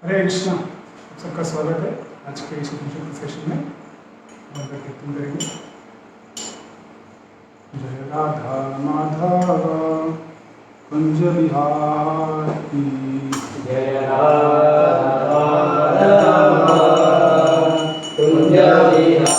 हरे कृष्णा, आप सबका स्वागत है आज के इस उपनिषद सेशन में। और कीर्तन करेंगे। जय राधा माधव कुंज बिहारी, जय राधा कुंज बिहारी।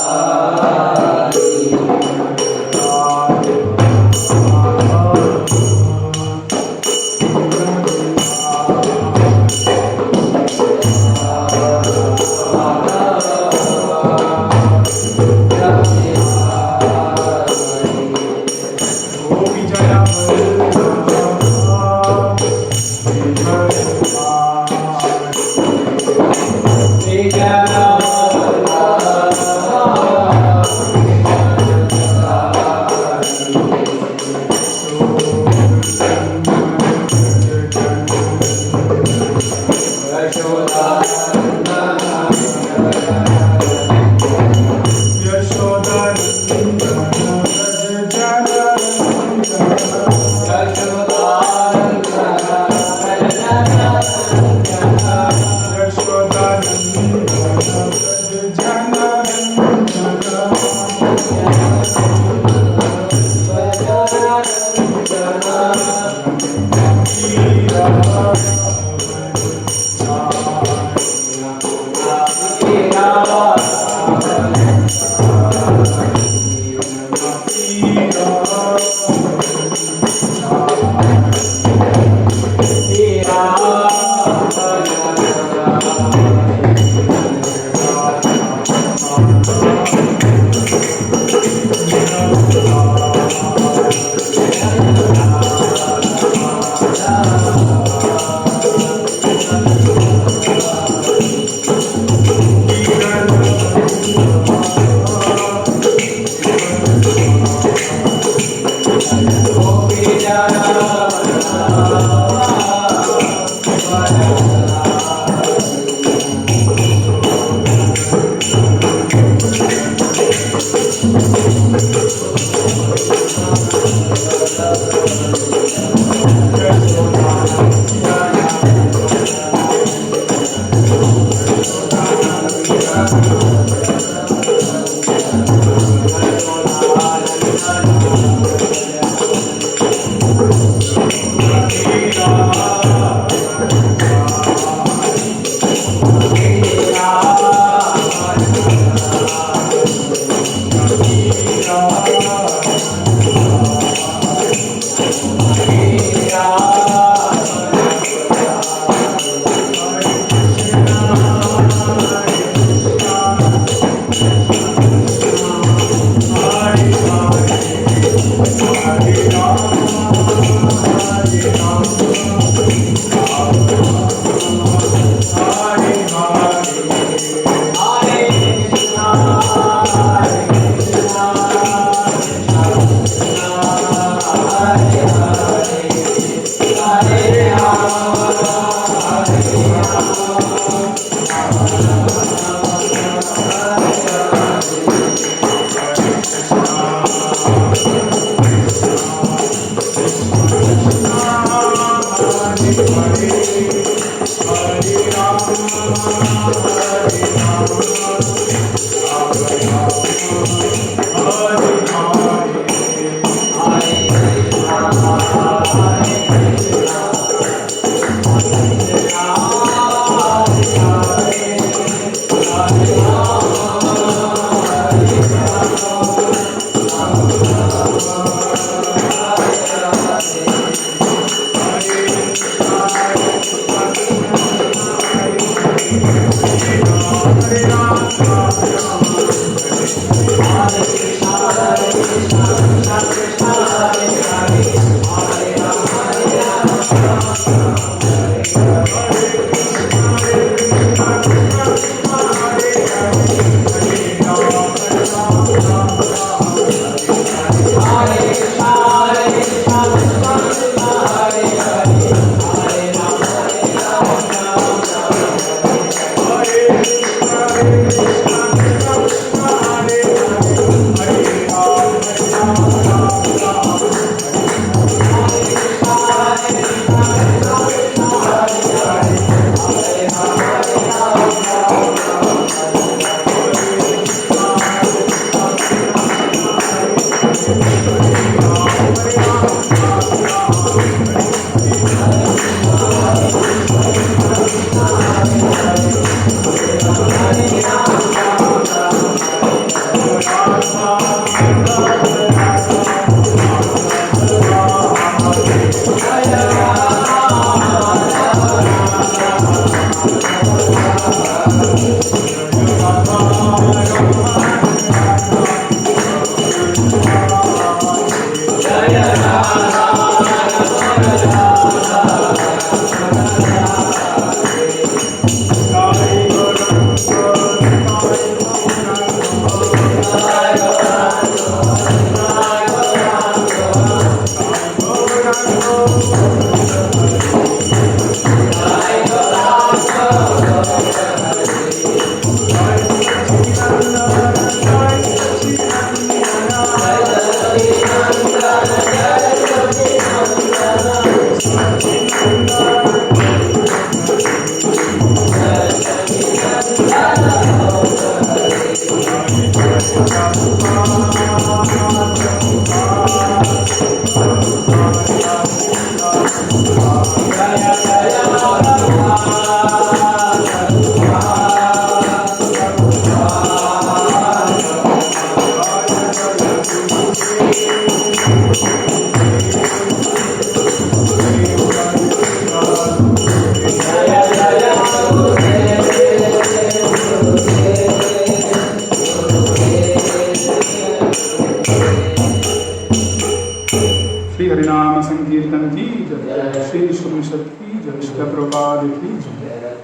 श्री हरिनाम संकीर्तन की जय, श्री शुभशत की जय, श्री प्रभुपाद की जय।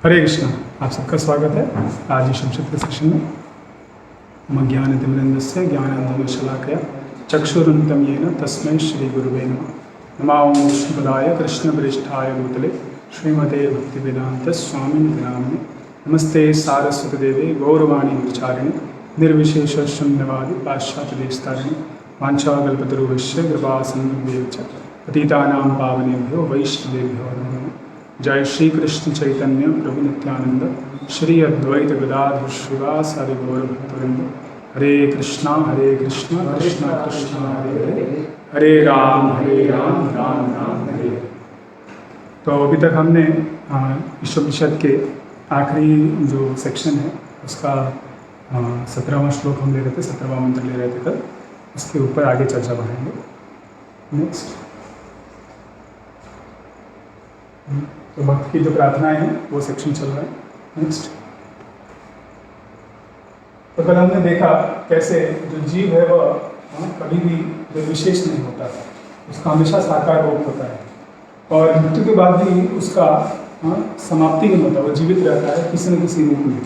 हरे कृष्ण, आप सबका स्वागत है आज इस संक्षिप्त सेशन में। मम ज्ञानतिमिरन्दस्य ज्ञानानन्दशलाकया चक्षुरुन्मिलितं येन तस्मै श्री गुरुवे नमः। नमो विष्णुपदाय कृष्णप्रेष्ठाय भूतले श्रीमते भक्तिवेदांत स्वामिनिति नामिने। नमस्ते सारस्वती देवे गौरवाणी विचारिणे निर्विशेष शून्यवादी पाश्चात्यदेशतारिणे वाञ्छाकल्पतरुभ्यश्च कृपासिन्धुभ्येव च पतितानां पावनेभ्यो वैष्णवेभ्यो नमो नमः। जय श्री कृष्ण चैतन्य प्रभु नित्यानंद श्री अद्वैत गदाधर श्रीवासादि गौर भक्तवृंद। हरे कृष्णा कृष्णा कृष्णा हरे हरे, हरे राम राम राम हरे हरे। तो अभी तक हमने ईश्वरोपनिषद के आखिरी जो सेक्शन है उसका 17वां श्लोक हम ले रहे थे, 17वां मंत्र ले रहे थे कल। उसके ऊपर आगे चर्चा बढ़ाएंगे। नेक्स्ट, तो भक्त की जो प्रार्थनाएं हैं वो सेक्शन चल रहा है। नेक्स्ट, तो कल हमने देखा कैसे जो जीव है वह कभी भी निर्विशेष नहीं होता, उसका हमेशा साकार रूप होता है और मृत्यु के बाद भी उसका समाप्ति नहीं होता, वो जीवित रहता है किसी न किसी रूप में।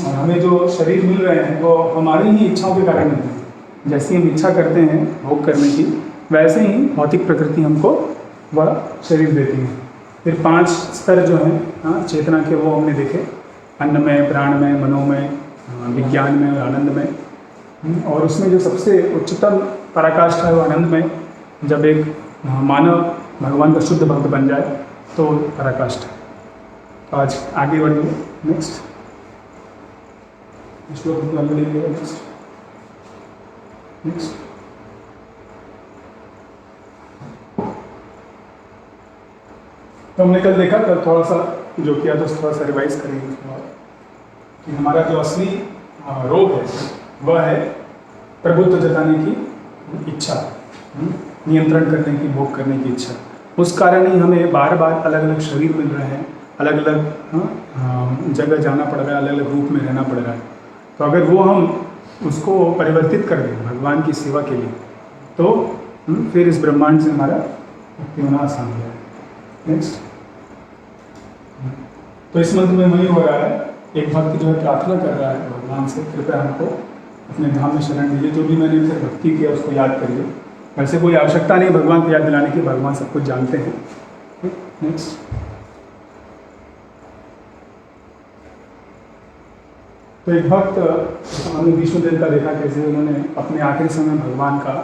और हमें जो शरीर मिल रहे हैं वो हमारी ही इच्छाओं के कारण मिलते हैं। जैसी हम इच्छा करते हैं भोग करने की, वैसे ही भौतिक प्रकृति हमको वह शरीर देती है। फिर 5 स्तर जो हैं चेतना के वो हमने देखे, अन्नमय, प्राणमय, मनोमय, विज्ञान में और आनंद में। और उसमें जो सबसे उच्चतम पराकाष्ठा है वो आनंद में। जब एक मानव भगवान का शुद्ध भक्त बन जाए तो पराकाष्ठा। तो आज आगे बढ़ेंगे। नेक्स्ट श्लोक नेक्स्ट तो हमने कल देखा, कल थोड़ा सा जो किया तो थोड़ा सा रिवाइज करेंगे कि हमारा जो असली रोग है वह है प्रभुत्व जताने की इच्छा, नियंत्रण करने की, भोग करने की इच्छा। उस कारण ही हमें बार बार अलग अलग शरीर मिल रहे हैं, अलग अलग जगह जाना पड़ रहा है, अलग अलग रूप में रहना पड़ रहा है। तो अगर वो हम उसको परिवर्तित कर दें भगवान की सेवा के लिए तो फिर इस ब्रह्मांड से हमारा मुक्ति होना आसान हो जाए। नेक्स्ट, तो इस मंत्र में वही हो रहा है, एक भक्त जो है प्रार्थना कर रहा है भगवान से, कृपया हमको अपने धाम में शरण दीजिए, जो भी मैंने फिर भक्ति किया उसको याद करिए। वैसे कोई आवश्यकता नहीं भगवान को याद दिलाने की, भगवान सब कुछ जानते हैं। नेक्स्ट, तो एक भक्त हमने विष्णुदेव का देखा कैसे उन्होंने अपने आखिरी समय भगवान का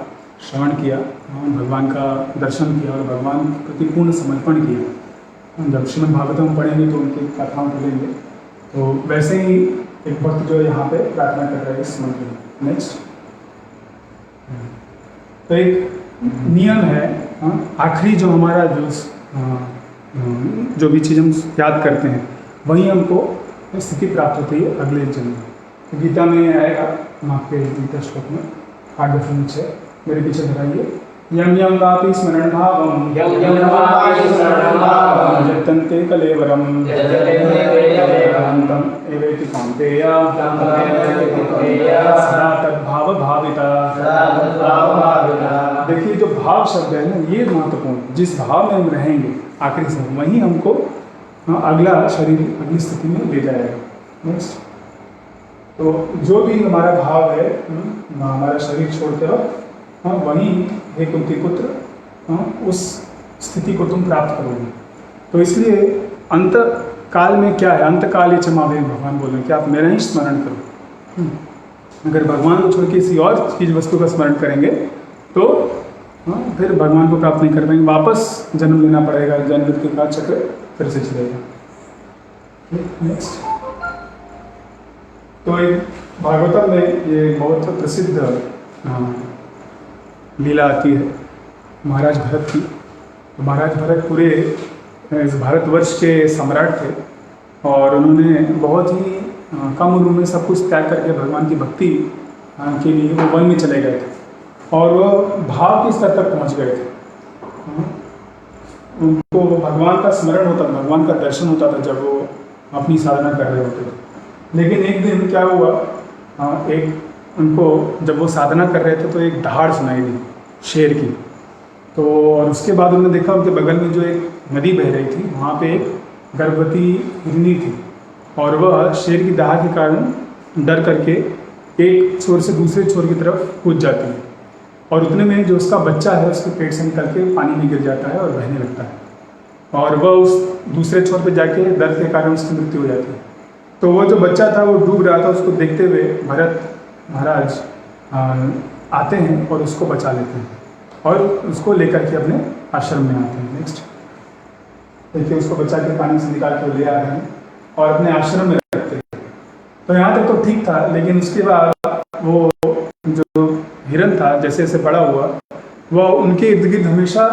श्रवण किया, भगवान का दर्शन किया और भगवान के प्रति पूर्ण समर्पण किया। जब श्रीमद् भागवतम पढ़ेंगे तो उनकी कथाओं को लेंगे। तो वैसे ही एक भक्त जो यहाँ पे प्रार्थना कर रहा है इस मंत्र में। नेक्स्ट, तो एक नियम है, आखिरी जो हमारा जो भी चीज़ हम याद करते हैं वही हमको स्थिति प्राप्त होती है अगले जन्म में। तो गीता में आएगा, हम आपके गीता श्लोक में 8.6 मेरे पीछे दोहराइए। यम यम वापि स्मरण भावम यत्तन्ते कलेवरम तम एवेति कान्तेय सदा तद्भाव भाविता। देखिए जो भाव शब्द है ना, ये महत्वपूर्ण, जिस भाव में हम रहेंगे आखिरी समय वहीं हमको अगला शरीर अगली स्थिति में ले जाएगा। नेक्स्ट, तो जो भी हमारा भाव है हमारा शरीर छोड़ते वक्त वहीं हे कुंती पुत्र उस स्थिति को तुम प्राप्त करोगे। तो इसलिए अंत काल में क्या है, अंत काल च मावे, भगवान बोल रहे हैं कि आप मेरा ही स्मरण करो। अगर भगवान को छोड़ के किसी और चीज वस्तु का स्मरण करेंगे तो फिर भगवान को प्राप्त नहीं कर पाएंगे, वापस जन्म लेना पड़ेगा, जन्म मृत्यु का चक्र फिर से चलेगा। नेक्स्ट, तो एक भागवतम में ये बहुत प्रसिद्ध लीला आती है महाराज भरत की। तो महाराज भरत पूरे इस भारतवर्ष के सम्राट थे और उन्होंने बहुत ही कम उम्र में सब कुछ त्याग करके भगवान की भक्ति के लिए वो वन में चले गए थे और वो भाव के स्तर तक पहुंच गए थे। उनको भगवान का स्मरण होता था, भगवान का दर्शन होता था जब वो अपनी साधना कर रहे होते थे। लेकिन एक दिन क्या हुआ, एक उनको जब वो साधना कर रहे थे तो एक दहाड़ सुनाई दी शेर की। तो और उसके बाद उन्होंने देखा उनके बगल में जो एक नदी बह रही थी वहाँ पे एक गर्भवती हिरनी थी और वह शेर की दहाड़ के कारण डर करके एक छोर से दूसरे छोर की तरफ कूद जाती है और उतने में जो उसका बच्चा है उसके पेट से निकल के पानी में गिर जाता है और बहने लगता है और वह उस दूसरे छोर पे जाके दर्द के कारण उसकी मृत्यु हो जाती है। तो वो जो बच्चा था वो डूब रहा था, उसको देखते हुए भरत महाराज आते हैं और उसको बचा लेते हैं और उसको लेकर के अपने आश्रम में आते हैं। नेक्स्ट, देखिए उसको बचा के पानी से निकाल के ले आ रहे हैं और अपने आश्रम में रखते हैं। तो यहाँ तक तो ठीक था, लेकिन उसके बाद वो जो हिरन था जैसे जैसे बड़ा हुआ वह उनके इर्द गिर्द हमेशा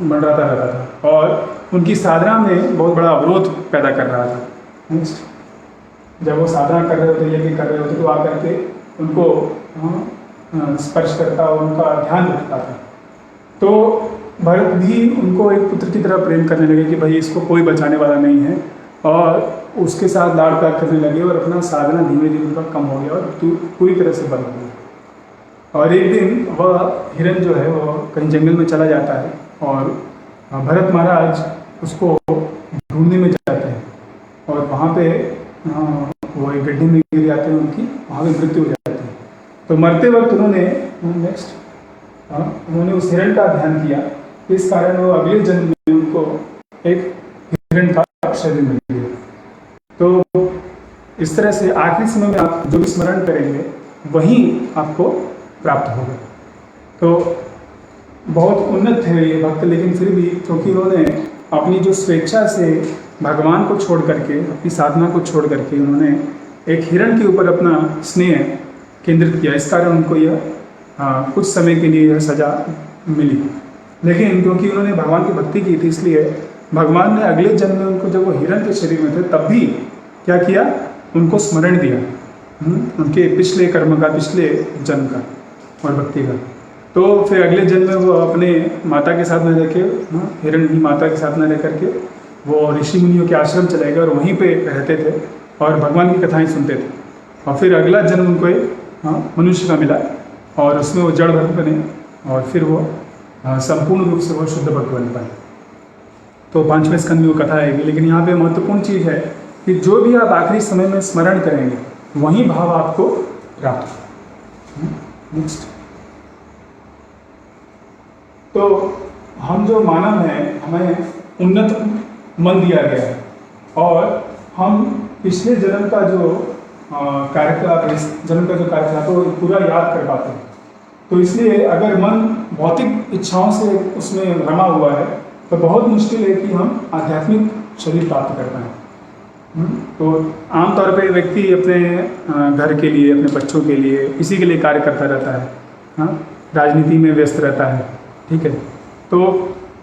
मंडराता रहता था और उनकी साधना में बहुत बड़ा अवरोध पैदा कर रहा था। नेक्स्ट, जब वो साधना कर रहे होते, यज्ञ कर रहे होते तो आकर के उनको स्पर्श करता और उनका ध्यान रखता था। तो भरत भी उनको एक पुत्र की तरह प्रेम करने लगे कि भाई इसको कोई बचाने वाला नहीं है और उसके साथ लाड़ प्यार करने लगे और अपना साधना धीमे धीमे उनका कम हो गया और पूरी तरह से बंद हो गया। और एक दिन वह हिरन जो है वो कहीं जंगल में चला जाता है और भरत महाराज उसको ढूंढने में जाते हैं और वहाँ पे वो एक गड्ढे में गिर जाते हैं, उनकी वहाँ पे मृत्यु हो जाती है। तो मरते वक्त उन्होंने उस हिरण का ध्यान किया, इस कारण वो अगले जन्म में उनको एक हिरण का शरीर मिल गया। तो इस तरह से आखिरी समय में आप जो भी स्मरण करेंगे वही आपको प्राप्त होगा। तो बहुत उन्नत है ये भक्त, लेकिन फिर भी क्योंकि उन्होंने अपनी जो स्वेच्छा से भगवान को छोड़ करके, अपनी साधना को छोड़ करके उन्होंने एक हिरण के ऊपर अपना स्नेह केंद्रित किया, इस कारण उनको यह कुछ समय के लिए यह सजा मिली। लेकिन क्योंकि उन्होंने भगवान की भक्ति की थी इसलिए भगवान ने अगले जन्म में उनको, जब वो हिरण के शरीर में थे तब भी क्या किया, उनको स्मरण दिया उनके पिछले कर्म का, पिछले जन्म का और भक्ति का। तो फिर अगले जन्म में वो अपने माता के साथ न रह के, हिरण की माता के साथ न रह करके वो ऋषि मुनियों के आश्रम चले गए और वहीं पे रहते थे और भगवान की कथाएं सुनते थे। और फिर अगला जन्म उनको एक मनुष्य का मिला और उसमें वो जड़ भक्त बने और फिर वो संपूर्ण रूप से वो शुद्ध भक्त बन पाए। तो 5वें स्कंद में वो कथा आएगी। लेकिन यहाँ पे महत्वपूर्ण चीज़ है कि जो भी आप आखिरी समय में स्मरण करेंगे वही भाव आपको प्राप्त होगा। नेक्स्ट, तो हम जो मानव हैं हमें उन्नत मन दिया गया है और हम पिछले जन्म का जो कार्यकलाप, इस जन्म का जो कार्यकलाप है वो पूरा याद कर पाते हैं। तो इसलिए अगर मन भौतिक इच्छाओं से उसमें रमा हुआ है तो बहुत मुश्किल है कि हम आध्यात्मिक शरीर प्राप्त कर पाएँ। तो आमतौर पे व्यक्ति अपने घर के लिए, अपने बच्चों के लिए, इसी के लिए कार्य करता रहता है, हाँ, राजनीति में व्यस्त रहता है, ठीक है। तो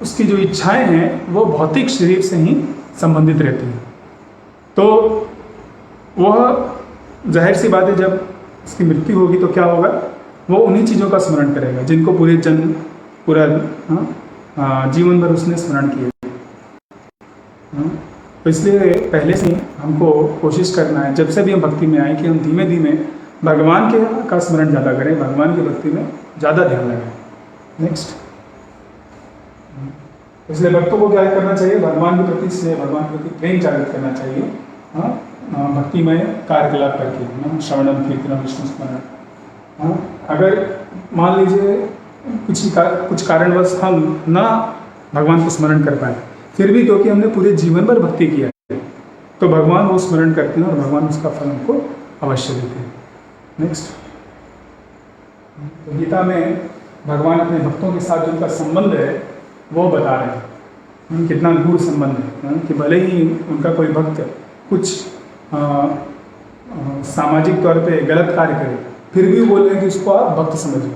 उसकी जो इच्छाएं हैं वो भौतिक शरीर से ही संबंधित रहती हैं। तो वह जाहिर सी बात है, जब उसकी मृत्यु होगी तो क्या होगा, वो उन्हीं चीज़ों का स्मरण करेगा जिनको पूरा जीवन भर उसने स्मरण किए। तो इसलिए पहले से ही हमको कोशिश करना है, जब से भी हम भक्ति में आए, कि हम धीमे धीमे भगवान का स्मरण ज़्यादा करें, भगवान की भक्ति में ज़्यादा ध्यान लगाएं। नेक्स्ट, इसलिए भक्तों को क्या करना चाहिए, भगवान के प्रति स्नेह, भगवान के प्रति प्रेम जागृत करना चाहिए, भक्ति में कार्यकलाप करके, श्रवणम कीर्तनम विष्णु स्मरण। अगर मान लीजिए कुछ कारणवश हम ना भगवान को स्मरण कर पाए, फिर भी क्योंकि हमने पूरे जीवन भर भक्ति किया है, तो भगवान वो स्मरण करते हैं और भगवान उसका फल हमको अवश्य देते हैं। नेक्स्ट, तो गीता में भगवान अपने भक्तों के साथ जिनका संबंध है वो बता रहे हैं, कितना गूढ़ संबंध है, कि भले ही उनका कोई भक्त कुछ सामाजिक तौर पे गलत कार्य करे, फिर भी बोल रहे हैं कि उसको आप भक्त समझिए।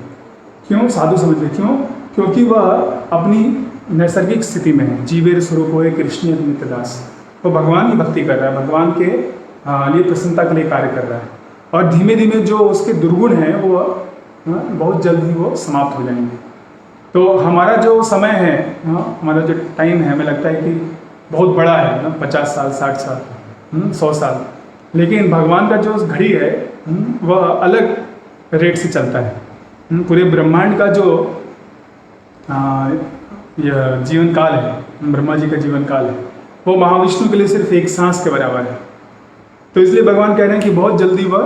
क्यों? साधु समझिए। क्यों? क्योंकि वह अपनी नैसर्गिक स्थिति में है, जीवेर स्वरूप हो कृष्ण मित्रदास, वो भगवान की भक्ति कर रहा है, भगवान के लिए प्रसन्नता के लिए कार्य कर रहा है, और धीमे धीमे जो उसके दुर्गुण हैं वो बहुत जल्द ही वो समाप्त हो जाएंगे। तो हमारा जो समय है, हमारा जो टाइम है, हमें लगता है कि बहुत बड़ा है ना, 50 साल, 60 साल, 100 साल, लेकिन भगवान का जो घड़ी है वह अलग रेट से चलता है। पूरे ब्रह्मांड का जो यह जीवन काल है, ब्रह्मा जी का जीवन काल है, वो महाविष्णु के लिए सिर्फ एक सांस के बराबर है। तो इसलिए भगवान कह रहे हैं कि बहुत जल्दी वह,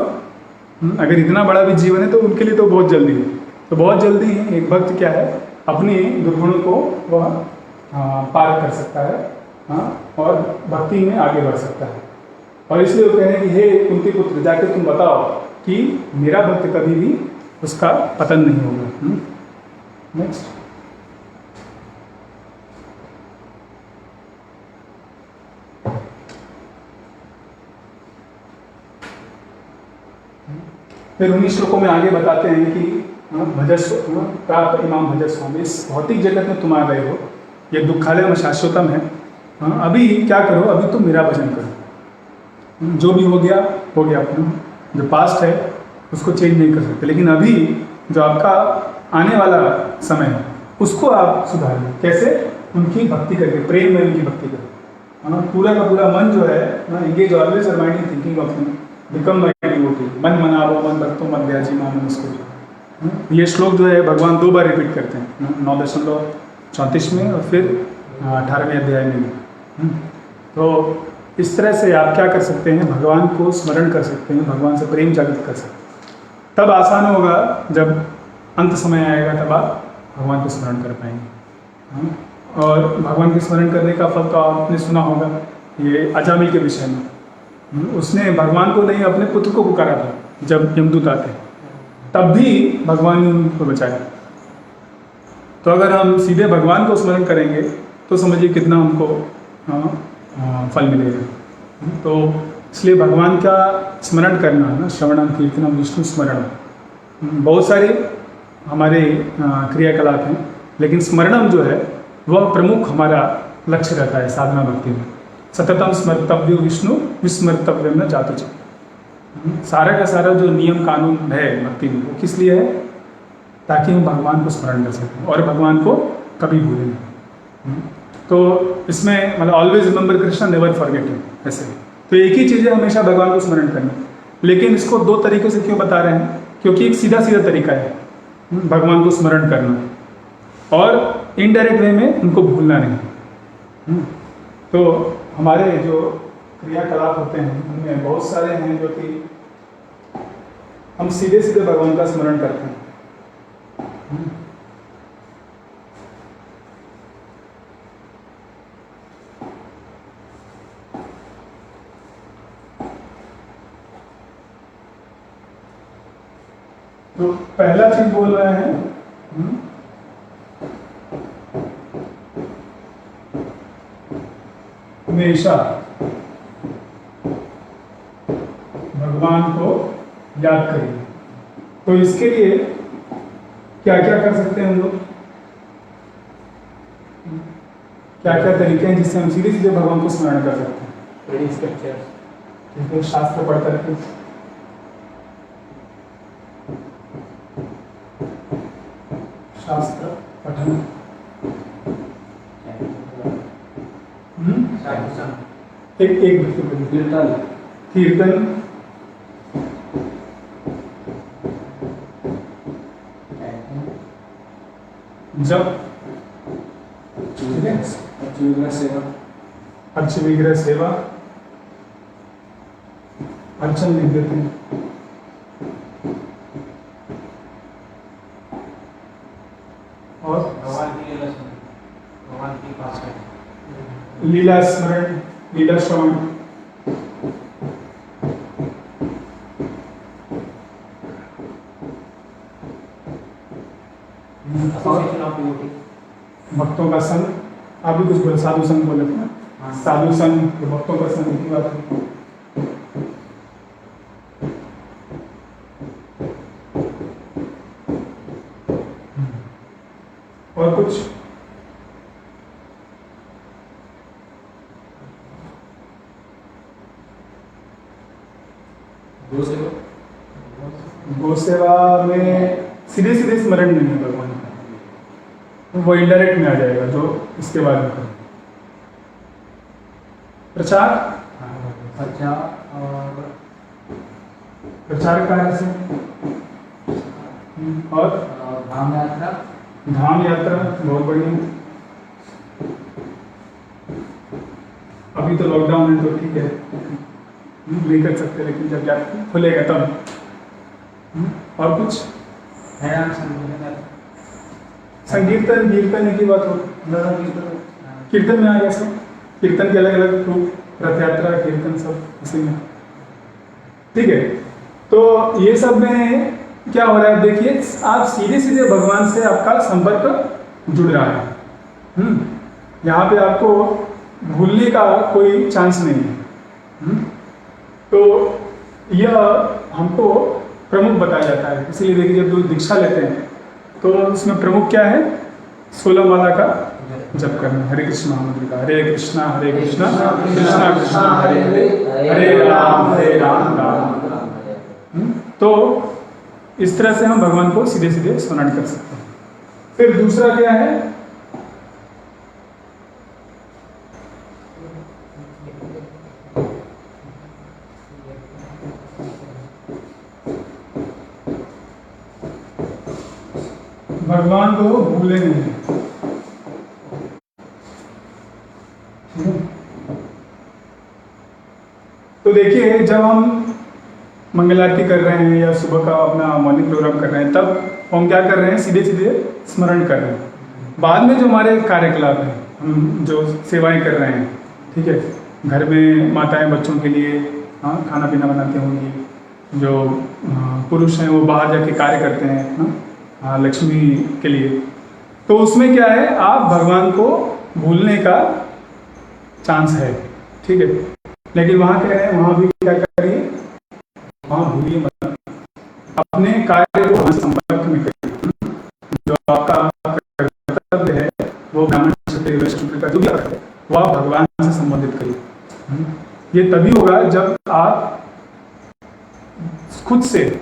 अगर इतना बड़ा भी जीवन है तो उनके लिए तो बहुत जल्दी है। तो बहुत जल्दी ही एक भक्त क्या है, अपने दुर्गुणों को वह पार कर सकता है, और भक्ति में आगे बढ़ सकता है। और इसलिए वो कह रहे हैं कि हे कुंती पुत्र, जाके तुम बताओ कि मेरा भक्त कभी भी उसका पतन नहीं होगा। नेक्स्ट, फिर उन्हीं श्लोकों में आगे बताते हैं कि प्राप्त इमाम भजस्वामी, इस भौतिक जगत में तुम आ गए हो, ये दुखालय में शाश्वतम है, अभी क्या करो, अभी तुम मेरा भजन करो। जो भी हो गया हो गया, जो पास्ट है उसको चेंज नहीं कर सकते, लेकिन अभी जो आपका आने वाला समय है उसको आप सुधारिए। कैसे? उनकी भक्ति करके, प्रेम में उनकी भक्ति करो। पूरा का पूरा मन जो है, engage always your mind in thinking of him, become my devotee, मन मनावो मन भक्तो मत व्याजी मान मुस्कुर। ये श्लोक जो है भगवान 2 बार रिपीट करते हैं, 9.34 में और फिर 18वें अध्याय में भी। तो इस तरह से आप क्या कर सकते हैं, भगवान को स्मरण कर सकते हैं, भगवान से प्रेम जागृत कर सकते हैं। तब आसान होगा, जब अंत समय आएगा तब आप भगवान को स्मरण कर पाएंगे। और भगवान के स्मरण करने का फल तो आपने सुना होगा, ये अजामिल के विषय में। उसने भगवान को नहीं, अपने पुत्र को पुकारा था जब यमदूत आते, तब भी भगवान ने उनको बचाया। तो अगर हम सीधे भगवान को स्मरण करेंगे तो समझिए कितना हमको फल मिलेगा। तो इसलिए भगवान का स्मरण करना ना, श्रवणम कीर्तनम विष्णु स्मरण, बहुत सारे हमारे क्रियाकलाप हैं, लेकिन स्मरणम जो है वह प्रमुख हमारा लक्ष्य रहता है साधना भक्ति में। सततम स्मर्तव्यो विष्णु विस्मर्तव्यम न जातु। सारा का सारा जो नियम कानून है भक्ति में, वो किस लिए है? ताकि हम भगवान को स्मरण कर सकें और भगवान को कभी भूलें नहीं। तो इसमें मतलब always remember Krishna, never forget him, ऐसे। तो एक ही चीज़ है, हमेशा भगवान को स्मरण करना, लेकिन इसको 2 तरीक़ों से क्यों बता रहे हैं? क्योंकि एक सीधा सीधा तरीका है भगवान को स्मरण करना, और इनडायरेक्ट वे में उनको भूलना नहीं। तो हमारे जो क्रियाकलाप होते हैं उनमें बहुत सारे हैं जो कि हम सीधे सीधे भगवान का स्मरण करते हैं। तो पहला चीज बोल रहे हैं हमेशा भगवान को याद करिए। तो इसके लिए क्या क्या कर सकते हैं हम लोग, क्या क्या तरीके हैं जिससे हम सीधे सीधे भगवान को स्मरण कर सकते हैं। रीडिंग स्क्रिप्चर, ठीक है, शास्त्र पढ़ करके, शास्त्र पठन, एक एक कीर्तन, कीर्तन, जप, ठीक है, सेवा, अर्च विग्रह सेवा, अर्चन लिख देते हैं, और भगवान की पास लीला स्मरण, लीला श्रवण, भक्तों का संग, आप भी कुछ बोले, साधु संग बोले थे ना, साधु संग, भक्तों का संग की बात है। और कुछ गो सेवा में सीधे सीधे स्मरण नहीं है भगवान का, वो इनडायरेक्ट में आ जाएगा जो इसके बाद में करें। प्रचार, और प्रचार कार्य से, और धाम यात्रा, धाम यात्रा बहुत बढ़िया। अभी तो लॉकडाउन है तो ठीक है, नहीं कर सकते, लेकिन जब यात्रा खुलेगा तब। और कुछ संकीर्तन, कीर्तन की बात हो, कीर्तन में आ गया सब, कीर्तन के अलग अलग रूप, रथ यात्रा, कीर्तन, सब इसी में, ठीक है। तो ये सब में क्या हो रहा है, देखिए आप सीधे सीधे भगवान से आपका संपर्क जुड़ रहा है। यहाँ पे आपको भूलने का कोई चांस नहीं है। तो यह हमको प्रमुख बताया जाता है, इसीलिए देखिए जब दीक्षा लेते हैं तो उसमें प्रमुख क्या है, 16 माला का जप करना, हरे कृष्ण महामंत्र का, हरे कृष्णा कृष्णा कृष्णा हरे हरे, हरे राम राम राम। तो इस तरह से हम भगवान को सीधे सीधे स्मरण कर सकते हैं। फिर दूसरा क्या है, भगवान को भूले नहीं। तो देखिए जब हम मंगल आरती कर रहे हैं या सुबह का अपना मॉर्निंग प्रोग्राम कर रहे हैं, तब हम क्या कर रहे हैं, सीधे सीधे स्मरण कर रहे हैं। बाद में जो हमारे कार्यकलाप हैं, हम जो सेवाएं कर रहे हैं, ठीक है, घर में माताएं बच्चों के लिए खाना पीना बनाते होंगी, जो पुरुष हैं वो बाहर जाके कार्य करते हैं लक्ष्मी के लिए, तो उसमें क्या है, आप भगवान को भूलने का चांस है, ठीक है। लेकिन वहाँ कह रहे हैं, वहाँ भी क्या करिए, वहाँ भूलिए मत, अपने कार्य को संपर्क में करिए। जो आपका कर्तव्य है वो ब्राह्मण क्षत्रिय वैश्य शूद्र का जो भी है वो आप भगवान से संबंधित करिए। ये तभी होगा जब आप खुद से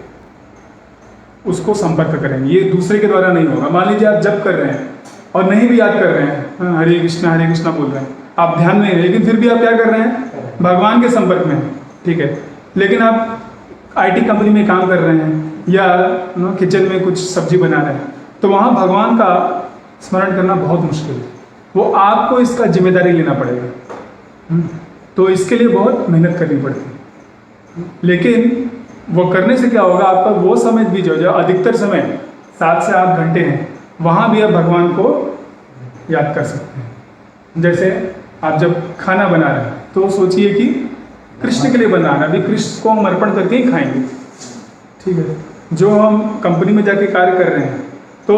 उसको संपर्क करेंगे, ये दूसरे के द्वारा नहीं होगा। मान लीजिए आप जप कर रहे हैं और नहीं भी याद कर रहे हैं, हरे कृष्णा बोल रहे हैं, आप ध्यान नहीं है, लेकिन फिर भी आप क्या कर रहे हैं, भगवान के संपर्क में, ठीक है। लेकिन आप आईटी कंपनी में काम कर रहे हैं या किचन में कुछ सब्जी बना रहे हैं, तो वहाँ भगवान का स्मरण करना बहुत मुश्किल है, वो आपको इसका जिम्मेदारी लेना पड़ेगा। तो इसके लिए बहुत मेहनत करनी पड़ती है। लेकिन वो करने से क्या होगा, आपका वो समय भी जो अधिकतर समय 7 से 8 घंटे हैं, वहाँ भी आप भगवान को याद कर सकते हैं। जैसे आप जब खाना बना रहे हैं तो सोचिए कि कृष्ण के लिए बना रहे हैं, अभी कृष्ण को हम अर्पण करके ही खाएंगे, ठीक है। जो हम कंपनी में जाके कार्य कर रहे हैं तो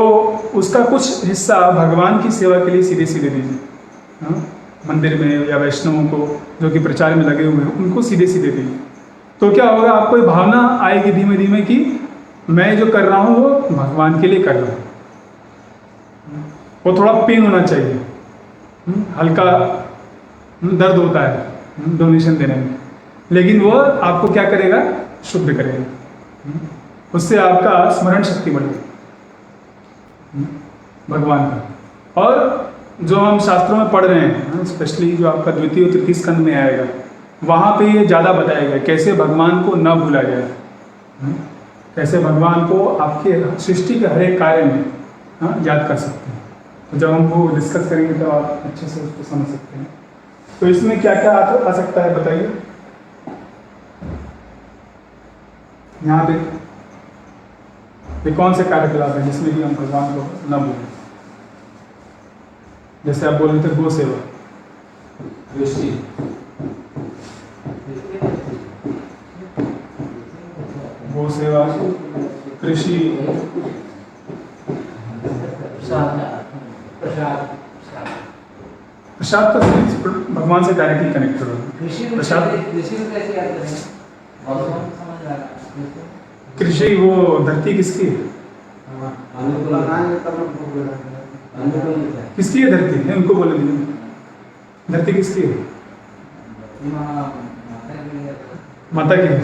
उसका कुछ हिस्सा भगवान की सेवा के लिए सीधे सीधे दीजिए। मंदिर में या वैष्णवों को जो कि प्रचार में लगे हुए हैं उनको सीधे सीधे दीजिए। तो क्या होगा, आपको ये भावना आएगी धीमे धीमे कि मैं जो कर रहा हूँ वो भगवान के लिए कर रहा हूँ। वो थोड़ा पेन होना चाहिए, हल्का दर्द होता है डोनेशन देने में, लेकिन वो आपको क्या करेगा, शुद्ध करेगा। उससे आपका स्मरण शक्ति बढ़ेगी भगवान का। और जो हम शास्त्रों में पढ़ रहे हैं, स्पेशली जो आपका द्वितीय और तृतीय स्कंद में आएगा, वहाँ पे ये ज़्यादा बताया गया कैसे भगवान को न भूला जाए, कैसे भगवान को आपके सृष्टि के हर एक कार्य में याद कर सकते हैं। तो जब हम वो डिस्कस करेंगे तो आप अच्छे से उसको समझ सकते हैं। तो इसमें क्या क्या आ सकता है बताइए। यहाँ पे ये कौन से कार्यकलाप है जिसमें कि हम भगवान को न भूलें? जैसे आप बोल रहे थे गो सेवा, कृषि, गो सेवा, कृषि, प्रसाद तो भगवान से डायरेक्टली कनेक्टेड होगा। प्रसाद, कृषि वो धरती किसकी है? किसकी है धरती है? उनको बोले दीजिए, धरती किसकी है? माता की है।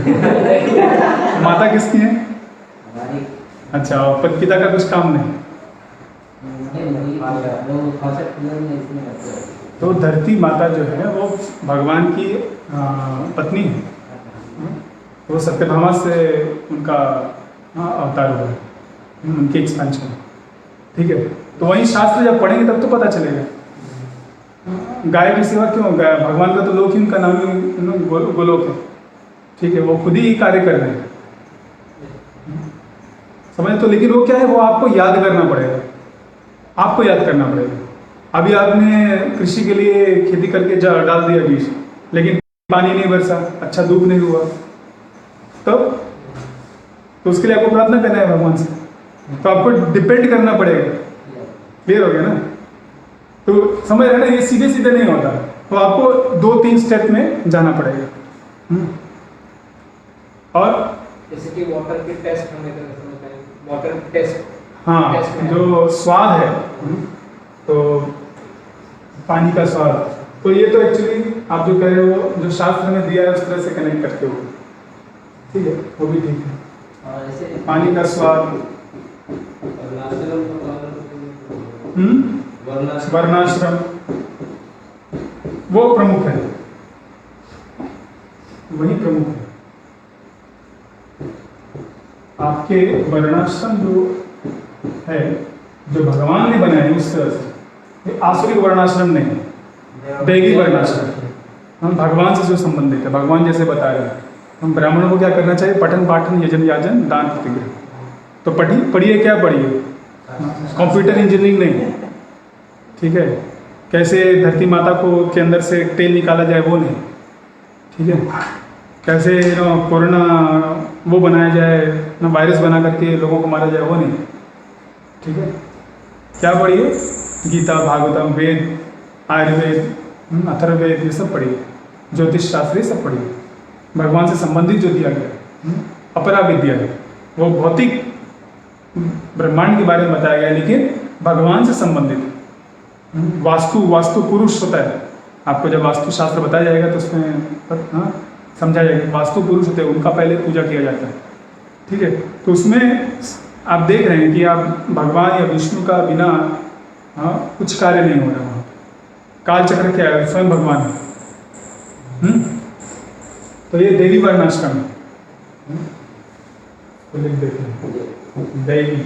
माता किसकी है? अच्छा, और पिता का कुछ काम नहीं? तो धरती माता जो है वो भगवान की पत्नी है। वो सत्यभामा से उनका अवतार हुआ है, उनकी एक्सपेंशन। ठीक है, तो वही शास्त्र जब पढ़ेंगे तब तो पता चलेगा। गाय की सेवा क्यों? गाय भगवान का तो लोक ही उनका नाम ही गोलोक है। ठीक है, वो खुद ही कार्य कर रहे हैं, समझ। तो लेकिन वो क्या है, वो आपको याद करना पड़ेगा, आपको याद करना पड़ेगा। अभी आपने कृषि के लिए खेती करके डाल दिया बीज, लेकिन पानी नहीं बरसा, अच्छा धूप नहीं हुआ, तो उसके लिए आपको प्रार्थना करना है भगवान से। तो आपको डिपेंड करना पड़ेगा। क्लियर हो गया ना? तो समझ रहे ना, ये सीधे सीधे नहीं होता, तो आपको 2-3 स्टेप में जाना पड़ेगा। और जैसे कि वाटर के टेस्ट होने का समझते हैं, वाटर टेस्ट, हाँ, जो स्वाद है, तो पानी का स्वाद, तो ये तो एक्चुअली आप जो कह रहे हो, जो शास्त्र में दिया है उस तरह से कनेक्ट करते हो। ठीक है, वो भी ठीक है। पानी का स्वाद, वर्णाश्रम वो प्रमुख है, वही प्रमुख है। आपके वर्णाश्रम जो है, जो भगवान ने बनाए उस तरह से, ये आसुरिक वर्णाश्रम नहीं है, दैवी वर्णाश्रम है। हम भगवान से जो संबंधित है, भगवान जैसे बता रहे हैं, हम ब्राह्मणों को क्या करना चाहिए? पठन पाठन यजन याजन दान प्रतिग्रह। तो पढ़िए, क्या पढ़िए? कंप्यूटर इंजीनियरिंग नहीं, ठीक है, कैसे धरती माता को के अंदर से तेल निकाला जाए वो नहीं, ठीक है, कैसे कोरोना वो बनाया जाए ना, वायरस बना करके लोगों को मारा जाए वो नहीं, ठीक है। क्या पढ़िए? गीता, भागवतम, वेद, आयुर्वेद, अथर्ववेद, ये सब पढ़िए, ज्योतिष शास्त्र सब पढ़िए, भगवान से संबंधित जो दिया गया। अपरा विद्या है, वो भौतिक ब्रह्मांड के बारे में बताया गया, लेकिन भगवान से संबंधित। वास्तु पुरुष होता है, आपको जब वास्तु शास्त्र बताया जाएगा तो उसमें समझा जाएगा वास्तु पुरुष होते हैं, उनका पहले पूजा किया जाता है। ठीक है, तो उसमें आप देख रहे हैं कि आप भगवान या विष्णु का बिना कुछ कार्य नहीं हो रहा वहाँ। काल चक्र क्या है? स्वयं भगवान है। तो ये देवी वर्णाश्रम है, तो लिख देते हैं दैवी।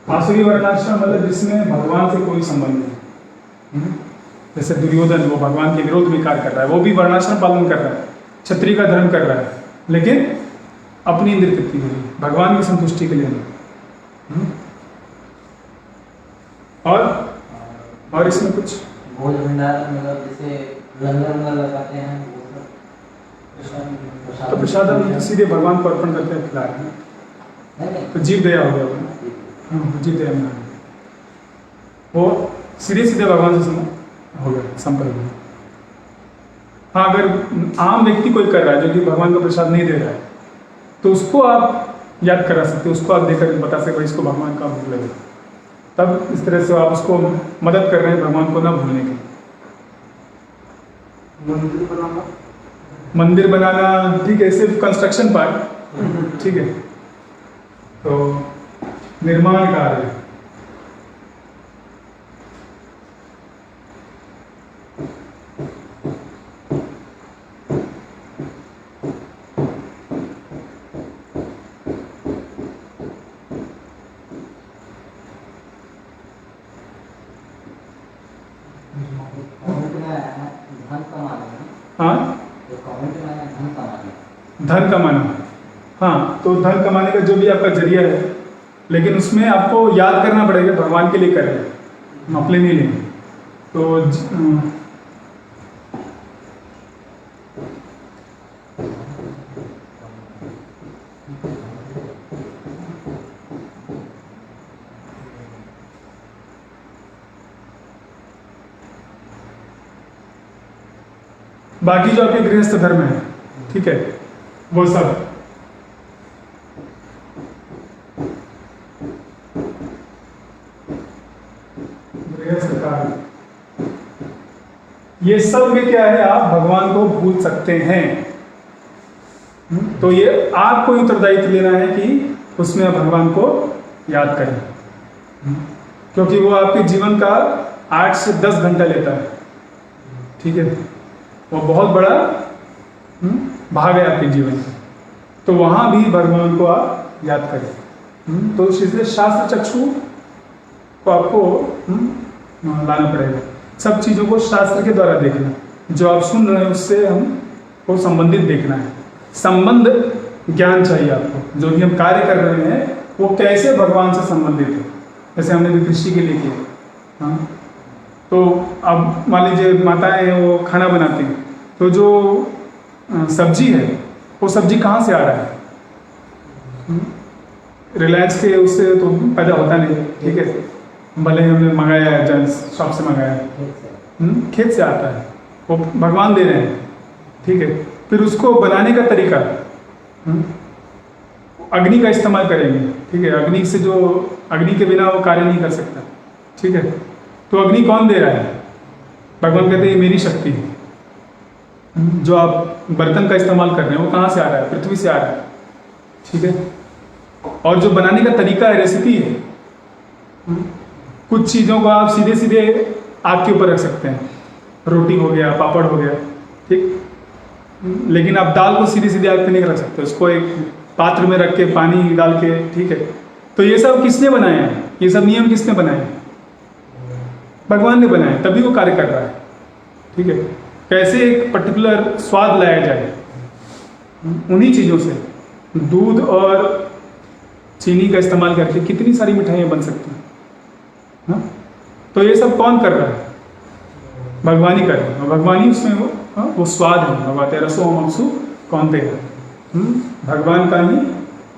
आसुरी वर्णाश्रम मतलब जिसमें भगवान से कोई संबंध नहीं। जैसे दुर्योधन, वो भगवान के विरोध में कार्य कर रहा है, वो भी वर्णाश्रम पालन कर रहा है, क्षत्रिय का धर्म कर रहा है, लेकिन अपनी इंद्रिय तृप्ति के लिए, भगवान की संतुष्टि के लिए नहीं। और इसमें कुछ भोज भंडार, मतलब जैसे लंगर लगाते हैं, तो प्रसाद हम सीधे भगवान को अर्पण करते हैं, खिला रहे हैं, तो जीव दया हो गया वो। जीव दया में वो सीधे भगवान से हो गया संपर्क। हाँ, अगर आम व्यक्ति कोई कर रहा है जो कि भगवान का प्रसाद नहीं दे रहा है, तो उसको आप याद करा सकते हो, उसको आप देकर बता सकते भाई इसको भगवान का भूख लगेगा। तब इस तरह से आप उसको मदद कर रहे हैं भगवान को ना भूलने की। मंदिर बनाना ठीक है, सिर्फ कंस्ट्रक्शन पार्ट, ठीक है। तो निर्माण कार्य, धन कमाना है। हाँ, तो कमेंट में आया धन कमाना। धन कमाना, हाँ, तो धन कमाने का जो भी आपका जरिया है, लेकिन उसमें आपको याद करना पड़ेगा भगवान के लिए कर रहे हैं, हम अपने नहीं लेंगे। तो बाकी जो आपके गृहस्थ धर्म है, ठीक है, वो सब गृहस्थ कार्य, ये सब में क्या है, आप भगवान को भूल सकते हैं। तो ये आपको उत्तरदायित्व लेना है कि उसमें आप भगवान को याद करें, क्योंकि वो आपके जीवन का 8 से 10 घंटा लेता है, ठीक है। वो बहुत बड़ा भाग है आपके जीवन का, तो वहाँ भी भगवान को आप याद करें। तो इसलिए शास्त्र चक्षु को आपको लाना पड़ेगा, सब चीज़ों को शास्त्र के द्वारा देखना, जो आप सुन रहे हैं उससे हमको संबंधित देखना है। संबंध ज्ञान चाहिए आपको, जो भी हम कार्य कर रहे हैं वो कैसे भगवान से संबंधित है। जैसे हमने भी कृषि के लिए किया, हाँ, तो अब मान लीजिए माताएं हैं वो खाना बनाती हैं, तो जो सब्जी है वो सब्जी कहाँ से आ रहा है, रिलायंस के उससे तो पैदा होता नहीं, ठीक है, भले हमने मंगाया है, जन शॉप से मंगाया है, खेत से आता है, वो भगवान दे रहे हैं, ठीक है। फिर उसको बनाने का तरीका, अग्नि का इस्तेमाल करेंगे, ठीक है। अग्नि से जो, अग्नि के बिना वो कार्य नहीं कर सकता, ठीक है। तो अग्नि कौन दे रहा है, भगवान कहते हैं ये मेरी शक्ति है। जो आप बर्तन का इस्तेमाल कर रहे हैं वो कहाँ से आ रहा है, पृथ्वी से आ रहा है, ठीक है। और जो बनाने का तरीका है, रेसिपी है, कुछ चीज़ों को आप सीधे सीधे आग के ऊपर रख सकते हैं, रोटी हो गया, पापड़ हो गया, ठीक, लेकिन आप दाल को सीधे सीधे आग पे नहीं रख सकते, उसको एक पात्र में रख के पानी डाल के, ठीक है। तो ये सब किसने बनाया है, ये सब नियम किसने बनाए हैं, भगवान ने बनाए, तभी वो कार्य कर रहा है, ठीक है। कैसे एक पर्टिकुलर स्वाद लाया जाए, उन्हीं चीज़ों से, दूध और चीनी का इस्तेमाल करके कितनी सारी मिठाइयाँ बन सकती हैं, हाँ? तो ये सब कौन कर रहा है, भगवान ही कर रहा है, भगवान ही उसमें वो स्वाद है, भगवान रसो हमसु कौन ते है, भगवान का ही,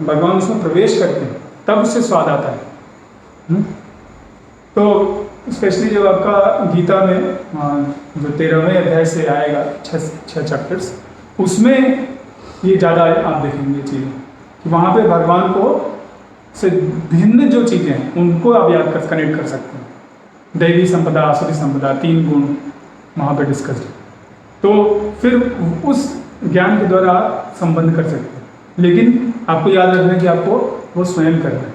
भगवान उसमें प्रवेश करते हैं तब उससे स्वाद आता है। तो स्पेशली जब आपका गीता में जो 13वें अध्याय से आएगा, 6 चैप्टर्स, उसमें ये ज़्यादा आप देखेंगे चीज़ें कि वहाँ पे भगवान को से भिन्न जो चीज़ें हैं उनको आप याद कर, कनेक्ट कर सकते हैं। दैवी संपदा, आसुरी संपदा, 3 गुण वहाँ पे डिस्कस है, तो फिर उस ज्ञान के द्वारा आप संबंध कर सकते हैं। लेकिन आपको याद रखना है कि आपको वो स्वयं करना है।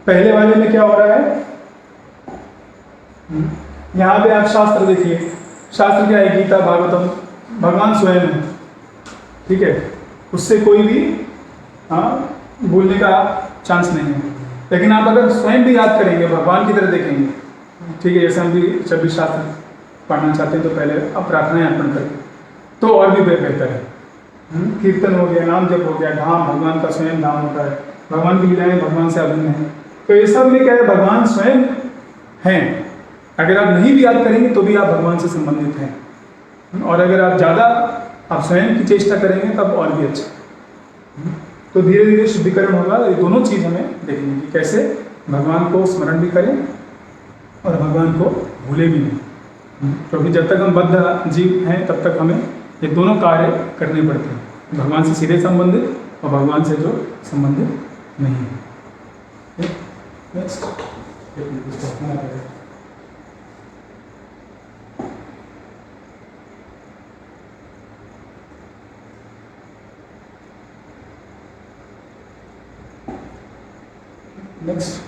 पहले वाले में क्या हो रहा है, यहाँ पे आप शास्त्र देखिए, शास्त्र क्या है, गीता, भागवतम, भगवान स्वयं है, ठीक है, उससे कोई भी भूलने का चांस नहीं है। लेकिन आप अगर स्वयं भी याद करेंगे, भगवान की तरह देखेंगे, ठीक है, जैसे हम भी जब भी शास्त्र पढ़ना चाहते हैं तो पहले आप प्रार्थनाएं अर्पण करें, तो और भी बेहतर है। कीर्तन हो गया, नाम जप हो गया, धाम, भगवान का स्वयं धाम होता है, भगवान की लीलाएं भगवान से अभिन्न है। तो ये सब में क्या है, भगवान स्वयं हैं। अगर आप नहीं भी याद करेंगे तो भी आप भगवान से संबंधित हैं, और अगर आप ज़्यादा आप स्वयं की चेष्टा करेंगे तब और भी अच्छा। तो धीरे धीरे शुद्धिकरण होगा। ये दोनों चीज़ हमें देखनी कि कैसे भगवान को स्मरण भी करें और भगवान को भूले भी नहीं, क्योंकि जब तक हम बद्ध जीव हैं तब तक हमें ये दोनों कार्य करने पड़ते हैं, भगवान से सीधे संबंधित और भगवान से जो संबंधित नहीं है। नेक्स्ट नेक्स्ट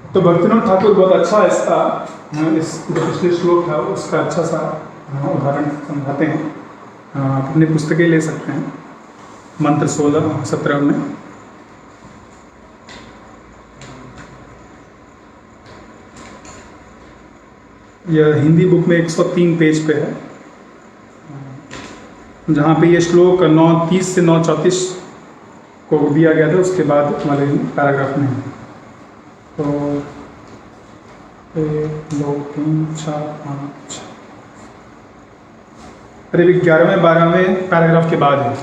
तो भक्तिनाथ ठाकुर बहुत अच्छा इसका इस जो पिछले श्लोक था उसका अच्छा सा उदाहरण समझाते हैं। आप अपनी पुस्तकें ले सकते हैं, मंत्र 16-17 में। यह हिंदी बुक में 103 पेज पे है, जहाँ पे ये श्लोक 9:30 से 9:34 को दिया गया था, उसके बाद वाले पैराग्राफ में है। तो 1 2 3 4 5 अरे 11वें 12वें पैराग्राफ के बाद है।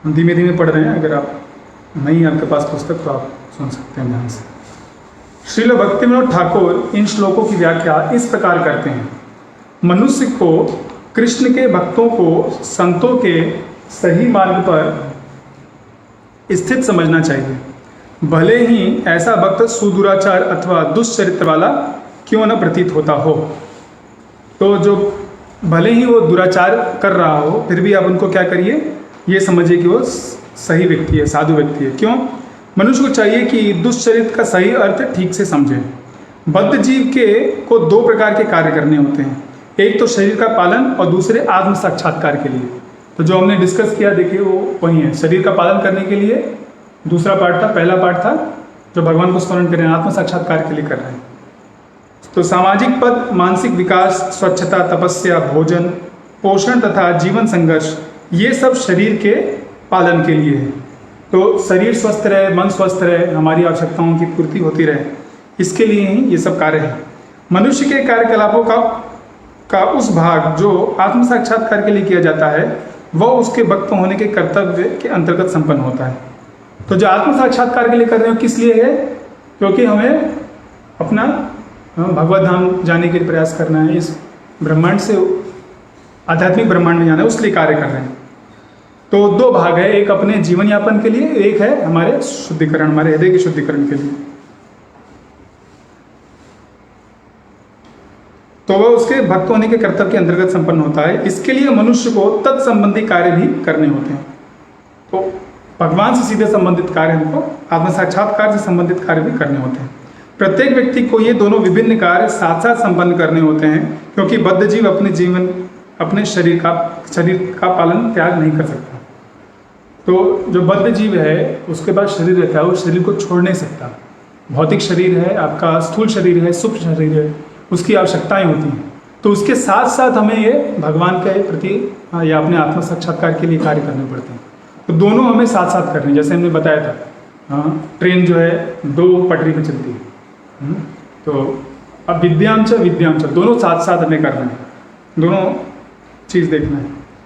हम धीमे धीमे पढ़ रहे हैं, अगर आप नहीं है आपके पास पुस्तक तो आप सुन सकते हैं ध्यान से। श्रील भक्तिविनोद ठाकुर इन श्लोकों की व्याख्या इस प्रकार करते हैं। मनुष्य को कृष्ण के भक्तों को संतों के सही मार्ग पर स्थित समझना चाहिए, भले ही ऐसा भक्त सुदुराचार अथवा दुष्चरित्र वाला क्यों न प्रतीत होता हो। तो जो भले ही वो दुराचार कर रहा हो, फिर भी आप उनको क्या करिए, ये समझिए कि वो सही व्यक्ति है, साधु व्यक्ति है। क्यों? मनुष्य को चाहिए कि दुष्चरित्र का सही अर्थ ठीक से समझे। बद्ध जीव के को 2 प्रकार के कार्य करने होते हैं, एक तो शरीर का पालन और दूसरे आत्म साक्षात्कार के लिए। तो जो हमने डिस्कस किया देखिए वो वही है, शरीर का पालन करने के लिए दूसरा पार्ट था, पहला पार्ट था जो भगवान को स्मरण कर रहे हैं, आत्म साक्षात्कार के लिए कर रहे हैं। तो सामाजिक पद, मानसिक विकास, स्वच्छता, तपस्या, भोजन, पोषण तथा जीवन संघर्ष, ये सब शरीर के पालन के लिए है। तो शरीर स्वस्थ रहे, मन स्वस्थ रहे, हमारी आवश्यकताओं की पूर्ति होती रहे, इसके लिए ही ये सब कार्य है। मनुष्य के कार्यकलापों का उस भाग जो आत्म साक्षात्कार के लिए किया जाता है वह उसके भक्त होने के कर्तव्य के अंतर्गत संपन्न होता है। तो जो आत्म साक्षात्कार के लिए कर रहे हो किस लिए है? क्योंकि हमें अपना भगवत धाम जाने के लिए प्रयास करना है, इस ब्रह्मांड से आध्यात्मिक ब्रह्मांड में जाना है, उसके लिए कार्य कर रहे हैं। तो 2 भाग है, एक अपने जीवन यापन के लिए, एक है हमारे शुद्धिकरण, हमारे हृदय के शुद्धिकरण के लिए। तो वह उसके भक्त होने के कर्तव्य के अंतर्गत संपन्न होता है। इसके लिए मनुष्य को तत्संबंधी कार्य भी करने होते हैं। तो भगवान से सीधे संबंधित कार्य हमको आत्म साक्षात्कार से संबंधित कार्य भी करने होते हैं। प्रत्येक व्यक्ति को ये दोनों विभिन्न कार्य साथ साथ संपन्न करने होते हैं, क्योंकि बद्ध जीव अपने शरीर का पालन त्याग नहीं कर सकता। तो जो बद्ध जीव है उसके पास शरीर रहता है, वो शरीर को छोड़ नहीं सकता। भौतिक शरीर है आपका, स्थूल शरीर है, सूक्ष्म शरीर है, उसकी आवश्यकताएं होती हैं। तो उसके साथ साथ हमें ये भगवान के प्रति या अपने आत्म साक्षात्कार के लिए कार्य करने पड़ते हैं। तो दोनों हमें साथ साथ करने, जैसे हमने बताया था ट्रेन जो है 2 पटरी पे चलती है। तो अब विद्यांश दोनों साथ साथ हमें करना है, दोनों चीज़ देखना है।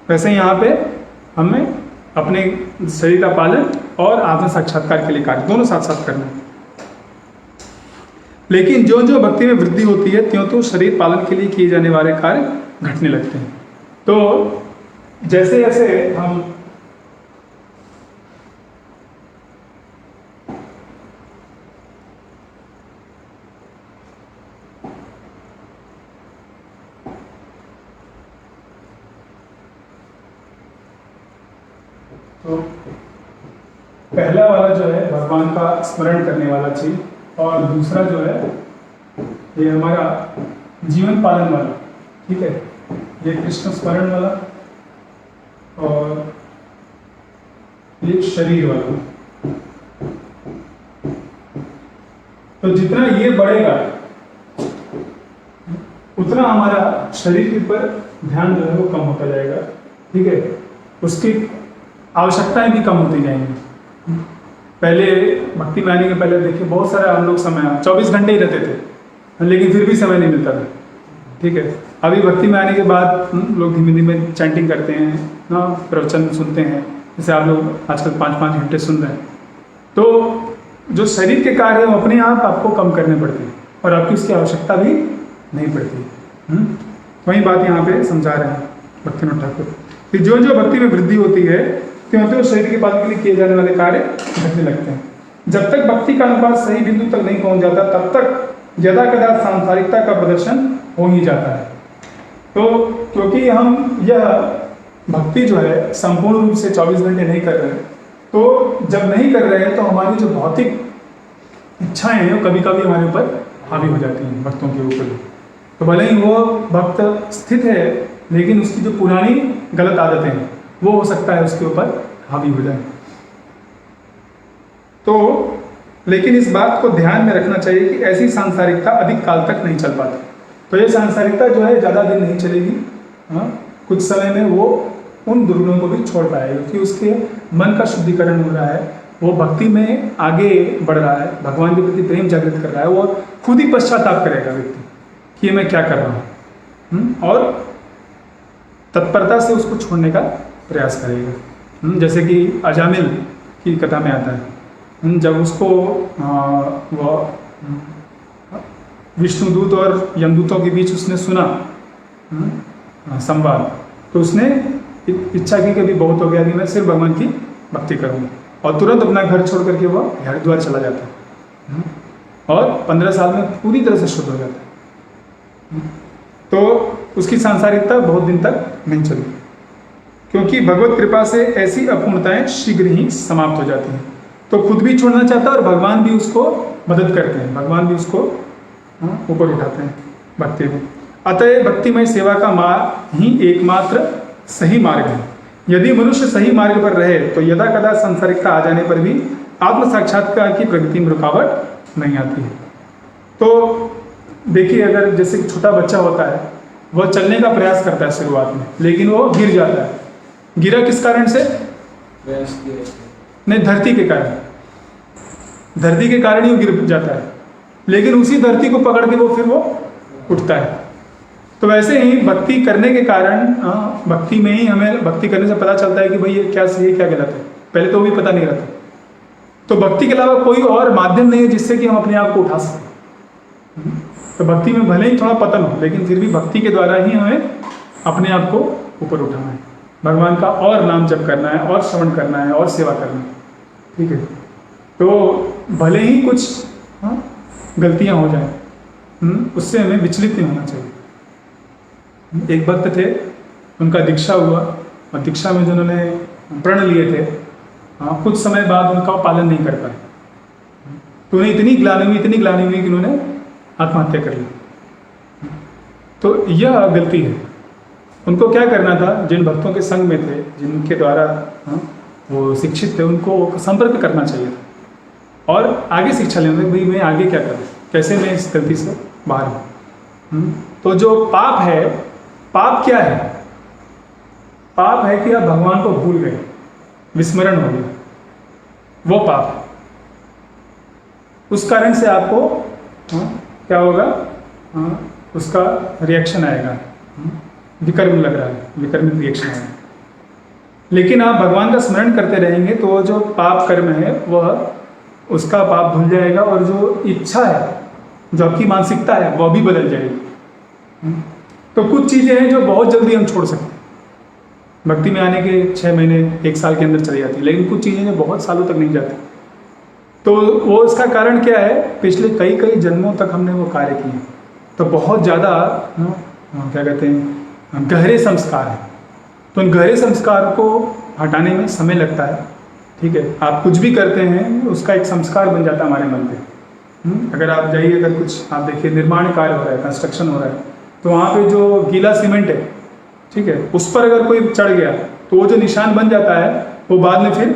वैसे यहाँ पे हमें अपने शरीर का पालन और आत्म साक्षात्कार के लिए कार्य दोनों साथ साथ करना है। लेकिन जो जो भक्ति में वृद्धि होती है त्यों तो शरीर पालन के लिए किए जाने वाले कार्य घटने लगते हैं। तो जैसे जैसे हम तो पहला वाला जो है भगवान का स्मरण करने वाला चीज, और दूसरा जो है ये हमारा जीवन पालन वाला, ठीक है, ये कृष्ण स्मरण वाला और ये शरीर वाला। तो जितना ये बढ़ेगा उतना हमारा शरीर के ऊपर ध्यान जो है वो कम होता जाएगा, ठीक है, उसकी आवश्यकताएं भी कम होती जाएंगी। पहले भक्ति में आने के पहले देखिए बहुत सारा हम लोग समय 24 घंटे ही रहते थे, लेकिन फिर भी समय नहीं मिलता था, ठीक है। अभी भक्ति में आने के बाद लोग धीमे धीमे चैंटिंग करते हैं ना, प्रवचन सुनते हैं, जैसे आप लोग आजकल 5-5 घंटे सुन रहे हैं। तो जो शरीर के कार्य हैं वो अपने आप आपको कम करने पड़ते हैं और आपकी उसकी आवश्यकता भी नहीं पड़ती। वही बात यहाँ पे समझा रहे हैं भक्तिनाथ ठाकुर कि जो जो भक्ति में वृद्धि होती है त्यों त्यों शरीर के पालन के लिए किए जाने वाले कार्य घटने लगते हैं। जब तक भक्ति का अनुपात सही बिंदु तक नहीं पहुंच जाता तब तक यदा कदा सांसारिकता का प्रदर्शन हो ही जाता है। तो क्योंकि हम यह भक्ति जो है संपूर्ण रूप से 24 घंटे नहीं कर रहे, तो जब नहीं कर रहे हैं तो हमारी जो भौतिक इच्छाएं हैं वो कभी कभी हमारे ऊपर हावी हो जाती हैं, भक्तों के ऊपर। तो भले ही वो भक्त स्थित है लेकिन उसकी जो पुरानी गलत आदतें हैं वो हो सकता है उसके ऊपर हावी हो जाए। तो लेकिन इस बात को ध्यान में रखना चाहिए कि ऐसी सांसारिकता अधिक काल तक नहीं चल पाती। तो ये सांसारिकता जो है ज़्यादा दिन नहीं चलेगी। कुछ समय में वो उन दुर्गुणों को भी छोड़ पाएगा क्योंकि उसके मन का शुद्धिकरण हो रहा है, वो भक्ति में आगे बढ़ रहा है, भगवान के प्रति प्रेम जागृत कर रहा है, वो खुद ही पश्चाताप करेगा व्यक्ति कि ये मैं क्या कर रहा हूँ और तत्परता से उसको छोड़ने का प्रयास करेगा। जैसे कि अजामिल की कथा में आता है, जब उसको वो विष्णुदूत और यमदूतों के बीच उसने सुना संवाद, तो उसने इच्छा की कि अभी बहुत हो गया कि मैं सिर्फ भगवान की भक्ति करूँगा और तुरंत अपना घर छोड़ करके वो हरिद्वार चला जाता है और 15 साल में पूरी तरह से शुद्ध हो जाता है। तो उसकी सांसारिकता बहुत दिन तक नहीं चली क्योंकि भगवत कृपा से ऐसी अपूर्णताएं शीघ्र ही समाप्त हो जाती हैं। तो खुद भी छोड़ना चाहता है और भगवान भी उसको मदद करते हैं, भगवान भी उसको ऊपर उठाते हैं भक्ति में। अतः भक्तिमय सेवा का मार्ग ही एकमात्र सही मार्ग है। यदि मनुष्य सही मार्ग पर रहे तो यदा कदा सांसारिकता आ जाने पर भी आत्म साक्षात्कार की प्रगति में रुकावट नहीं आती है। तो देखिए, अगर जैसे छोटा बच्चा होता है वह चलने का प्रयास करता है शुरुआत में, लेकिन वो गिर जाता है। गिरा किस कारण से? नहीं, धरती के कारण। धरती के कारण ही वो गिर जाता है, लेकिन उसी धरती को पकड़ के वो फिर वो उठता है। तो वैसे ही भक्ति करने के कारण भक्ति में ही हमें भक्ति करने से पता चलता है कि भाई ये क्या सही है क्या गलत है, पहले तो वो भी पता नहीं रहता। तो भक्ति के अलावा कोई और माध्यम नहीं है जिससे कि हम अपने आप को उठा सकें। तो भक्ति में भले ही थोड़ा पतन हो, लेकिन फिर भी भक्ति के द्वारा ही हमें अपने आप को ऊपर उठाना है, भगवान का और नाम जप करना है और श्रवण करना है और सेवा करना है। ठीक है, तो भले ही कुछ गलतियां हो जाएं, उससे हमें विचलित नहीं होना चाहिए। एक भक्त थे, उनका दीक्षा हुआ और दीक्षा में जो उन्होंने प्रण लिए थे, कुछ समय बाद उनका पालन नहीं कर पाए, तो उन्हें इतनी ग्लानि हुई कि उन्होंने आत्महत्या कर ली। तो यह गलती है। उनको क्या करना था, जिन भक्तों के संग में थे, जिनके द्वारा वो शिक्षित थे, उनको संपर्क करना चाहिए था और आगे शिक्षा लेना था, भाई मैं आगे क्या करूँ, कैसे मैं इस गलती से बाहर हूँ। तो जो पाप है, पाप क्या है? पाप है कि आप भगवान को भूल गए, विस्मरण हो गया, वो पाप है। उस कारण से आपको क्या होगा, उसका रिएक्शन आएगा, विकर्म लग रहा है, विकर्मित रिएक्शन आएगा। लेकिन आप भगवान का स्मरण करते रहेंगे तो जो पाप कर्म है वह उसका पाप धुल जाएगा और जो इच्छा है, जो आपकी मानसिकता है, वह भी बदल जाएगी। तो कुछ चीज़ें हैं जो बहुत जल्दी हम छोड़ सकते हैं, भक्ति में आने के 6 महीने 1 साल के अंदर चली जाती है, लेकिन कुछ चीज़ें जो बहुत सालों तक नहीं जाती। तो वो इसका कारण क्या है, पिछले कई जन्मों तक हमने वो कार्य किए, तो बहुत ज़्यादा क्या कहते हैं, गहरे संस्कार हैं। तो उन गहरे संस्कार को हटाने में समय लगता है। ठीक है, आप कुछ भी करते हैं उसका एक संस्कार बन जाता है हमारे मन पे। अगर आप जाइए, अगर कुछ आप देखिए निर्माण कार्य हो रहा है, कंस्ट्रक्शन हो रहा है, तो वहाँ पे जो गीला सीमेंट है, ठीक है, उस पर अगर कोई चढ़ गया तो वो जो निशान बन जाता है वो बाद में फिर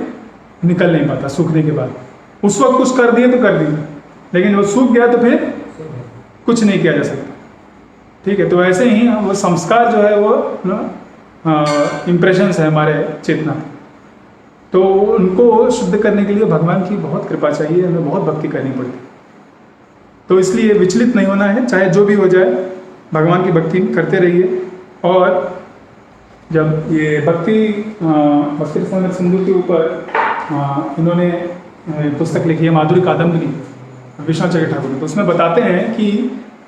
निकल नहीं पाता सूखने के बाद। उस वक्त कुछ कर दिए तो कर दिए, लेकिन वो सूख गया तो फिर कुछ नहीं किया जा सकता। ठीक है, तो ऐसे ही वो संस्कार जो है वो इम्प्रेशंस है हमारे चेतना, तो उनको शुद्ध करने के लिए भगवान की बहुत कृपा चाहिए, हमें बहुत भक्ति करनी पड़ती। तो इसलिए विचलित नहीं होना है, चाहे जो भी हो जाए, भगवान की भक्ति करते रहिए। और जब ये भक्ति रसायन सिंधु के ऊपर इन्होंने पुस्तक लिखी है माधुरी कादम्बरी विश्वनाथ ठाकुर ने, तो उसमें बताते हैं कि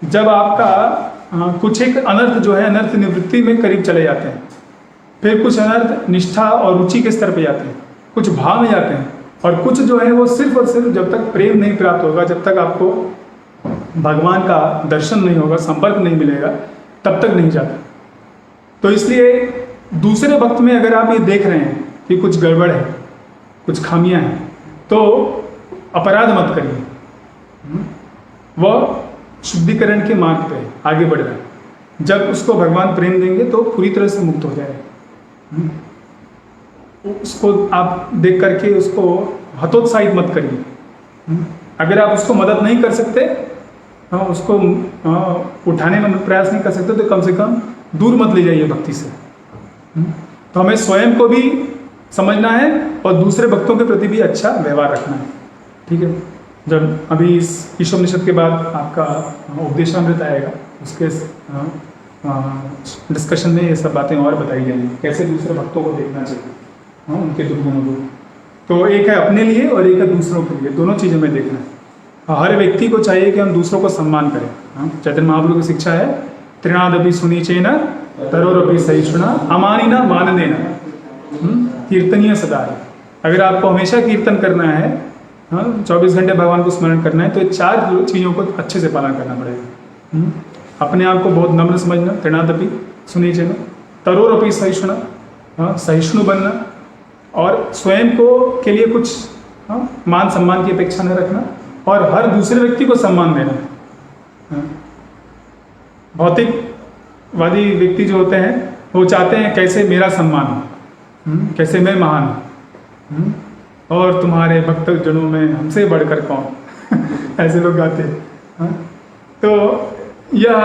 जब आपका कुछ एक अनर्थ जो है अनर्थ निवृत्ति में करीब चले जाते हैं, फिर कुछ अनर्थ निष्ठा और रुचि के स्तर पे जाते हैं, कुछ भाव में जाते हैं, और कुछ जो है वो सिर्फ और सिर्फ जब तक प्रेम नहीं प्राप्त होगा, जब तक आपको भगवान का दर्शन नहीं होगा, संपर्क नहीं मिलेगा, तब तक नहीं जाता। तो इसलिए दूसरे वक्त में अगर आप ये देख रहे हैं कि कुछ गड़बड़ है, कुछ खामियां हैं, तो अपराध मत करिए। वह शुद्धिकरण के मार्ग पे आगे बढ़ रहा है। जब उसको भगवान प्रेम देंगे तो पूरी तरह से मुक्त हो जाएगा। उसको आप देख करके उसको हतोत्साहित मत करिए। अगर आप उसको मदद नहीं कर सकते, उसको उठाने में प्रयास नहीं कर सकते, तो कम से कम दूर मत ले जाइए भक्ति से। तो हमें स्वयं को भी समझना है और दूसरे भक्तों के प्रति भी अच्छा व्यवहार रखना है। ठीक है, जब अभी इस ईशोपनिषद के बाद आपका उपदेशामृत आएगा, उसके डिस्कशन में ये सब बातें और बताई जाएंगी, कैसे दूसरे भक्तों को देखना चाहिए, उनके दुर्गुणों को। तो एक है अपने लिए और एक है दूसरों के लिए, दोनों चीज़ों में देखना है। हर व्यक्ति को चाहिए कि हम दूसरों को सम्मान करें। चैतन्य महाप्रभु की शिक्षा है, त्रिणादपि सुनीचेन तरोरपि सहिष्णुना अमानिना मान देना कीर्तनीय सदा है। अगर आपको हमेशा कीर्तन करना है, 24 घंटे भगवान को स्मरण करना है, तो ये 4 चीज़ों को अच्छे से पालन करना पड़ेगा। अपने आप को बहुत नम्र समझना, त्रिणादपि सुनीचेन, तरोरपि सहिष्णुना, सहिष्णु बनना, और स्वयं को के लिए कुछ मान सम्मान की अपेक्षा न रखना, और हर दूसरे व्यक्ति को सम्मान देना। भौतिकवादी व्यक्ति जो होते हैं वो चाहते हैं कैसे मेरा सम्मान हो, कैसे मैं महान हूँ, और तुम्हारे भक्त जनों में हमसे बढ़कर कौन ऐसे लोग गाते हैं। तो यह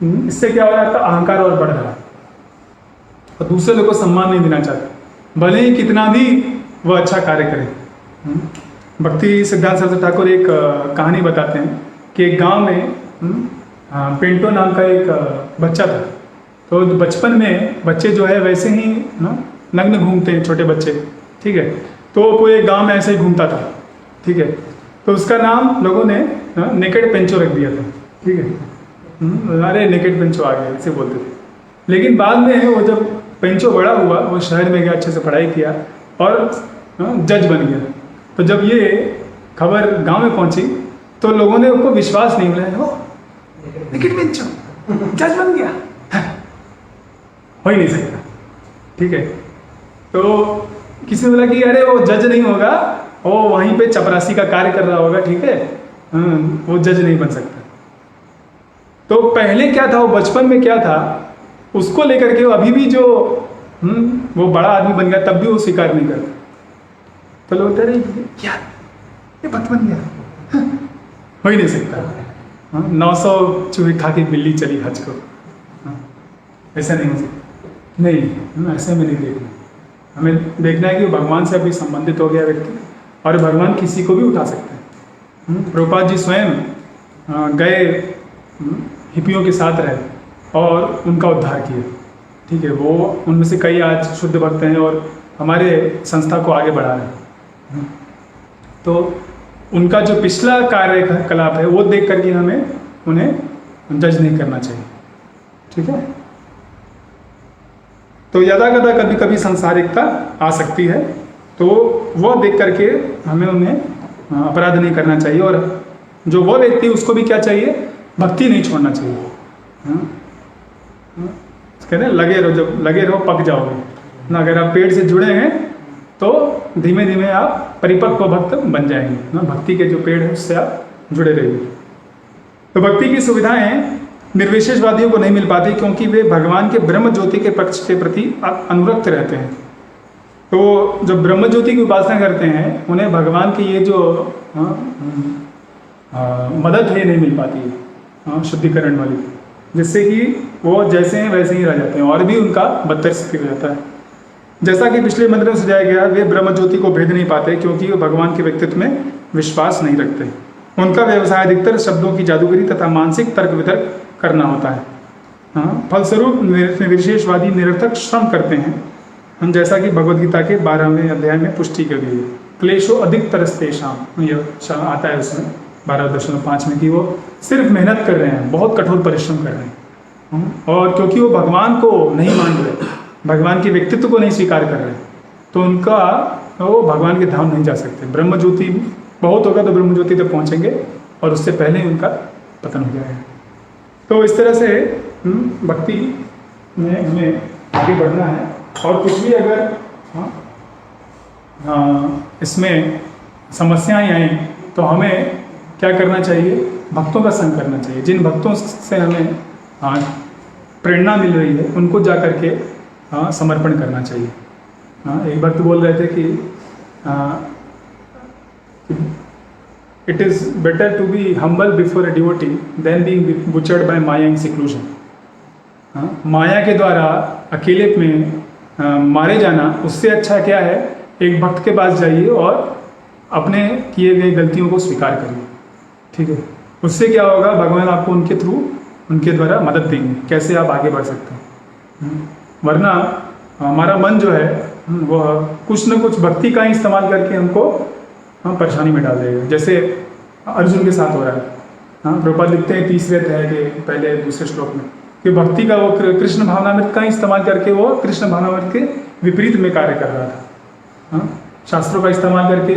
इससे क्या हो जाता है, अहंकार और बढ़ रहा है, और दूसरे लोगों को सम्मान नहीं देना चाहते, भले ही कितना भी वह अच्छा कार्य करे। भक्ति सिद्धांत सरस्वती ठाकुर एक कहानी बताते हैं कि एक गांव में पिंटो नाम का एक बच्चा था। तो बचपन में बच्चे जो है वैसे ही नग्न घूमते हैं, छोटे बच्चे। ठीक है, तो पूरे गांव में ऐसे ही घूमता था। ठीक है, तो उसका नाम लोगों ने नेकेड पेंचो रख दिया था। ठीक है, अरे नेकेड पेंचो आ गया ऐसे बोलते थे। लेकिन बाद में वो जब पेंचो बड़ा हुआ, वो शहर में गया, अच्छे से पढ़ाई किया और जज बन गया। तो जब ये खबर गांव में पहुंची तो लोगों ने उसको विश्वास नहीं मिला, नेकेड पेंचो जज बन गया, हो ही नहीं सकता। ठीक है, तो किसी ने बोला कि अरे वो जज नहीं होगा, वो वहीं पे चपरासी का कार्य कर रहा होगा। ठीक है, वो जज नहीं बन सकता। तो पहले क्या था, वो बचपन में क्या था, उसको लेकर के वो अभी भी जो वो बड़ा आदमी बन गया तब भी वो स्वीकार नहीं करता। तो लोग अरे क्या ये बात बन गया, हो ही नहीं सकता। 900 चूहे खा के बिल्ली चली हज को, ऐसा नहीं हो सकता। नहीं, ऐसे में नहीं देखना। हमें देखना है कि भगवान से अभी संबंधित हो गया व्यक्ति, और भगवान किसी को भी उठा सकते हैं। प्रभुपाद जी स्वयं गए हिप्पियों के साथ रहे और उनका उद्धार किया। ठीक है, वो उनमें से कई आज शुद्ध भक्त हैं और हमारे संस्था को आगे बढ़ा रहे हैं। तो उनका जो पिछला कार्यकलाप है वो देख करके हमें उन्हें जज नहीं करना चाहिए। ठीक है, तो यदा कदा कभी कभी सांसारिकता आ सकती है, तो वह देख करके हमें उन्हें अपराध नहीं करना चाहिए। और जो वो व्यक्ति उसको भी क्या चाहिए, भक्ति नहीं छोड़ना चाहिए। कहते हैं लगे रहो, जब लगे रहो पक जाओगे ना। अगर आप पेड़ से जुड़े हैं तो धीमे धीमे आप परिपक्व भक्त बन जाएंगे ना। भक्ति के जो पेड़ है उससे आप जुड़े रहिए। तो भक्ति की सुविधाएं निर्विशेषवादियों को नहीं मिल पाती, क्योंकि वे भगवान के ब्रह्म ज्योति के पक्ष के प्रति अनुरक्त रहते हैं। तो जो ब्रह्म ज्योति की उपासना करते हैं उन्हें भगवान की ये जो मदद है नहीं मिल पाती है, शुद्धिकरण वाली, जिससे कि वो जैसे हैं वैसे ही रह जाते हैं और भी उनका बदतर स्थिति हो जाता है। जैसा कि पिछले मंत्र में सुझाया गया, वे ब्रह्म ज्योति को भेद नहीं पाते, क्योंकि वो भगवान के व्यक्तित्व में विश्वास नहीं रखते। उनका व्यवसाय अधिकतर शब्दों की जादूगरी तथा मानसिक तर्क वितर्क करना होता है। फलस्वरूप निर्विशेषवादी निरर्थक श्रम करते हैं, जैसा कि भगवद गीता के 12वें अध्याय में पुष्टि की गई है। क्लेशो अधिक तरस्तेषाम, ये आता है उसमें 12.5 में कि वो सिर्फ मेहनत कर रहे हैं, बहुत कठोर परिश्रम कर रहे हैं, और क्योंकि वो भगवान को नहीं मान रहे, भगवान के व्यक्तित्व को नहीं स्वीकार कर रहे, तो उनका वो भगवान के धाम नहीं जा सकते। ब्रह्म ज्योति बहुत होगा तो ब्रह्म ज्योति तक पहुँचेंगे और उससे पहले ही उनका पतन हो जाएगा। तो इस तरह से भक्ति में हमें आगे बढ़ना है, और कुछ भी अगर इसमें समस्याएं आए तो हमें क्या करना चाहिए, भक्तों का संग करना चाहिए। जिन भक्तों से हमें प्रेरणा मिल रही है उनको जा कर के समर्पण करना चाहिए। एक भक्त बोल रहे थे कि it is better to be humble before a devotee than being butchered by maya in seclusion. Maya के द्वारा अकेले में मारे जाना, उससे अच्छा क्या है, एक भक्त के पास जाइए और अपने किए गए गलतियों को स्वीकार करिए, ठीक है। उससे क्या होगा, भगवान आपको उनके थ्रू, उनके द्वारा मदद देंगे, कैसे आप आगे बढ़ सकते हैं। वरना हमारा मन जो है वह कुछ न कुछ भक्ति का ही इस्तेमाल करके हमको परेशानी में डाल देगा, जैसे अर्जुन के साथ हो रहा है। प्रभुपाद लिखते हैं तीसरे अध्याय के पहले दूसरे श्लोक में कि भक्ति का वो कृष्ण भावनामृत का इस्तेमाल करके वो कृष्ण भावनामृत के विपरीत में कार्य कर रहा था। शास्त्रों का इस्तेमाल करके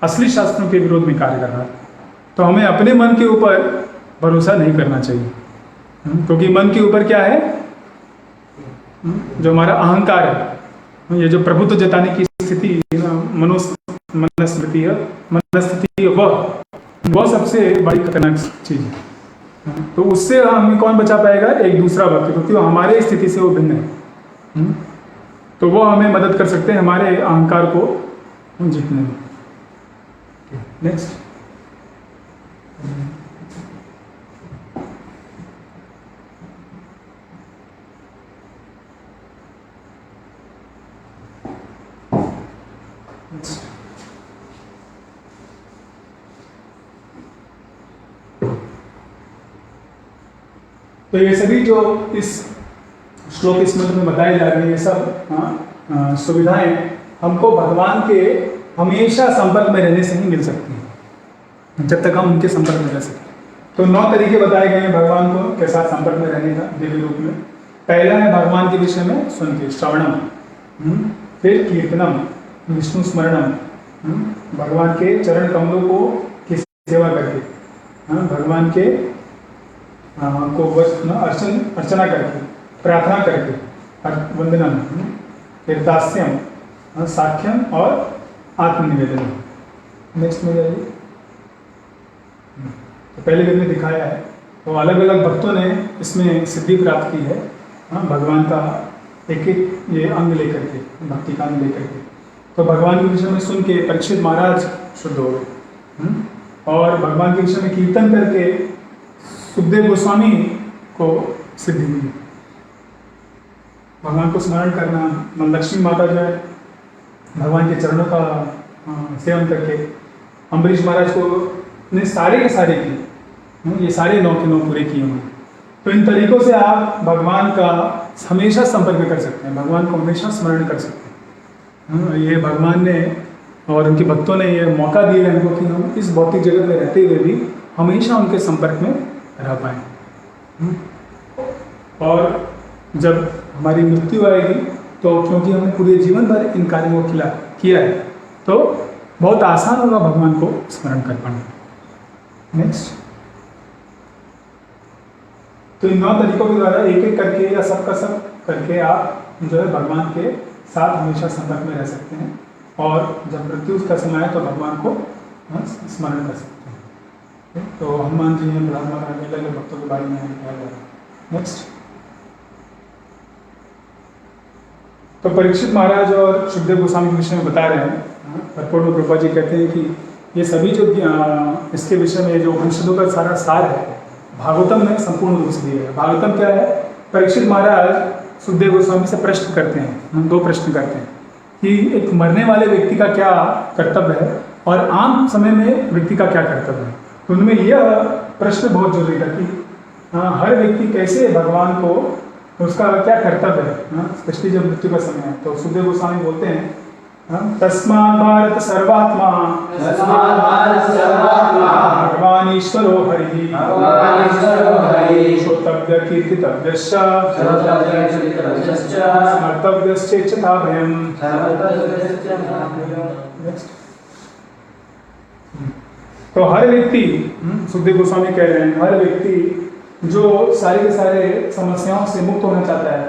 असली शास्त्रों के विरोध में कार्य कर रहा था। तो हमें अपने मन के ऊपर भरोसा नहीं करना चाहिए, क्योंकि मन के ऊपर क्या है, जो हमारा अहंकार है, ये जो प्रभुत्व जताने की स्थिति, मनस्थिति है, वह सबसे बड़ी खतरनाक चीज़ है। तो उससे हमें कौन बचा पाएगा, एक दूसरा भक्त, क्योंकि वो हमारे स्थिति से वो भिन्न है। तो वो हमें मदद कर सकते हैं हमारे अहंकार को जीतने में। नेक्स्ट, तो ये सभी जो इस श्लोक इस मंत्र में बताए जा रहे हैं, ये सब सुविधाएं हमको भगवान के हमेशा संपर्क में रहने से ही मिल सकती हैं, जब तक हम उनके संपर्क में रह सकें। तो 9 तरीके बताए गए हैं भगवान को के साथ संपर्क में रहने का दिव्य रूप में। पहला है भगवान के विषय में सुन के, श्रवणम, फिर कीर्तनम, विष्णु स्मरणम, भगवान के चरण कमलों को की सेवा करके, भगवान के को अर्चना करके, प्रार्थना करके, वंदनम, फिर दास्यम, साख्यम और आत्मनिवेदन। नेक्स्ट में जाइए। तो पहले भी हमने दिखाया है, तो अलग अलग भक्तों ने इसमें सिद्धि प्राप्त की है, भगवान का एक एक ये अंग लेकर के, भक्ति का अंग लेकर के। तो भगवान के विषय में सुन के परीक्षित महाराज शुद्ध हो गए, और भगवान के विषय में कीर्तन करके सुखदेव गोस्वामी को सिद्धि मिली। भगवान को स्मरण करना, लक्ष्मी माता जो है भगवान के चरणों का सेवन करके, अम्बरीश महाराज को ने सारे के सारे किए, ये सारे 9 के 9 पूरे किए उन्होंने। तो इन तरीकों से आप भगवान का हमेशा संपर्क कर सकते हैं, भगवान को हमेशा स्मरण कर सकते हैं। ये भगवान ने और उनके भक्तों ने ये मौका दिया है हमको कि हम इस भौतिक जगत में रहते हुए भी हमेशा उनके संपर्क में रह पाए। और जब हमारी मृत्यु आएगी तो क्योंकि हमने पूरे जीवन भर इन कार्यों को किया है, तो बहुत आसान होगा भगवान को स्मरण कर पाना। नेक्स्ट, तो इन 9 तरीकों के द्वारा एक एक करके या सब का सब करके आप जो है भगवान के साथ हमेशा संपर्क में रह सकते हैं, और जब मृत्यु का समय आए तो भगवान को स्मरण कर सकते हैं। तो हनुमान जी हैं, प्रहलाद महाराज, अलग भक्तों के बारे में बताया जा रहा है। नेक्स्ट, तो परीक्षित महाराज और सुखदेव गोस्वामी के विषय में बता रहे हैं। परपोट में प्रभुपाद जी कहते हैं कि ये सभी जो इसके विषय में जो उपनिषदों का सारा सार है भागवतम में संपूर्ण रूप से दिया है। भागवतम क्या है, परीक्षित महाराज सुखदेव गोस्वामी से प्रश्न करते हैं, 2 प्रश्न करते हैं कि एक मरने वाले व्यक्ति का क्या कर्तव्य है और आम समय में व्यक्ति का क्या कर्तव्य है। तो उनमें यह प्रश्न बहुत जरूरी था कि हर व्यक्ति कैसे भगवान को, उसका क्या कर्तव्य है, स्पेशली जब मृत्यु का समय है। तो सुखदेव गोस्वामी बोलते हैं तस्मात् भारत सर्वात्मा तस्मात् भारत सर्वात्मा भगवान ईश्वरो हरिः भगवान ईश्वरो हरिः श्रोतव्य कीर्तितव्यश्च सर्वतर्कचित्तवशश्च स्मर्तव्यश्चेच्छता भयम्। Next. तो हर व्यक्ति, सुखदेव गोस्वामी कह रहे हैं, हर व्यक्ति जो सारे के सारे समस्याओं से मुक्त होना चाहता है,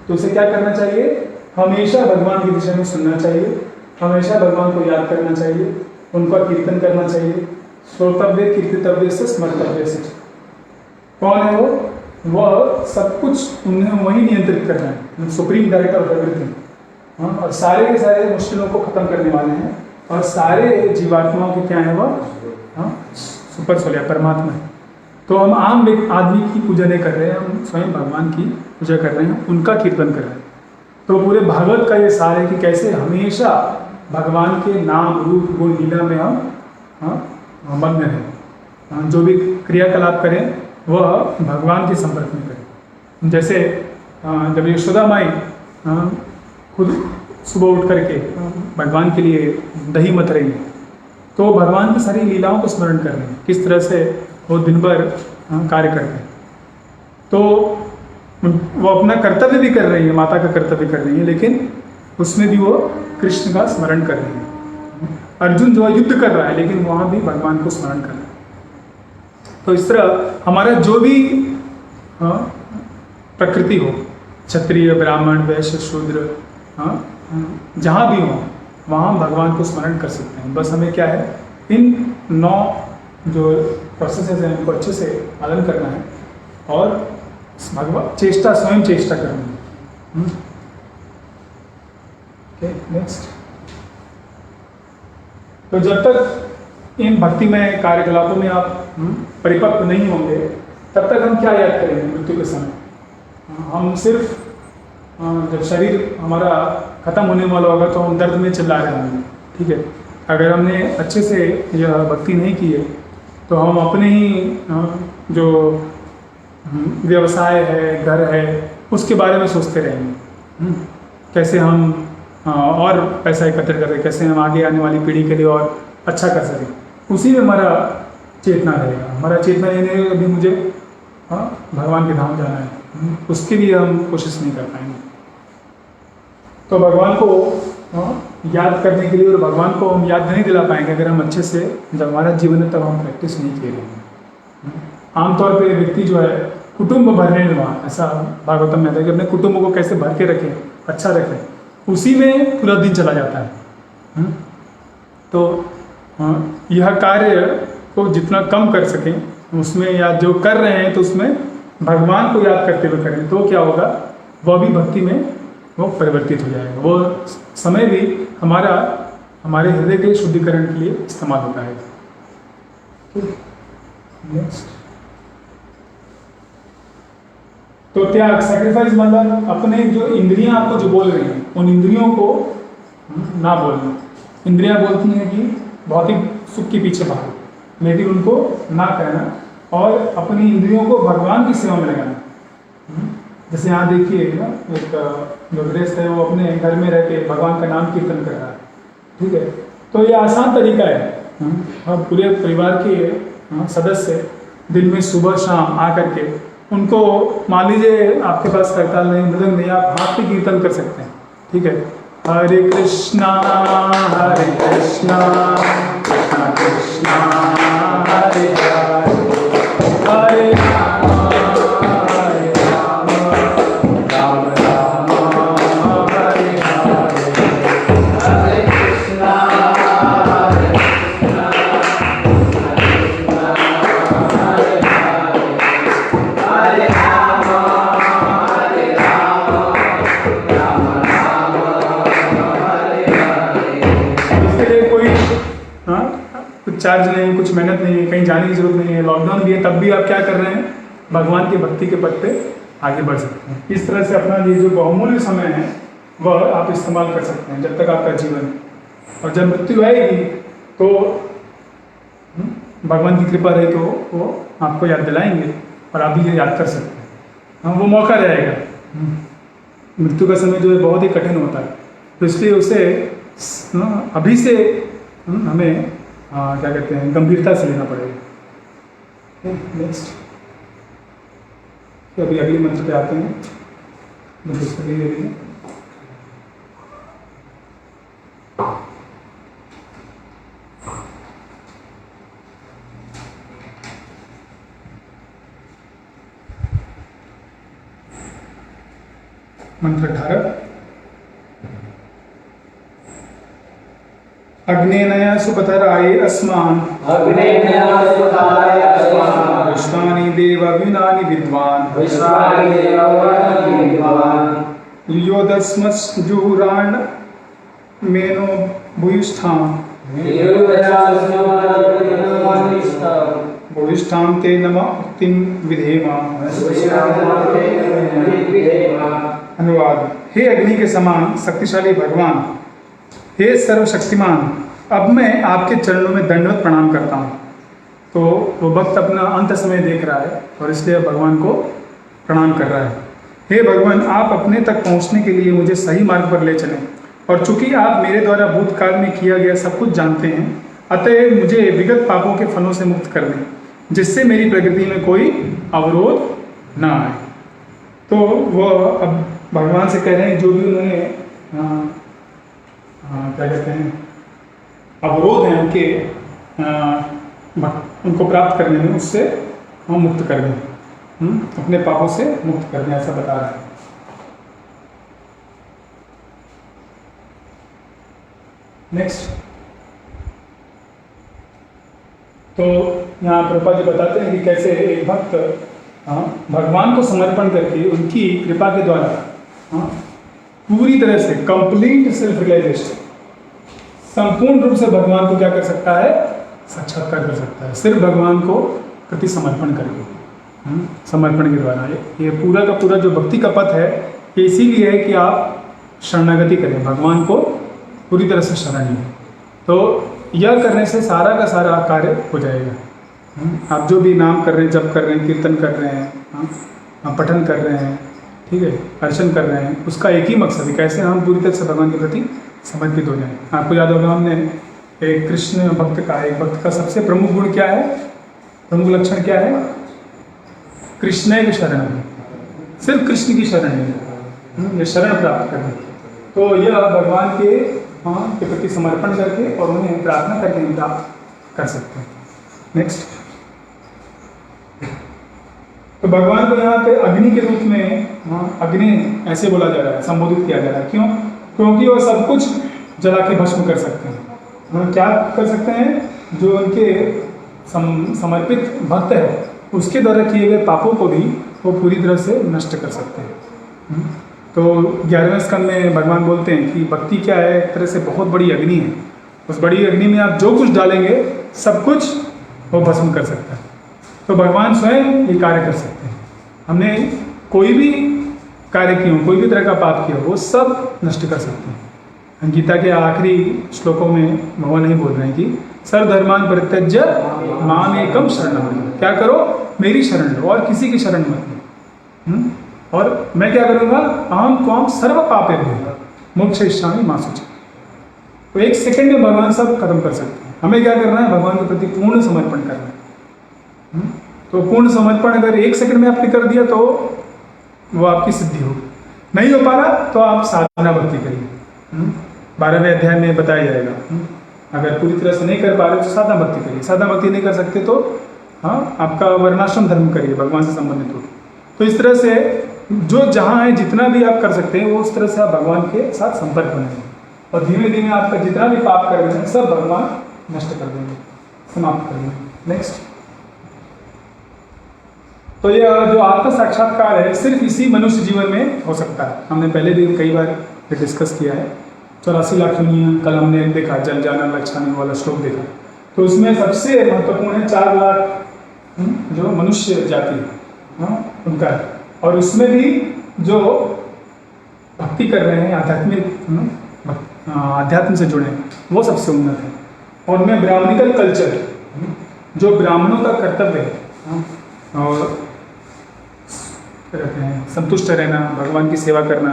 तो उसे क्या करना चाहिए? हमेशा भगवान के विषय में सुनना चाहिए, हमेशा भगवान को याद करना चाहिए, उनका कीर्तन करना चाहिए। श्रोतव्य कीर्तितव्य से स्मर्तव्य से। कौन है वो? वह सब कुछ उन्हें वही नियंत्रित कर रहे हैं, सुप्रीम डायरेक्टर ऑफ एवरीथिंग। और सारे के सारे मुश्किलों को खत्म करने वाले हैं, और सारे जीवात्माओं के क्या है वह? सुपर सोल या परमात्मा है। तो हम आम आदमी की पूजा नहीं कर रहे हैं, हम स्वयं भगवान की पूजा कर रहे हैं, उनका कीर्तन कर रहे हैं। तो पूरे भागवत का ये सार है कि कैसे हमेशा भगवान के नाम रूप गुण लीला में हम मग्न रहें, जो भी क्रियाकलाप करें वह भगवान के संपर्क में करें। जैसे जब यशोदा माई खुद सुबह उठ करके भगवान के लिए दही मथ रही है, तो भगवान की सारी लीलाओं को स्मरण कर रहे हैं, किस तरह से वो दिन भर कार्य करते हैं। तो वो अपना कर्तव्य भी कर रही है, माता का कर्तव्य कर रही है, लेकिन उसमें भी वो कृष्ण का स्मरण कर रही है। अर्जुन जो युद्ध कर रहा है, लेकिन वहाँ भी भगवान को स्मरण कर रहा है। तो इस तरह हमारा जो भी प्रकृति हो, क्षत्रिय ब्राह्मण वैश्य शूद्र, जहाँ भी हो वहाँ हम भगवान को स्मरण कर सकते हैं। बस हमें क्या है, इन 9 जो प्रोसेसेस हैं उनको अच्छे से पालन करना है, और भगवान चेष्टा, स्वयं चेष्टा करनी है। नेक्स्ट। तो जब तक इन भक्तिमय कार्यकलापों में आप परिपक्व नहीं होंगे, तब तक हम क्या याद करेंगे मृत्यु के समय? हम सिर्फ जब शरीर हमारा खत्म होने वाला होगा तो हम दर्द में चिल्ला रहे होंगे, ठीक है। अगर हमने अच्छे से यह भक्ति नहीं की है, तो हम अपने ही जो व्यवसाय है, घर है, उसके बारे में सोचते रहेंगे। कैसे हम और पैसा एकत्रित करें, कैसे हम आगे आने वाली पीढ़ी के लिए और अच्छा कर सकें, उसी में हमारा चेतना रहेगा। हमारा चेतना ये नहीं, अभी मुझे भगवान के धाम जाना है, उसके लिए हम कोशिश नहीं कर पाएंगे। तो भगवान को याद करने के लिए, और भगवान को हम याद नहीं दिला पाएंगे अगर हम अच्छे से, जब हमारा जीवन है तब हम प्रैक्टिस नहीं किए रहेंगे। आमतौर पे व्यक्ति जो है कुटुंब भरने निर्वाह, ऐसा भागवतम में आता है कि अपने कुटुंब को कैसे भर के रखें, अच्छा रखें, उसी में पूरा दिन चला जाता है। तो यह कार्य को जितना कम कर सकें उसमें, या जो कर रहे हैं तो उसमें भगवान को याद करते हुए करें, तो क्या होगा, वह भी भक्ति में वो परिवर्तित हो जाएगा। वो समय भी हमारे हृदय के शुद्धिकरण के लिए इस्तेमाल होता है। नेक्स्ट। तो त्याग, सैक्रिफाइस मतलब अपने जो इंद्रियां आपको जो बोल रही हैं, उन इंद्रियों को ना बोलना। इंद्रियां बोलती हैं कि भौतिक सुख के पीछे भागो, लेकिन उनको ना कहना, और अपनी इंद्रियों को भगवान की सेवा में लगाना। जैसे यहाँ देखिए ना, एक जो गृहस्थ है वो अपने घर में रह के भगवान का नाम कीर्तन कर रहा है, ठीक है। तो ये आसान तरीका है। अब पूरे परिवार के सदस्य दिन में सुबह शाम आकर के, उनको मान लीजिए आपके पास करताल नहीं, मृदंग नहीं, आप हाथ पे कीर्तन कर सकते हैं, ठीक है। हरे कृष्णा कृष्णा कृष्णा हरे हरे, हरे राम राम राम हरे हरे, हरे कृष्णा कुछ चार्ज नहीं, कुछ मेहनत नहीं है, कहीं जाने की जरूरत नहीं है, लॉकडाउन भी है, तब भी आप क्या कर रहे हैं, भगवान की भक्ति के पद पे आगे बढ़ सकते हैं। इस तरह से अपना ये जो बहुमूल्य समय है वह आप इस्तेमाल कर सकते हैं जब तक आपका जीवन है। और जब मृत्यु आएगी तो भगवान की कृपा रहे तो वो आपको याद दिलाएंगे और आप भी ये याद कर सकते हैं। हाँ, वो मौका रहेगा। मृत्यु का समय जो है बहुत ही कठिन होता है, तो इसलिए उसे अभी से हमें क्या कहते हैं, गंभीरता से लेना पड़ेगा। नेक्स्ट, तो अभी अगले मंत्र पे आते हैं। मंत्र ले लीजिए। मंत्र 18। अग्नेनया सुपथराय अस्मान् विश्वानि देवविनानि विद्वान् योदस्मज्जुहुरान् मेनो भूयिष्ठां भूयिष्ठां ते नम उक्तिं विधेम। अनुवाद। हे अग्नि के समान शक्तिशाली भगवान, हे सर्वशक्तिमान, अब मैं आपके चरणों में दंडवत प्रणाम करता हूँ। तो वो भक्त अपना अंत समय देख रहा है और इसलिए भगवान को प्रणाम कर रहा है। हे भगवान, आप अपने तक पहुँचने के लिए मुझे सही मार्ग पर ले चलें, और चूंकि आप मेरे द्वारा भूतकाल में किया गया सब कुछ जानते हैं, अतः मुझे विगत पापों के फलों से मुक्त कर दें, जिससे मेरी प्रकृति में कोई अवरोध न आए। तो वह अब भगवान से कह रहे हैं जो भी उन्होंने क्या कहते हैं, अवरोध हैं उनके उनको प्राप्त करने में, उससे हम मुक्त कर दें, अपने पापों से मुक्त कर दें, ऐसा बता रहे हैं। नेक्स्ट, तो यहाँ प्रभुपाद जी बताते हैं कि कैसे एक भक्त भगवान को समर्पण करके उनकी कृपा के द्वारा पूरी तरह से कंप्लीट सेल्फ रियलाइजेशन, संपूर्ण रूप से भगवान को क्या कर सकता है, साक्षात्कार कर सकता है, सिर्फ भगवान को प्रति समर्पण करके, समर्पण के द्वारा। ये पूरा का पूरा जो भक्ति का पथ है, ये इसीलिए है कि आप शरणागति करें, भगवान को पूरी तरह से शरण लें। तो यह करने से सारा का सारा कार्य हो जाएगा। आप जो भी नाम कर रहे हैं, जप कर रहे हैं, कीर्तन कर रहे हैं, पठन कर रहे हैं, ठीक है, अर्चन कर रहे हैं, उसका एक ही मकसद है, कैसे हम पूरी तरह से भगवान के प्रति समर्पित हो जाएं। आपको याद होगा हमने एक कृष्ण भक्त का, एक भक्त का सबसे प्रमुख गुण क्या है, प्रमुख लक्षण क्या है, कृष्ण की शरण, सिर्फ कृष्ण की शरण है, ये शरण प्राप्त करना। तो यह भगवान के प्रति समर्पण करके और उन्हें प्रार्थना करके हम प्राप्त कर सकते हैं। नेक्स्ट, तो भगवान को यहाँ पे अग्नि के रूप में अग्नि ऐसे बोला जा रहा है, संबोधित किया जा रहा है। क्यों? क्योंकि वह सब कुछ जला के भस्म कर सकते हैं। क्या कर सकते हैं? जो उनके समर्पित भक्त है उसके द्वारा किए गए पापों को भी वो पूरी तरह से नष्ट कर सकते हैं। तो 11वें स्कंद में भगवान बोलते हैं कि भक्ति क्या है, एक तरह से बहुत बड़ी अग्नि है। उस बड़ी अग्नि में आप जो कुछ डालेंगे सब कुछ वो भस्म कर सकता है। तो भगवान स्वयं ये कार्य कर सकते हैं। हमने कोई भी कार्य किया हो, कोई भी तरह का पाप किया हो, वो सब नष्ट कर सकते हैं। गीता के आखिरी श्लोकों में भगवान नहीं बोल रहे हैं कि सर्वधर्मान परित्यज्य माम एकम शरणं, क्या करो, मेरी शरण लो और किसी की शरण मत लो। और मैं क्या करूँगा, अहम त्वाम सर्व पापेभ्यो मोक्षयिष्यामि मा शुचि। तो एक सेकंड में भगवान सब खत्म कर सकते हैं। हमें क्या करना है, भगवान के प्रति पूर्ण समर्पण करना है। तो पूर्ण समर्पण अगर एक सेकंड में आपने कर दिया तो वो आपकी सिद्धि होगी। नहीं हो पा रहा तो आप साधना भक्ति करिए। 12वें अध्याय में बताया जाएगा। अगर पूरी तरह से नहीं कर पा रहे तो साधना भक्ति करिए। साधना भक्ति नहीं कर सकते तो आपका वर्णाश्रम धर्म करिए, भगवान से संबंधित हो। तो इस तरह से जो जहाँ है जितना भी आप कर सकते हैं वो उस तरह से आप भगवान के साथ संपर्क बनाएंगे और धीमे धीमे आपका जितना भी पाप कर रहे हैं सब भगवान नष्ट कर देंगे, समाप्त कर देंगे। नेक्स्ट, तो यह जो आत्म साक्षात्कार है सिर्फ इसी मनुष्य जीवन में हो सकता है। हमने पहले भी कई बार ये डिस्कस किया है। 84 लाख दुनिया, कल हमने देखा जल जाना लक्षानी वाला श्लोक देखा। तो उसमें सबसे महत्वपूर्ण है 4 लाख जो मनुष्य जाति है उनका है। और उसमें भी जो भक्ति कर रहे हैं, आध्यात्मिक आध्यात्म से जुड़े हैं, वो सबसे उन्नत है। और उनमें ब्राह्मणिकल कल्चर, जो ब्राह्मणों का कर्तव्य है और कहते हैं संतुष्ट रहना, भगवान की सेवा करना,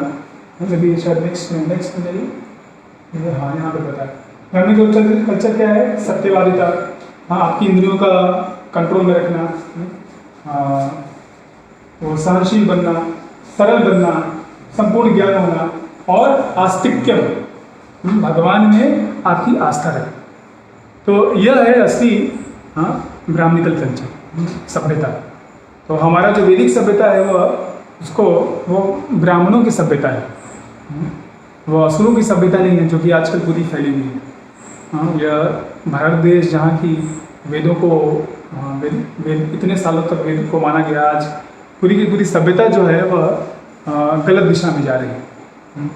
अभी शायद नेक्स्ट में हाँ यहाँ पे बताया ब्राह्मणी कल्चर क्या है? सत्यवादिता, हाँ, आपकी इंद्रियों का कंट्रोल में रखना, वो सहनशील बनना, सरल बनना, संपूर्ण ज्ञान होना और आस्तिक्यम, भगवान में आपकी आस्था रहे। तो यह है असली ब्राह्मणिकल कल्चर, सभ्यता। तो हमारा जो वैदिक सभ्यता है वो ब्राह्मणों की सभ्यता है, वो असुरों की सभ्यता नहीं है जो कि आजकल पूरी फैली हुई है। यह भारत देश जहाँ की वेदों को वेद इतने सालों तक वेद को माना गया, आज पूरी की पूरी सभ्यता जो है वह गलत दिशा में जा रही है।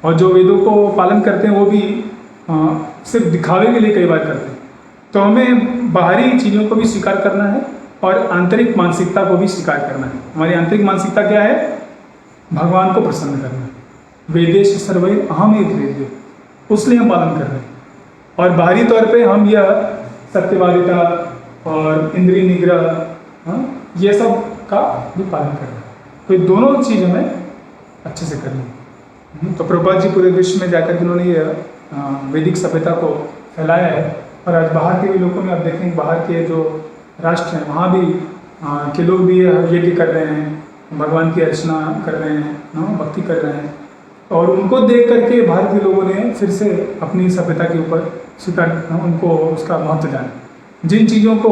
और जो वेदों को पालन करते हैं वो भी सिर्फ दिखावे के लिए कई बार करते हैं। तो हमें बाहरी चीज़ों को भी स्वीकार करना है और आंतरिक मानसिकता को भी स्वीकार करना है। हमारी आंतरिक मानसिकता क्या है? भगवान को प्रसन्न करना है। वेदेश सर्वै अहम एक वेद्य, उसलिए हम पालन कर रहे हैं। और बाहरी तौर पे हम यह सत्यवादिता और इंद्रिय निग्रह, ये सब का भी पालन कर रहे हैं। तो ये दोनों चीज़ हमें अच्छे से करनी है। तो प्रभुपाद जी पूरे विश्व में जाकर के उन्होंने ये वैदिक सभ्यता को फैलाया है। और आज बाहर के भी लोगों में आप देखें, बाहर के जो राष्ट्र हैं वहाँ भी के लोग भी यज्ञ कर रहे हैं, भगवान की अर्चना कर रहे हैं, भक्ति कर रहे हैं। और उनको देख करके भारत के लोगों ने फिर से अपनी सभ्यता के ऊपर स्वीकार, उनको उसका महत्व जाना। जिन चीज़ों को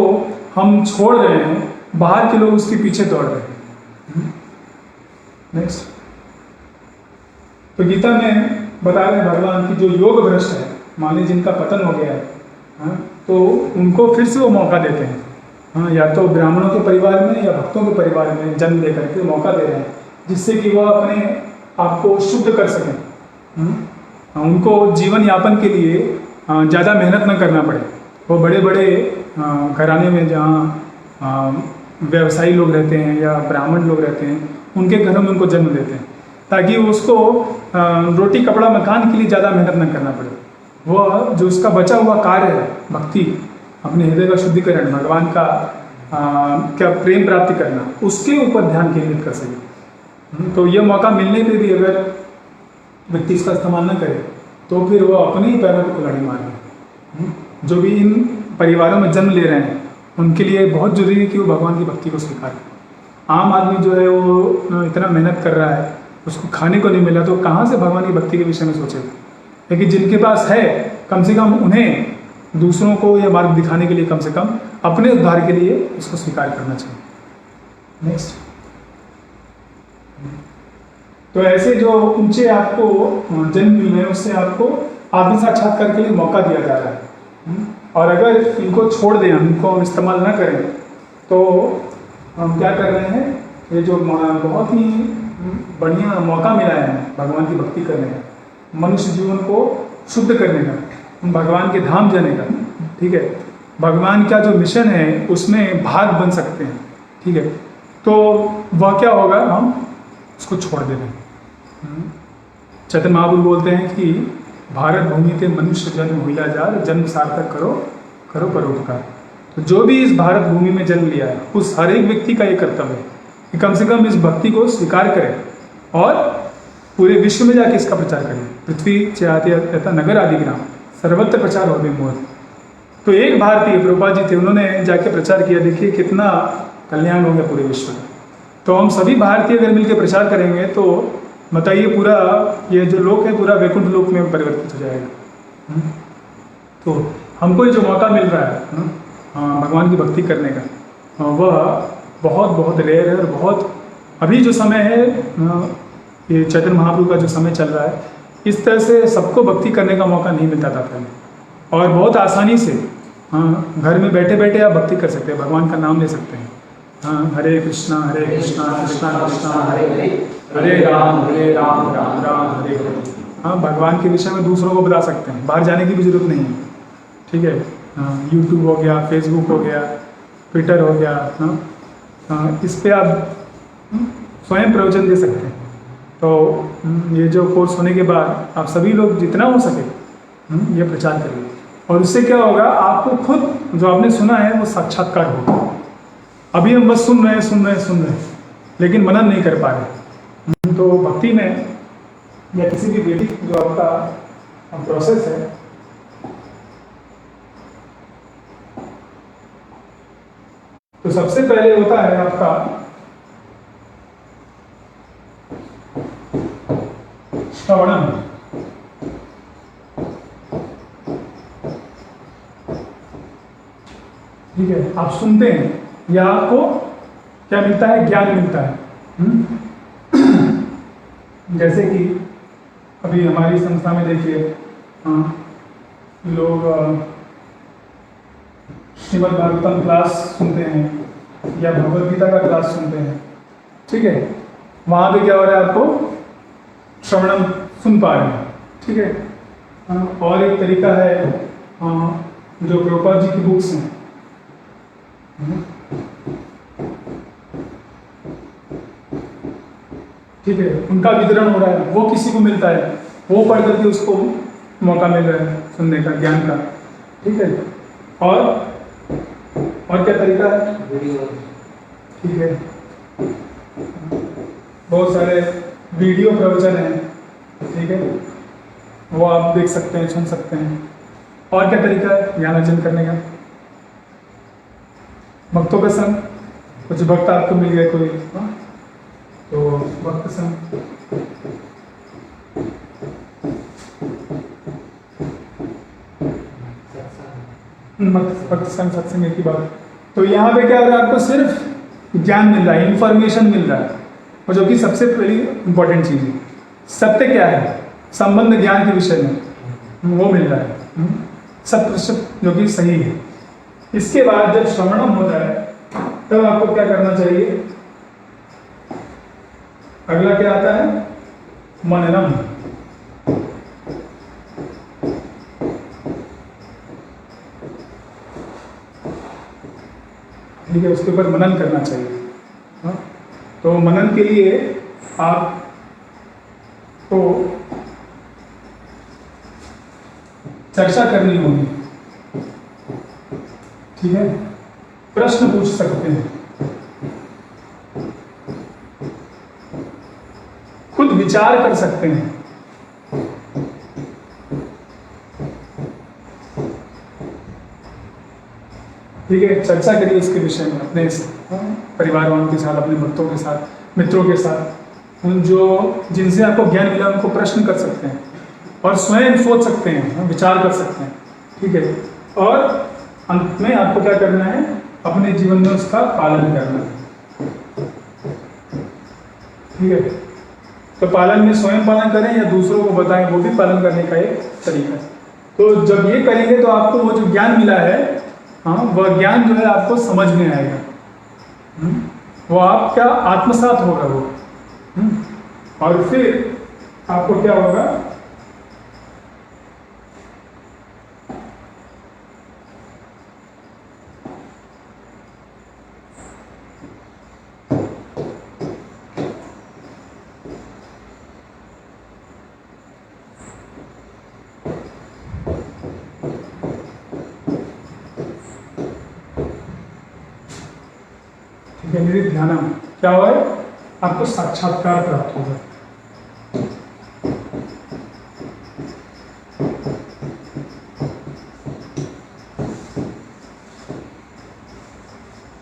हम छोड़ रहे हैं, बाहर के लोग उसके पीछे दौड़ रहे हैं। नेक्स्ट, तो गीता में बता रहे हैं भगवान की जो योग भ्रष्ट है, मान लीजिए जिनका पतन हो गया है, तो उनको फिर से वो मौका देते हैं। या तो ब्राह्मणों के परिवार में या भक्तों के परिवार में जन्म दे करके मौका दे रहे हैं, जिससे कि वह अपने आपको शुद्ध कर सकें। उनको जीवन यापन के लिए ज़्यादा मेहनत न करना पड़े। वो बड़े बड़े घराने में जहाँ व्यवसायी लोग रहते हैं या ब्राह्मण लोग रहते हैं, उनके घरों में उनको जन्म देते हैं, ताकि उसको रोटी कपड़ा मकान के लिए ज़्यादा मेहनत न करना पड़े। वह जो उसका बचा हुआ कार्य है, भक्ति, अपने हृदय का शुद्धिकरण, भगवान का क्या प्रेम प्राप्ति करना, उसके ऊपर ध्यान केंद्रित कर सके। तो यह मौका मिलने पे भी अगर व्यक्ति इसका इस्तेमाल न करे तो फिर वो अपने ही पैरों को कुल्हाड़ी मार रहे। जो भी इन परिवारों में जन्म ले रहे हैं उनके लिए बहुत जरूरी है कि वो भगवान की भक्ति को स्वीकार करें। आम आदमी जो है वो इतना मेहनत कर रहा है, उसको खाने को नहीं मिला तो कहाँ से भगवान की भक्ति के विषय में सोचेगा। लेकिन जिनके पास है, कम से कम उन्हें दूसरों को यह मार्ग दिखाने के लिए कम से कम अपने उद्धार के लिए इसको स्वीकार करना चाहिए। नेक्स्ट, तो ऐसे जो ऊंचे आपको जन्म मिल रहे हैं उससे आपको आत्म साक्षात्कार के लिए मौका दिया जा रहा है। और अगर इनको छोड़ दें, हम इनको इस्तेमाल ना करें, तो हम क्या कर रहे हैं, ये जो बहुत ही बढ़िया मौका मिला है भगवान की भक्ति करने का, मनुष्य जीवन को शुद्ध करने का, भगवान के धाम जाने का, ठीक है, भगवान का जो मिशन है उसमें भाग बन सकते हैं, ठीक है। तो वह क्या होगा, हम उसको छोड़ दे रहे हैं। चैतन्य महाप्रभु बोलते हैं कि भारत भूमि के मनुष्य जन्म हुआ जार, जन्म सार्थक करो करो परोपकार। तो जो भी इस भारत भूमि में जन्म लिया है उस हर एक व्यक्ति का ये कर्तव्य है कि कम से कम इस भक्ति को स्वीकार करें और पूरे विश्व में जाके इसका प्रचार करें। पृथ्वी चाहते रहता नगर आदि ग्राम सर्वत्र प्रचार हो भी मोद। तो एक भारतीय प्रभुपाद जी थे, उन्होंने जाके प्रचार किया, देखिए कितना कल्याण हो गया पूरे विश्व में। तो हम सभी भारतीय अगर मिलकर प्रचार करेंगे तो बताइए पूरा ये जो लोक है पूरा वैकुंठ लोक में परिवर्तित हो जाएगा। तो हमको ये जो मौका मिल रहा है भगवान की भक्ति करने का, वह बहुत बहुत रेयर है। और बहुत अभी जो समय है, ये चैतन्य महाप्रभु का जो समय चल रहा है, इस तरह से सबको भक्ति करने का मौका नहीं मिलता था पहले। और बहुत आसानी से घर में बैठे बैठे आप भक्ति कर सकते हैं, भगवान का नाम ले सकते हैं। हरे कृष्णा कृष्णा कृष्णा हरे हरे, हरे राम राम राम हरे हरे। भगवान के विषय में दूसरों को बता सकते हैं, बाहर जाने की भी जरूरत नहीं है, ठीक है। यूट्यूब हो गया, फेसबुक हो गया, ट्विटर हो गया, इस पे आप स्वयं प्रवचन दे सकते हैं। तो ये जो कोर्स होने के बाद आप सभी लोग जितना हो सके ये प्रचार करिए, और उससे क्या होगा, आपको खुद जो आपने सुना है वो साक्षात्कार होगा। अभी हम बस सुन रहे हैं लेकिन मनन नहीं कर पा रहे। तो भक्ति में या किसी भी वैदिक जो आपका प्रोसेस है। तो सबसे पहले होता है आपका श्रवणम। ठीक है, आप सुनते हैं या आपको क्या मिलता है, ज्ञान मिलता है। जैसे कि अभी हमारी संस्था में देखिए लोग श्रीमद् भागवतम क्लास सुनते हैं या भगवद गीता का क्लास सुनते हैं। ठीक है, वहाँ पे क्या हो रहा है, आपको श्रवणम सुन पा रहे हैं। ठीक है, और एक तरीका है जो प्रभुपाद जी की बुक्स हैं, ठीक है, उनका वितरण हो रहा है, वो किसी को मिलता है, वो पढ़ करके उसको मौका मिल रहा है सुनने का, ज्ञान का। ठीक है, और क्या तरीका है, वीडियो। ठीक है, बहुत सारे वीडियो प्रवचन हैं। ठीक है, वो आप देख सकते हैं, सुन सकते हैं। और क्या तरीका है ज्ञान अर्जन करने का, भक्तों का संग, कुछ भक्त आपको मिल गए कोई, तो भक्त संग, भक्त संग, सत्संग की बात। तो यहाँ पे क्या हो रहा है, आपको सिर्फ ज्ञान मिल रहा है, इंफॉर्मेशन मिल रहा है, और जो कि सबसे पहली इंपॉर्टेंट चीज है। सत्य क्या है, संबंध ज्ञान के विषय में वो मिल रहा है, सत्य जो कि सही है। इसके बाद जब श्रवणम होता है तब आपको क्या करना चाहिए, अगला क्या आता है, मननम। ठीक है, उसके ऊपर मनन करना चाहिए। हाँ? तो मनन के लिए आप तो चर्चा करनी होगी। ठीक है, प्रश्न पूछ सकते हैं, खुद विचार कर सकते हैं। ठीक है, चर्चा करिए इसके विषय में अपने परिवार वालों के साथ, अपने भक्तों के साथ, मित्रों के साथ। जो जिनसे आपको ज्ञान मिला उनको प्रश्न कर सकते हैं और स्वयं सोच सकते हैं, विचार कर सकते हैं। ठीक है, और अंत में आपको क्या करना है, अपने जीवन में उसका पालन करना है। ठीक है, तो पालन में स्वयं पालन करें या दूसरों को बताएं, वो भी पालन करने का एक तरीका है। तो जब ये करेंगे तो आपको वो जो ज्ञान मिला है, हाँ, वह ज्ञान जो है आपको समझ में आएगा, वो आपका आत्मसात होगा वो। और फिर आपको क्या होगा, ध्यान क्या हुआ है, आपको साक्षात्कार प्राप्त होगा।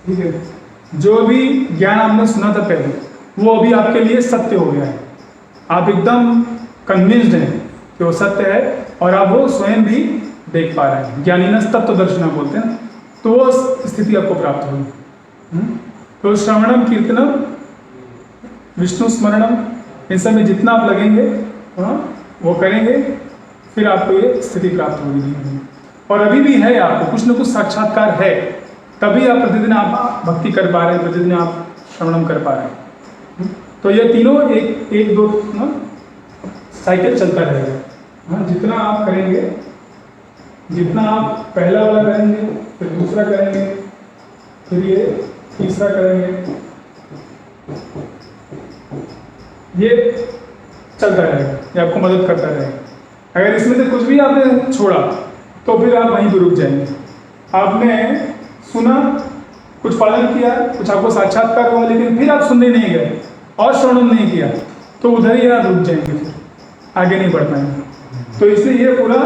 ठीक है, जो भी ज्ञान आपने सुना था पहले, वो अभी आपके लिए सत्य हो गया है। आप एकदम कन्विंस्ड हैं कि वो सत्य है, और आप वो स्वयं भी देख पा रहे हैं। ज्ञानिनस तत्व दर्शन बोलते हैं, तो वो स्थिति आपको प्राप्त होगी। तो श्रवणम, कीर्तनम, विष्णु स्मरणम, इन सब में जितना आप लगेंगे वो करेंगे, फिर आपको ये स्थिति प्राप्त होगी। और अभी भी है, आपको कुछ न कुछ साक्षात्कार है, तभी आप प्रतिदिन आप भक्ति कर पा रहे हैं, प्रतिदिन आप श्रवणम कर पा रहे हैं। तो ये तीनों एक दो साइकिल चलता रहेगा। जितना आप करेंगे, जितना आप पहला वाला करेंगे, फिर दूसरा करेंगे, फिर ये तीसरा करेंगे, ये चलता रहेगा, ये आपको मदद करता रहेगा। अगर इसमें से कुछ भी आपने छोड़ा तो फिर आप वहीं पर रुक जाएंगे। आपने सुना, कुछ पालन किया, कुछ आपको साक्षात्कार हुआ, लेकिन फिर आप सुनने नहीं गए और श्रवण नहीं किया, तो उधर ही आप रुक जाएंगे, फिर आगे नहीं बढ़ पाएंगे। तो इसलिए ये पूरा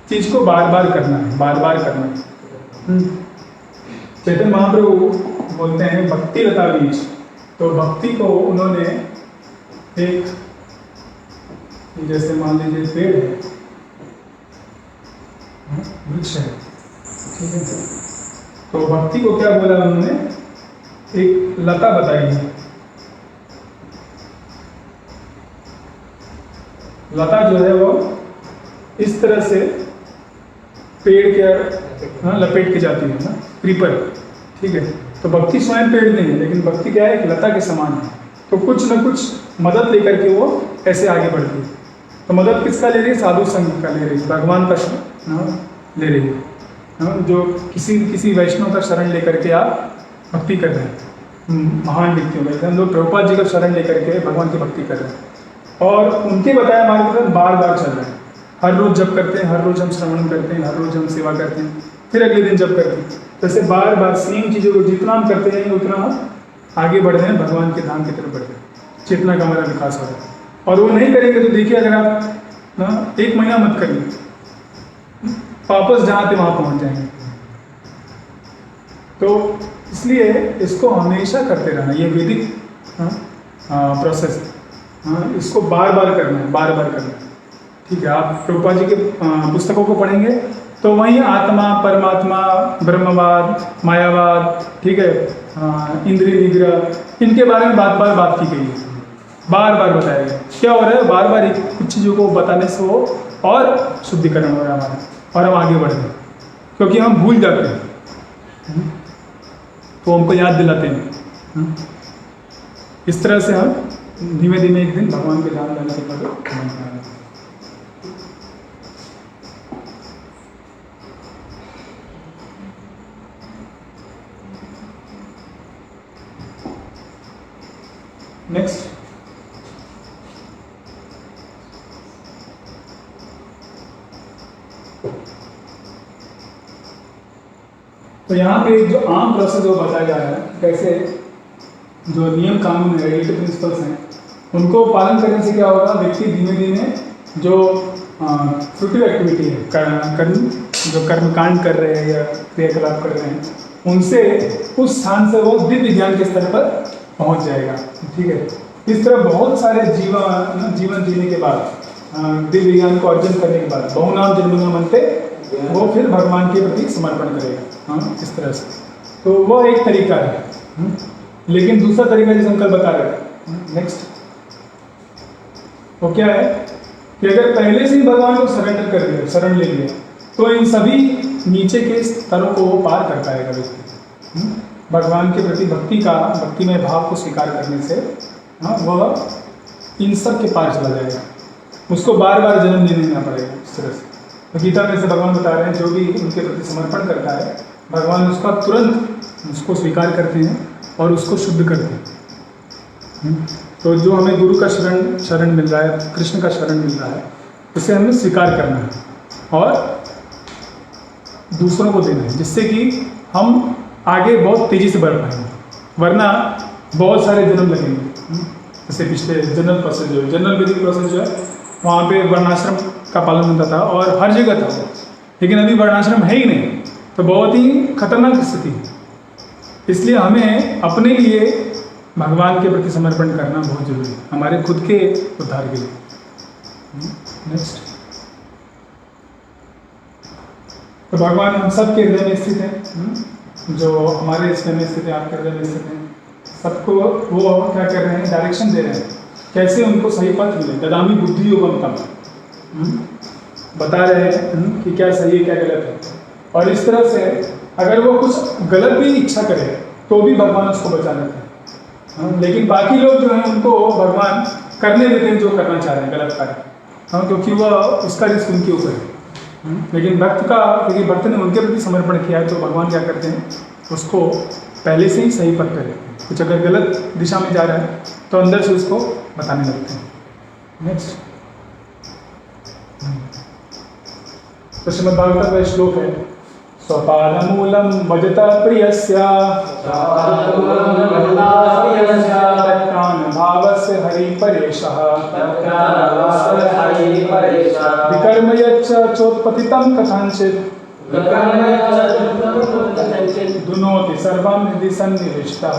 चीज को बार बार करना है, बार बार करना है। चैतन्य महाप्रभु बोलते हैं भक्ति लता बीज। तो भक्ति को उन्होंने एक, जैसे मान लीजिए पेड़ है, वृक्ष है, ठीक है, तो भक्ति को क्या बोला उन्होंने, एक लता बताई है। लता जो है वो इस तरह से पेड़ के लपेट के जाती है ना, क्रीपर, ठीक है। तो भक्ति स्वयं पेड़ नहीं है, लेकिन भक्ति क्या है, एक लता के समान है। तो कुछ न कुछ मदद लेकर के वो ऐसे आगे बढ़ती है। तो मदद किसका ले रही है, साधु संघ का ले रही है, भगवान का ले रही है। जो किसी वैष्णव का शरण लेकर के आप भक्ति कर रहे हैं, महान व्यक्तियों का, हम लोग प्रभुपाद जी का शरण लेकर के भगवान की भक्ति कर रहे हैं, और उनके बताया मार्ग बार बार चल रहे हैं। हर रोज जप करते हैं, हर रोज हम श्रवण करते हैं, हर रोज हम सेवा करते हैं, फिर अगले दिन जप करते हैं। जैसे बार बार सेम चीज़ों को जितना हम करते जाएंगे उतना हम आगे बढ़ रहे हैं, भगवान के धाम की तरफ बढ़ रहे हैं, चेतना का हमारा विकास हो रहा है। और वो नहीं करेंगे तो देखिए, अगर आप 1 महीना मत करिए, वापस जहाँ थे वहाँ पहुँच जाएंगे। तो इसलिए इसको हमेशा करते रहना, ये वैदिक प्रोसेस, इसको बार बार करना है, बार बार करना है, ठीक है। आप प्रभुपाद जी के पुस्तकों को पढ़ेंगे तो वहीं आत्मा, परमात्मा, ब्रह्मवाद, मायावाद, ठीक है, इंद्रिय निग्रह, इनके बारे में बात की गई है, बार बार बताया गया। क्या हो रहा है, बार बार एक कुछ चीज़ों को बताने से वो और शुद्धिकरण हो रहा है हमारा, और हम आगे बढ़ रहे हैं, क्योंकि हम भूल जाते हैं तो हमको याद दिलाते हैं। इस तरह से हम धीमे धीमे एक दिन भगवान के धाम जाने के बाद नेक्स्ट। तो यहाँ पे जो आम प्रोसेस जो बताया जा रहा है, कैसे जो नियम कानून है, रेगुलेटरी प्रिंसिपल्स हैं, उनको पालन करने से क्या होगा, व्यक्ति धीमे धीमे जो फ्रूटिव एक्टिविटी है, जो कर्मकांड कर रहे हैं या क्रियाकलाप कर रहे हैं, उनसे उस स्थान से वो दिव्य ज्ञान के स्तर पर पहुंच जाएगा, ठीक है। इस तरह बहुत सारे जीवन जीने के बाद, दिव्य ज्ञान को अर्जन करने के बाद, बहुनाम जन्म मनते, वो फिर भगवान के प्रति समर्पण करेगा, इस तरह से। तो वो एक तरीका है, लेकिन दूसरा तरीका जिसे हम कल बता रहे थे, नेक्स्ट, वो क्या है कि अगर पहले से ही भगवान को सरेंडर कर दिया, शरण ले लिया, तो इन सभी नीचे के स्तरों को वो पार कर पाएगा व्यक्ति। भगवान के प्रति भक्तिमय भाव को स्वीकार करने से वह इन सब के पार चला जाएगा, उसको बार बार जन्म नहीं लेना पड़ेगा, इस तरह से। तो गीता में से भगवान बता रहे हैं, जो भी उनके प्रति समर्पण करता है, भगवान उसका तुरंत उसको स्वीकार करते हैं और उसको शुद्ध करते हैं। तो जो हमें गुरु का शरण मिल रहा है, कृष्ण का शरण मिल रहा है, उसे हमें स्वीकार करना है और दूसरों को देना है, जिससे कि हम आगे बहुत तेज़ी से बढ़ पाएंगे, वरना बहुत सारे जन्म लगेंगे। जैसे पिछले जनरल प्रोसेस जो है, जनरल वैदिक प्रोसेस जो है, वहाँ पे वर्णाश्रम का पालन होता था और हर जगह था, लेकिन अभी वर्णाश्रम है ही नहीं, तो बहुत ही खतरनाक स्थिति है। इसलिए हमें अपने लिए भगवान के प्रति समर्पण करना बहुत जरूरी है, हमारे खुद के उद्धार के लिए। नेक्स्ट, तो भगवान हम सब के हृदय में स्थित है, जो हमारे हृदय में स्थित है, आपके हृदय में स्थित है, सबको वो क्या कर रहे हैं, डायरेक्शन दे रहे हैं, कैसे उनको सही पथ मिले। ददामी बुद्धि योगम तम, बता रहे हैं कि क्या सही है क्या गलत है, और इस तरह से अगर वो कुछ गलत भी इच्छा करे तो भी भगवान उसको बचा लेते हैं। लेकिन बाकी लोग जो हैं उनको भगवान करने देते हैं जो करना चाह रहे हैं, गलत कार्य, क्योंकि वह उसका रिस्क उनके ऊपर है। लेकिन क्योंकि भक्त ने उनके प्रति समर्पण किया है, तो भगवान क्या करते हैं, उसको पहले से ही सही पथ पर, कुछ अगर गलत दिशा में जा रहा है तो अंदर से उसको बताने लगते हैं। नेक्स्ट, तो श्रीमद् भागवत का श्लोक है, स्वपादमूलम भजता प्रियस्या तत्प्राण भावस्य हरि परेशः विकर्म यच्च चोत्पतितं कथंचित् दुनोति सर्वं हृदि सन्निविष्टः।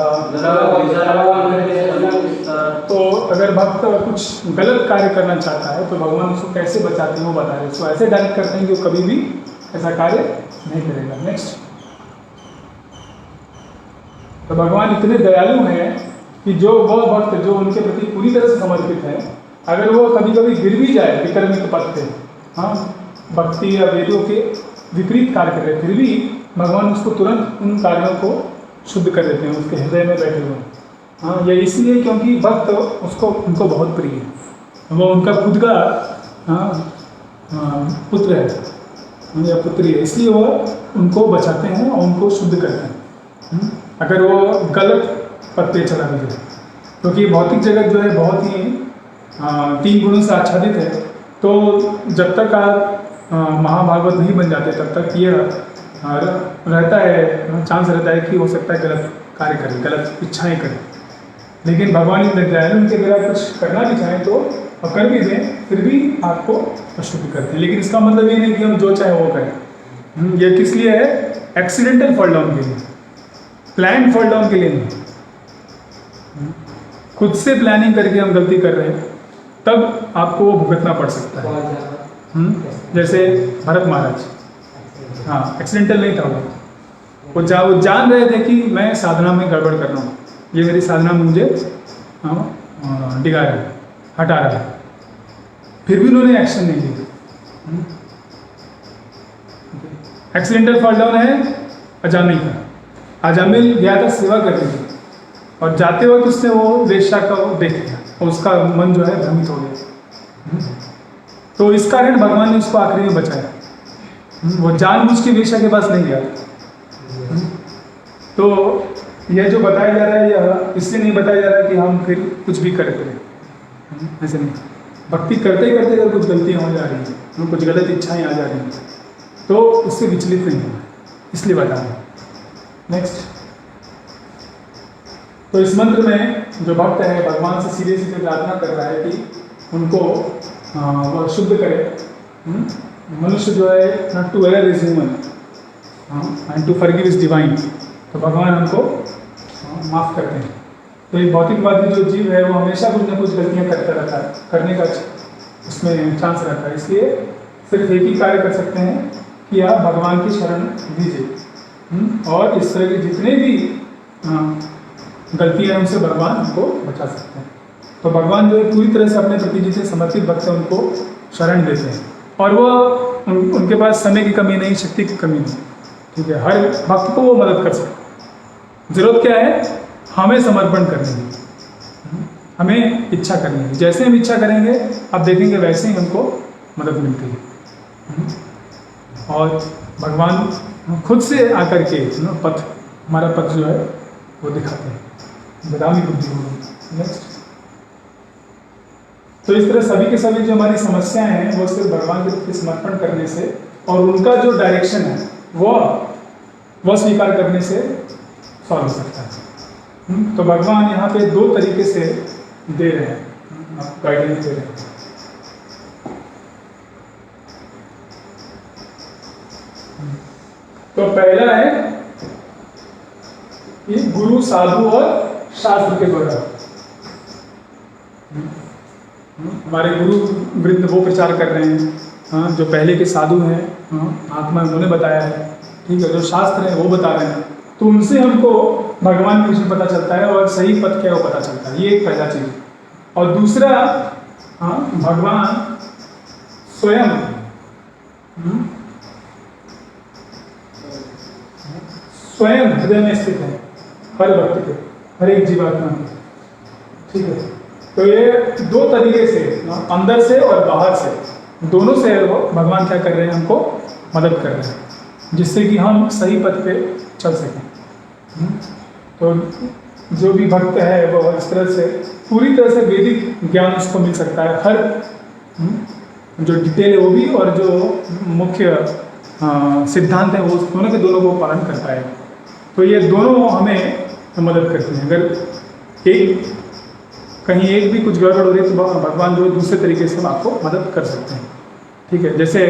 तो अगर भक्त कुछ गलत कार्य करना चाहता है तो भगवान उसको कैसे बचाते हैं वो बता रहे हैं। उसको ऐसे डायरेक्ट करते हैं कि वो कभी भी ऐसा कार्य नहीं करेगा। नेक्स्ट, तो भगवान इतने दयालु हैं कि जो वह भक्त जो उनके प्रति पूरी तरह से समर्पित है, अगर वो कभी कभी गिर भी जाए विकर्मित पथ पे, हाँ, भक्ति या वेदों के विपरीत कार्य कर रहे, फिर भी भगवान उसको तुरंत उन कार्यों को शुद्ध कर देते हैं उसके हृदय में बैठे हुए। हाँ, ये इसलिए क्योंकि भक्त उसको उनको बहुत प्रिय है, वो उनका खुद का पुत्र है या पुत्री है, इसलिए वो उनको बचाते हैं और उनको शुद्ध करते हैं अगर वो गलत पथ पे चला भी जाए। क्योंकि भौतिक जगत जो है बहुत ही 3 गुणों से आच्छादित है, तो जब तक आप महाभागवत नहीं बन जाते तब तक ये रहता है, चांस रहता है कि हो सकता है गलत कार्य करें, गलत इच्छाएं करें। लेकिन भगवान ने दयालु उनके अगर कुछ करना भी चाहें तो कर भी दें, फिर भी आपको अशुद्ध करते हैं। लेकिन इसका मतलब ये नहीं कि हम जो चाहे वो करें। ये किस लिए है? एक्सीडेंटल फॉल डाउन के लिए, प्लान फॉल डाउन के लिए नहीं। खुद से प्लानिंग करके हम गलती कर रहे हैं तब आपको भुगतना पड़ सकता है। जैसे भरत महाराज, हाँ, एक्सीडेंटल नहीं था वो जान रहे थे कि मैं साधना में गड़बड़ कर रहा हूँ, ये मेरी साधना में मुझे डिगा रहा है, हटा रहा है, फिर भी उन्होंने एक्शन नहीं लिया। एक्सीडेंटल फॉल डाउन है अजामिल का। अजामिल गया था सेवा करने की और जाते वक्त उसने वो वेश्या का देख लिया और उसका मन जो है भ्रमित हो गया। तो इस कारण भगवान ने उसको आखिरी में बचाया। वो जानबूझ के वेश्या के पास नहीं गया। तो यह जो बताया जा रहा है यह इससे नहीं बताया जा रहा है कि हम फिर कुछ भी करते हैं, ऐसे नहीं। भक्ति करते ही करते अगर कुछ गलतियाँ हो जा रही हैं, कुछ गलत इच्छाएं आ जा रही हैं, तो उससे विचलित नहीं होना, इसलिए बता रहे हैं। नेक्स्ट, तो इस मंत्र में जो भक्त है भगवान से सीधे सीधे प्रार्थना कर रहा है कि उनको वह शुद्ध करे। मनुष्य जो है not to err is human and to forgive is divine. तो भगवान हमको माफ़ करते हैं। तो ये भौतिकवादी जो जीव है वो हमेशा कुछ ना कुछ गलतियाँ करता रहता है, करने का उसमें चांस रहता है। इसलिए सिर्फ एक ही कार्य कर सकते हैं कि आप भगवान की शरण दीजिए और इस तरह के जितने भी गलतियाँ हैं उनसे भगवान हमको बचा सकते हैं। तो भगवान जो है पूरी तरह से अपने प्रति जिसे समर्पित भक्त हैं उनको शरण देते हैं और वो उनके पास समय की कमी नहीं, शक्ति की कमी नहीं। ठीक है, हर भक्त को वो मदद कर सकते हैं। जरूरत क्या है? हमें समर्पण करने की, हमें इच्छा करनी है। जैसे हम इच्छा करेंगे आप देखेंगे वैसे ही हमको मदद मिलती है। और भगवान खुद से आकर के पथ, हमारा पथ जो है वो दिखाते हैं। बदामी बुद्धि होगी। नेक्स्ट, तो इस तरह सभी के सभी जो हमारी समस्याएं हैं वो सिर्फ भगवान के प्रति समर्पण करने से और उनका जो डायरेक्शन है वह स्वीकार करने से सॉल्व हो सकता है। तो भगवान यहाँ पे 2 तरीके से दे रहे हैं, गाइडेंस दे रहे हैं। तो पहला है कि गुरु, साधु और शास्त्र के द्वारा। हमारे गुरु वृंद वो प्रचार कर रहे हैं, हाँ, जो पहले के साधु हैं, हाँ, आत्मा उन्होंने बताया है। ठीक है, जो शास्त्र है वो बता रहे हैं, तो उनसे हमको भगवान के विषय पता चलता है और सही पथ क्या है वो पता चलता है। ये एक पहला चीज। और दूसरा, हाँ, भगवान स्वयं स्वयं हृदय में स्थित है हर भक्त के, हर एक जीवात्मा के। ठीक है, तो ये 2 तरीके से, अंदर से और बाहर से, दोनों से वो भगवान क्या कर रहे हैं, हमको मदद कर रहे हैं जिससे कि हम सही पथ पे चल सकें। तो जो भी भक्त है वो इस तरह से पूरी तरह से वैदिक ज्ञान उसको मिल सकता है। हर जो डिटेल है वो भी और जो मुख्य सिद्धांत है वो दोनों के दोनों को पालन करता है। तो ये दोनों हमें मदद करती हैं। अगर कहीं एक भी कुछ गड़बड़ हो रही है तो भगवान जो है दूसरे तरीके से हम आपको मदद कर सकते हैं। ठीक है, जैसे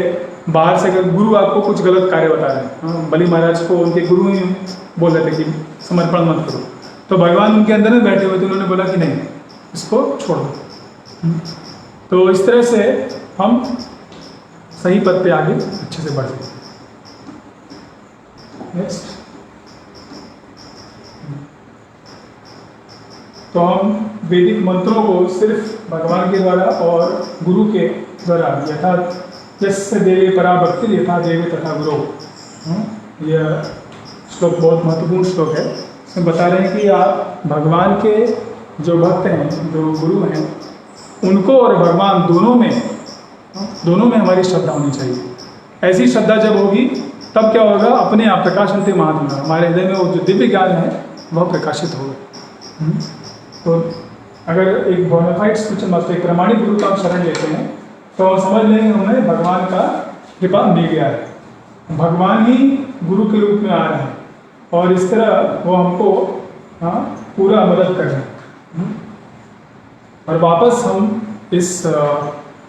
बाहर से अगर गुरु आपको कुछ गलत कार्य बता रहे हैं, बलि महाराज को उनके गुरु ही बोल रहे थे कि समर्पण मत करो, तो भगवान उनके अंदर में बैठे हुए थे, उन्होंने बोला कि नहीं, इसको छोड़ दो। तो इस तरह से हम सही पद पे आगे अच्छे से बढ़ सकते हैं। नेक्स्ट, तो हम वैदिक मंत्रों को सिर्फ भगवान के द्वारा और गुरु के द्वारा यथा यस्य देवे परा भक्ति यथा देवे तथा गुरु, यह श्लोक बहुत महत्वपूर्ण श्लोक है। इसमें बता रहे हैं कि आप भगवान के जो भक्त हैं, जो गुरु हैं, उनको और भगवान दोनों में हमारी श्रद्धा होनी चाहिए। ऐसी श्रद्धा जब होगी तब क्या होगा, अपने आप प्रकाशन्ते महात्मा, हमारे हृदय में वो जो दिव्य ज्ञान है वह प्रकाशित होगा। तो अगर एक बोनाफाइड स्पिरिचुअल मास्टर, एक प्रमाणिक गुरु का हम शरण लेते हैं तो समझ लेंगे हमें भगवान का कृपा मिल गया है, भगवान ही गुरु के रूप में आ रहे हैं और इस तरह वो हमको पूरा मदद कर रहे हैं। और वापस हम इस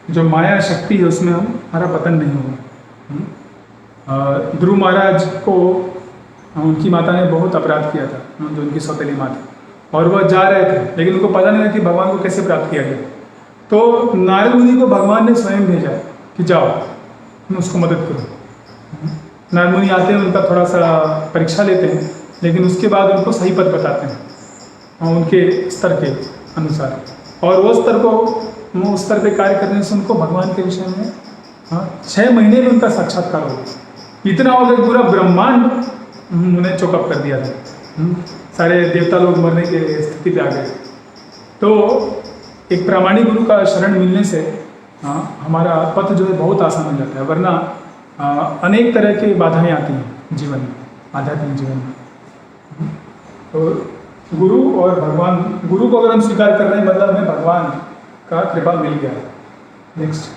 जो माया शक्ति है उसमें हमारा पतन नहीं होगा। ध्रुव महाराज को उनकी माता ने बहुत अपराध किया था, जो उनकी सौतेली माँ थी, और वह जा रहे थे, लेकिन उनको पता नहीं था कि भगवान को कैसे प्राप्त किया गया। तो नारद मुनि को भगवान ने स्वयं भेजा कि जाओ उसको मदद करो। नारद मुनि आते हैं, उनका थोड़ा सा परीक्षा लेते हैं, लेकिन उसके बाद उनको सही पद बताते हैं उनके स्तर के अनुसार, और वो स्तर को उस स्तर पे कार्य करने से उनको भगवान के विषय में 6 महीने में उनका साक्षात्कार हो गया। इतना हो गया, पूरा ब्रह्मांड उन्हें चौकअप कर दिया था, सारे देवता लोग मरने की स्थिति पे आ गए। तो एक प्रामाणिक गुरु का शरण मिलने से हमारा पथ जो है बहुत आसान हो जाता है, वरना अनेक तरह की बाधाएं आती हैं जीवन में, आध्यात्मिक जीवन में। तो गुरु और भगवान, गुरु को अगर हम स्वीकार कर रहे हैं मतलब हमें भगवान का कृपा मिल गया। नेक्स्ट,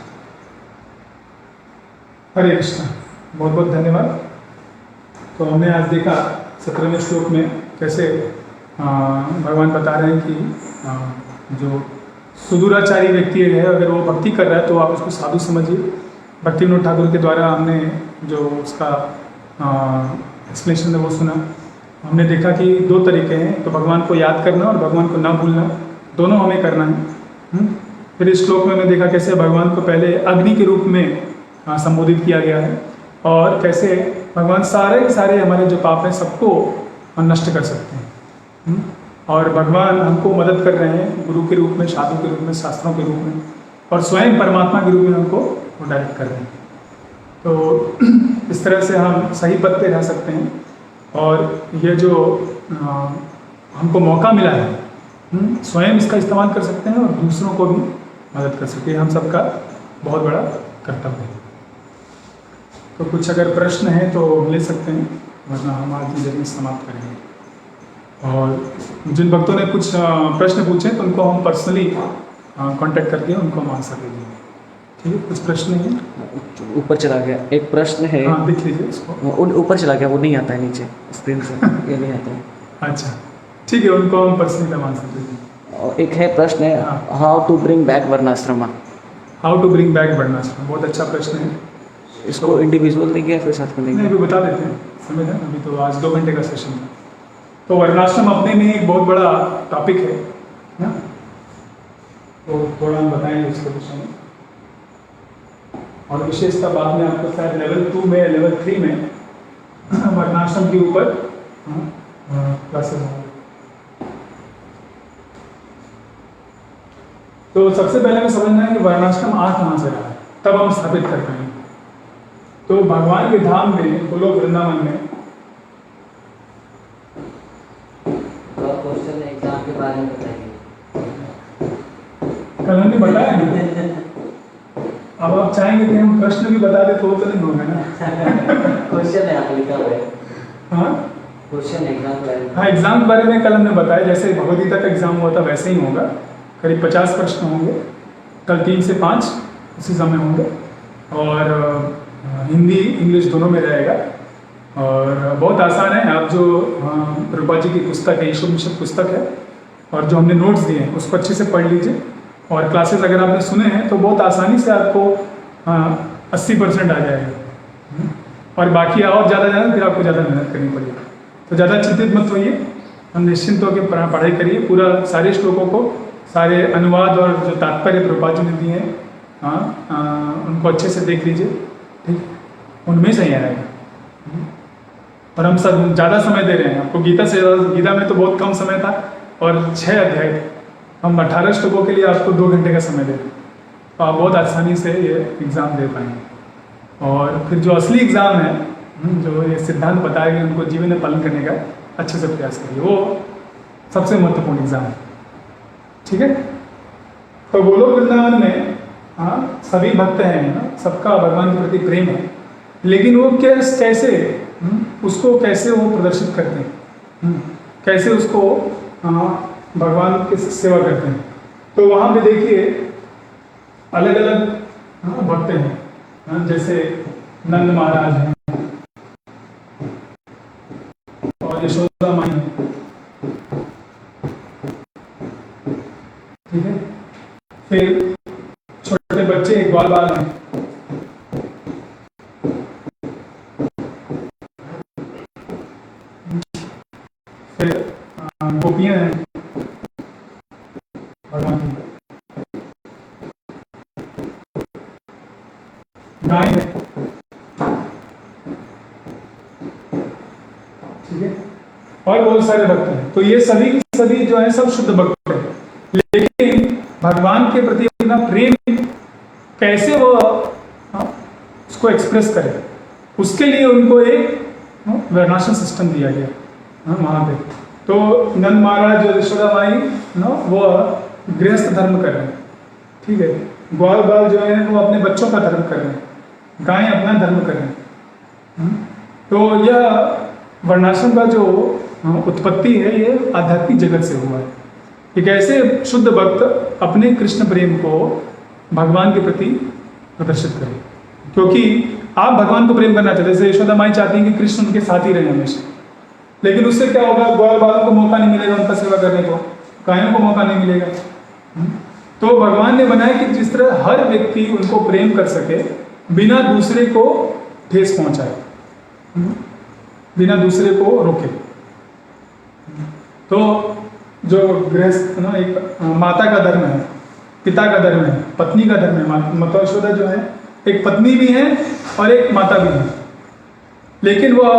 हरे कृष्ण, बहुत बहुत धन्यवाद। तो हमने आज देखा 17वें श्लोक में कैसे भगवान बता रहे हैं कि जो सुदूराचारी व्यक्ति है, अगर वो भक्ति कर रहा है तो आप उसको साधु समझिए। भक्ति विनोद ठाकुर के द्वारा हमने जो उसका एक्सप्लेनेशन है वो सुना। हमने देखा कि 2 तरीके हैं, तो भगवान को याद करना और भगवान को ना भूलना, दोनों हमें करना है। फिर इस श्लोक में हमने देखा कैसे भगवान को पहले अग्नि के रूप में संबोधित किया गया है, और कैसे भगवान सारे के सारे हमारे जो पाप हैं सबको नष्ट कर सकते हैं। और भगवान हमको मदद कर रहे हैं गुरु के रूप में, साधु के रूप में, शास्त्रों के रूप में, और स्वयं परमात्मा के रूप में हमको डायरेक्ट कर रहे हैं। तो इस तरह से हम सही पद पे रह सकते हैं, और ये जो हमको मौका मिला है स्वयं इसका इस्तेमाल कर सकते हैं और दूसरों को भी मदद कर सकते हैं। हम सबका बहुत बड़ा कर्तव्य है। तो कुछ अगर प्रश्न है तो ले सकते हैं, वरना हम आज की जर्नी समाप्त करेंगे। और जिन भक्तों ने कुछ प्रश्न पूछे तो उनको हम पर्सनली कांटेक्ट करके उनको हम आंसर दे देंगे। ठीक है, कुछ प्रश्न है? ऊपर चला गया एक प्रश्न है। हाँ, दिख लीजिए इसको। ऊपर चला गया, वो नहीं आता है नीचे स्क्रीन से, ये नहीं आता है। अच्छा, ठीक है, उनको हम पर्सनली आंसर दे देंगे। और एक है प्रश्न है, हाउ टू ब्रिंग बैक वर्णाश्रम। हाउ टू ब्रिंग बैक वर्णाश्रम, बहुत अच्छा प्रश्न है। इसको इंडिविजुअल देंगे या फिर साथ में देंगे? नहीं, अभी बता देते हैं, समय है अभी तो, आज 2 घंटे का सेशन है। तो वर्णाश्रम अपने में एक बहुत बड़ा टॉपिक है ना, तो थोड़ा हम बताएंगे इसके विषय में, और विशेषता बाद में आपको शायद लेवल 2 में, लेवल 3 में वर्णाश्रम के ऊपर क्लासेस होंगे। तो सबसे पहले हमें समझना है कि वर्णाश्रम आ कहाँ से रहा है, तब हम स्थापित कर पाएंगे। तो भगवान के धाम में, गोलोक वृंदावन में, क्वेश्चन एग्जाम के बारे में बताइए। कल हमने बताया ना, अब आप चाहेंगे कि हम प्रश्न भी बता दें तो नहीं होगा ना। क्वेश्चन है आप लिखा हुआ है। हाँ, क्वेश्चन एग्जाम के बारे में। हाँ, एग्जाम के बारे में कल हमने बताया, जैसे भगवद गीता का एग्जाम हुआ था वैसे ही होगा। करीब 50 प्रश्न होंगे, कल 3 से 5 इसी समय होंगे, और हिंदी इंग्लिश दोनों में रहेगा। और बहुत आसान है। आप जो रूपा जी की पुस्तक है, ईश्वर मिशन पुस्तक है, और जो हमने नोट्स दिए हैं उसको अच्छे से पढ़ लीजिए। और क्लासेस अगर आपने सुने हैं तो बहुत आसानी से आपको 80% आ जाएगा। और बाकी और ज़्यादा जाना फिर आपको ज़्यादा मेहनत करनी पड़ेगी। तो ज़्यादा चिंतित मत होइए, हम निश्चिंत होकर पढ़ाई करिए। पूरा सारे श्लोकों को, सारे अनुवाद और जो तात्पर्य प्रभुपाद जी ने दिए हैं उनको अच्छे से देख लीजिए, ठीक, उनमें सही आएगा। और हम सब ज़्यादा समय दे रहे हैं आपको गीता में तो बहुत कम समय था और 6 अध्याय थे। हम 18 श्लोकों के लिए आपको 2 घंटे का समय दे रहे हैं, तो आप बहुत आसानी से ये एग्ज़ाम दे पाएंगे। और फिर जो असली एग्ज़ाम है, जो ये सिद्धांत बताया गया उनको जीवन में पालन करने का अच्छे से प्रयास करिए, वो सबसे महत्वपूर्ण एग्ज़ाम है। ठीक है। तो गोलोक वृंदावन में सभी भक्त हैं ना, सबका भगवान के प्रति प्रेम है, लेकिन वो कैसे उसको कैसे वो प्रदर्शित करते हैं, कैसे उसको भगवान की सेवा करते हैं। तो वहाँ पे देखिए अलग अलग भक्त हैं, जैसे नंद महाराज हैं और यशोदा माई है, ठीक है। फिर छोटे बच्चे ग्वाल बाल हैं, फिर गोपियां हैं भगवान की, गाय है, ठीक है, और बहुत सारे भक्त हैं। तो ये सभी जो है सब शुद्ध भक्त हैं, लेकिन भगवान के प्रति अपना प्रेम कैसे वो उसको एक्सप्रेस करे, उसके लिए उनको एक वर्णाश्रम सिस्टम दिया गया वहाँ पे। तो नंद महाराज जो यशोदा माई वो गृहस्थ धर्म कर रहे हैं, ठीक है। ग्वाल बाल जो है वो अपने बच्चों का धर्म कर रहे हैं, गायें अपना धर्म कर रहे हैं। तो यह वर्णाश्रम का जो उत्पत्ति है ये आध्यात्मिक जगत से हुआ है। एक ऐसे शुद्ध भक्त अपने कृष्ण प्रेम को भगवान के प्रति प्रदर्शित करें, क्योंकि आप भगवान को प्रेम करना चाहते हैं। जैसे यशोदा माई चाहती हैं कि कृष्ण उनके साथ ही रहे हमेशा, लेकिन उससे क्या होगा, ग्वाल बालों को मौका नहीं मिलेगा उनका सेवा करने को, गायों को मौका नहीं मिलेगा। तो भगवान ने बनाया कि जिस तरह हर व्यक्ति उनको प्रेम कर सके बिना दूसरे को ठेस पहुंचाए, बिना दूसरे को रोके। तो जो गृहस्थ एक माता का धर्म है, पिता का धर्म है, पत्नी का धर्म है। माता यशोदा जो है एक पत्नी भी है और एक माता भी है, लेकिन वह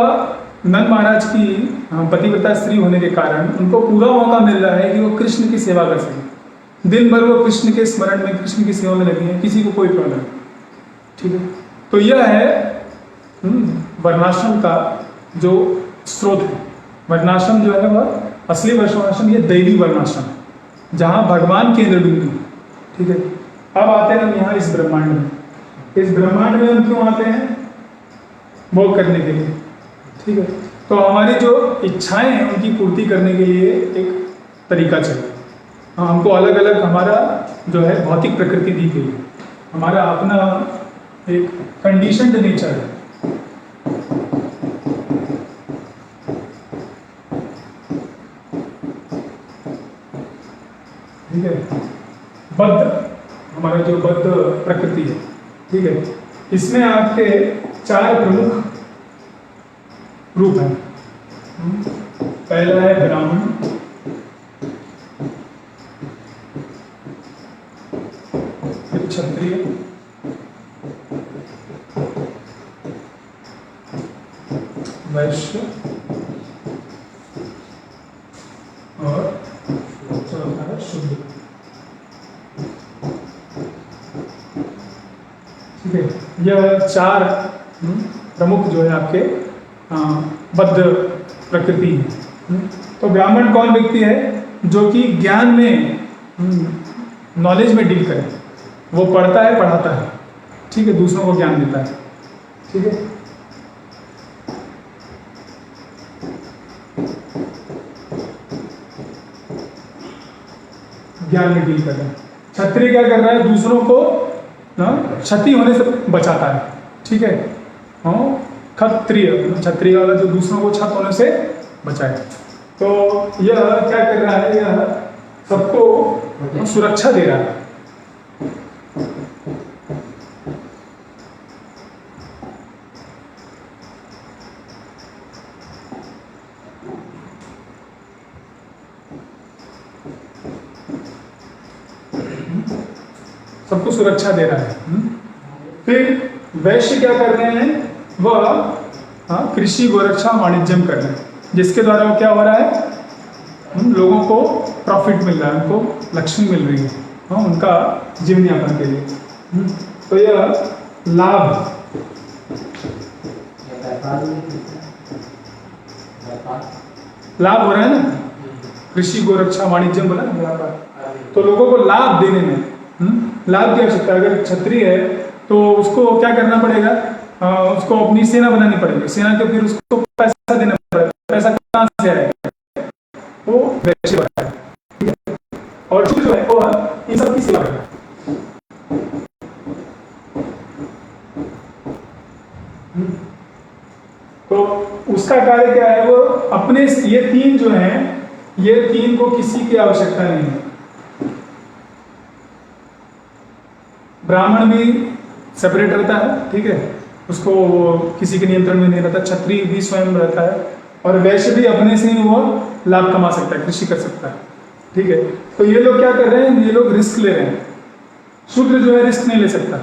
नंद महाराज की पतिव्रता स्त्री होने के कारण उनको पूरा मौका मिल रहा है कि वो कृष्ण की सेवा कर सके। दिन भर वो कृष्ण के स्मरण में, कृष्ण की सेवा में लगी है, किसी को कोई प्रॉब्लम नहीं, ठीक है। तो यह है वर्णाश्रम का जो स्रोत है। वर्णाश्रम जो है वह असली वर्णाश्रम ये दैवी वर्णाश्रम है, जहाँ भगवान केंद्र बिंदु, ठीक है। अब आते हैं हम यहाँ इस ब्रह्मांड में। इस ब्रह्मांड में हम क्यों आते हैं? भोग करने के लिए, ठीक है। तो हमारी जो इच्छाएं हैं उनकी पूर्ति करने के लिए एक तरीका चाहिए। हमको अलग अलग हमारा जो है भौतिक प्रकृति दी गई है, हमारा अपना एक कंडीशन्ड नेचर है, ठीक है। बद्ध, हमारा जो बद्ध प्रकृति है, ठीक है, इसमें आपके 4 प्रमुख रूप हैं। पहला है ब्राह्मण, फिर क्षत्रिय, वैश्य और चौथा है शुद्ध, ठीक है। यह 4 प्रमुख जो है आपके बद्ध प्रकृति है। तो ब्राह्मण कौन व्यक्ति है? जो कि ज्ञान में, नॉलेज में डील करे, वो पढ़ता है, पढ़ाता है, ठीक है, दूसरों को ज्ञान देता है, ठीक है। ज्ञान में डील कर रहा है। क्षत्रिय क्या कर रहा है? दूसरों को क्षति होने से बचाता है, ठीक है। क्षत्रिय, क्षत्रिय वाला जो दूसरों को छत होने से बचाए। तो यह क्या कर रहा है, यह सबको सुरक्षा दे रहा है। सबको सुरक्षा दे रहा है। फिर वैश्य क्या कर रहे हैं, वह कृषि गोरक्षा वाणिज्यम कर रहे हैं, जिसके द्वारा वो क्या हो रहा है, लोगों को प्रॉफिट मिल रहा है, उनको लक्ष्मी मिल रही है उनका जीवन यापन के लिए। तो यह लाभ लाभ हो रहा है ना, कृषि गोरक्षा वाणिज्यम बोला ना व्यापार। तो लोगों को लाभ देने में लाभ की आवश्यकता है। अगर क्षत्रिय है तो उसको क्या करना पड़ेगा, उसको अपनी सेना बनानी पड़ेगी, सेना के फिर उसको पैसा देना पड़ेगा। पैसा कहाँ से आएगा, वो वैश्य है, ठीक है। और जो है वो इन सब की सेवा करेगा। तो उसका कार्य क्या है, वो अपने ये तीन जो हैं, ये तीन को किसी की आवश्यकता नहीं है। ब्राह्मण भी सेपरेट रहता है, ठीक है, उसको किसी के नियंत्रण में नहीं रहता। क्षत्रिय भी स्वयं रहता है, और वैश्य भी अपने से ही वो लाभ कमा सकता है, कृषि कर सकता है, ठीक है। तो ये लोग क्या कर रहे हैं, ये लोग रिस्क ले रहे हैं। शूद्र जो है रिस्क नहीं ले सकता,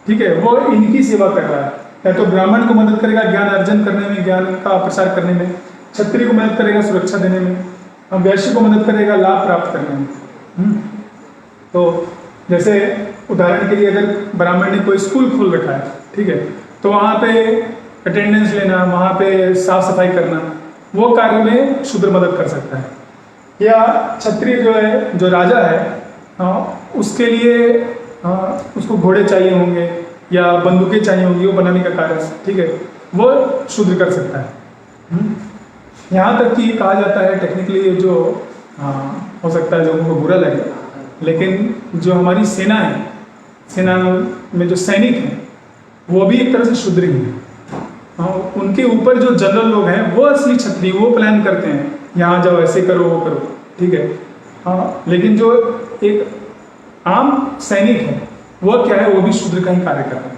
ठीक है, वो इनकी सेवा कर रहा है। या तो ब्राह्मण को मदद करेगा ज्ञान अर्जन करने में, ज्ञान का प्रसार करने में, क्षत्रिय को मदद करेगा सुरक्षा देने में, वैश्य को मदद करेगा लाभ प्राप्त करने में। तो जैसे उदाहरण के लिए अगर ब्राह्मण ने कोई स्कूल खोल रखा है, ठीक है, तो वहाँ पे अटेंडेंस लेना, वहाँ पे साफ सफाई करना, वो कार्य में शूद्र मदद कर सकता है। या क्षत्रिय जो है, जो राजा है, उसके लिए उसको घोड़े चाहिए होंगे या बंदूकें चाहिए होंगी, वो बनाने का कार्य, ठीक है, वो शूद्र कर सकता है। यहाँ तक कि कहा जाता है टेक्निकली, जो हो सकता है लोगों को बुरा लगे, लेकिन जो हमारी सेना है, सेना में जो सैनिक हैं, वो भी एक तरह से शूद्र ही हैं। उनके ऊपर जो जनरल लोग हैं वो असली क्षत्रिय, वो प्लान करते हैं, यहाँ जाओ, ऐसे करो, वो करो, ठीक है। हाँ, लेकिन जो एक आम सैनिक है, वो क्या है, वो भी शूद्र का ही कार्य कर रहे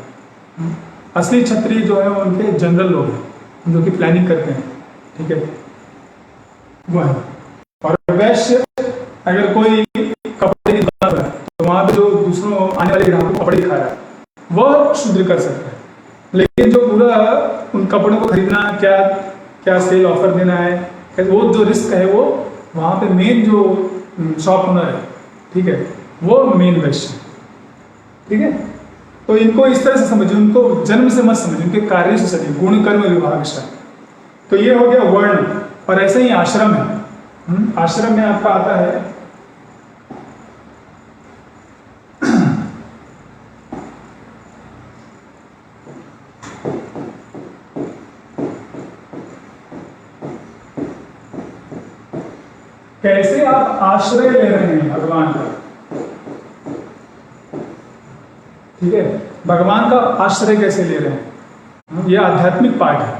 हैं। असली क्षत्रिय जो है वो उनके जनरल लोग हैं, जो कि प्लानिंग करते हैं, ठीक है, वो है। और वैश्य अगर कोई कपड़े की दुकान है, तो वहाँ पे जो दूसरों आने वाले ग्राहकों को कपड़े दिखा रहा है, वह शूद्र कर सकता है। लेकिन जो पूरा उन कपड़ों को खरीदना, क्या क्या सेल ऑफर देना है, वो जो रिस्क है, वो वहाँ पे मेन जो शॉप ओनर है, ठीक है, वो मेन वैश्य, ठीक है। तो इनको इस तरह से समझिए, उनको जन्म से मत समझिए, उनके कार्य से समझिए, गुण कर्म विभाग। तो ये हो गया वर्ण। और ऐसे ही आश्रम है। आश्रम में आपका आता है कैसे आप आश्रय ले रहे हैं भगवान का, ठीक है, भगवान का आश्रय कैसे ले रहे हैं, यह आध्यात्मिक पाठ है।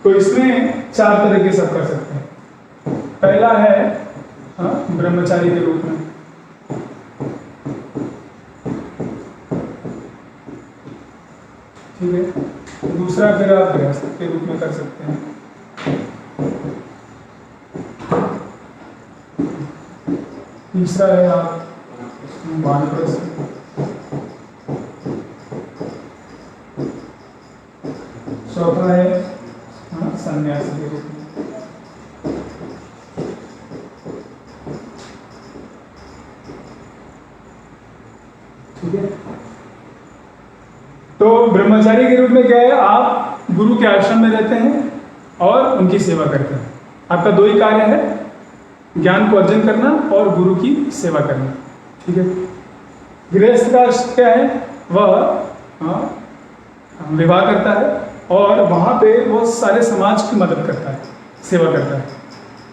तो इसमें चार तरीके से आप कर सकते हैं। पहला है ब्रह्मचारी के रूप में, ठीक है। दूसरा फिर आप गृहस्थ के रूप में कर सकते हैं। तीसरा है आप वानप्रस्थ, चौथा है सन्यासी के रूप में। ठीक है। तो ब्रह्मचारी के रूप में क्या है, आप गुरु के आश्रम में रहते हैं और उनकी सेवा करते हैं। आपका दो ही कार्य है, ज्ञान को अर्जन करना और गुरु की सेवा करना, ठीक है। गृहस्थ का क्या है, वह विवाह करता है और वहाँ पे वो सारे समाज की मदद करता है, सेवा करता है,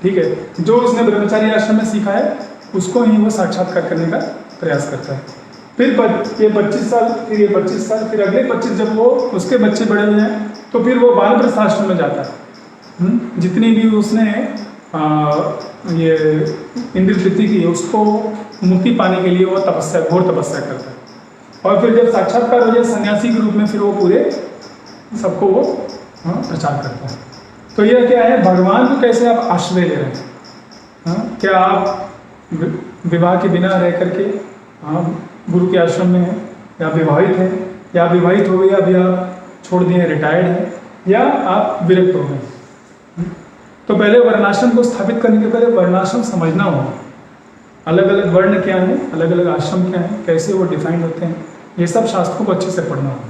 ठीक है। जो उसने ब्रह्मचारी आश्रम में सीखा है उसको ही वो साक्षात्कार करने का प्रयास करता है। ये 25 साल, फिर ये 25 साल, फिर अगले 25 जब वो उसके बच्चे बड़े हो जाए तो फिर वो वानप्रस्थ आश्रम में जाता है। जितनी भी उसने ये इंद्रवृत्ति की उसको मुक्ति पाने के लिए वो तपस्या, घोर तपस्या करता है। और फिर जब साक्षात्कार हो जाए सन्यासी के रूप में, फिर वो पूरे सबको वो प्रचार करता है। तो यह क्या है, भगवान को कैसे आप आश्रय ले रहे हैं। क्या आप विवाह के बिना रह करके गुरु के आश्रम में हैं, या विवाहित हैं, या विवाहित हो गए, अभी आप छोड़ दिए, रिटायर्ड हैं, या आप विरक्त हो गए। तो पहले वर्णाश्रम को स्थापित करने के पहले वर्णाश्रम समझना होगा। अलग अलग वर्ण क्या है, अलग अलग आश्रम क्या है, कैसे वो डिफाइंड होते हैं, ये सब शास्त्रों को अच्छे से पढ़ना होगा।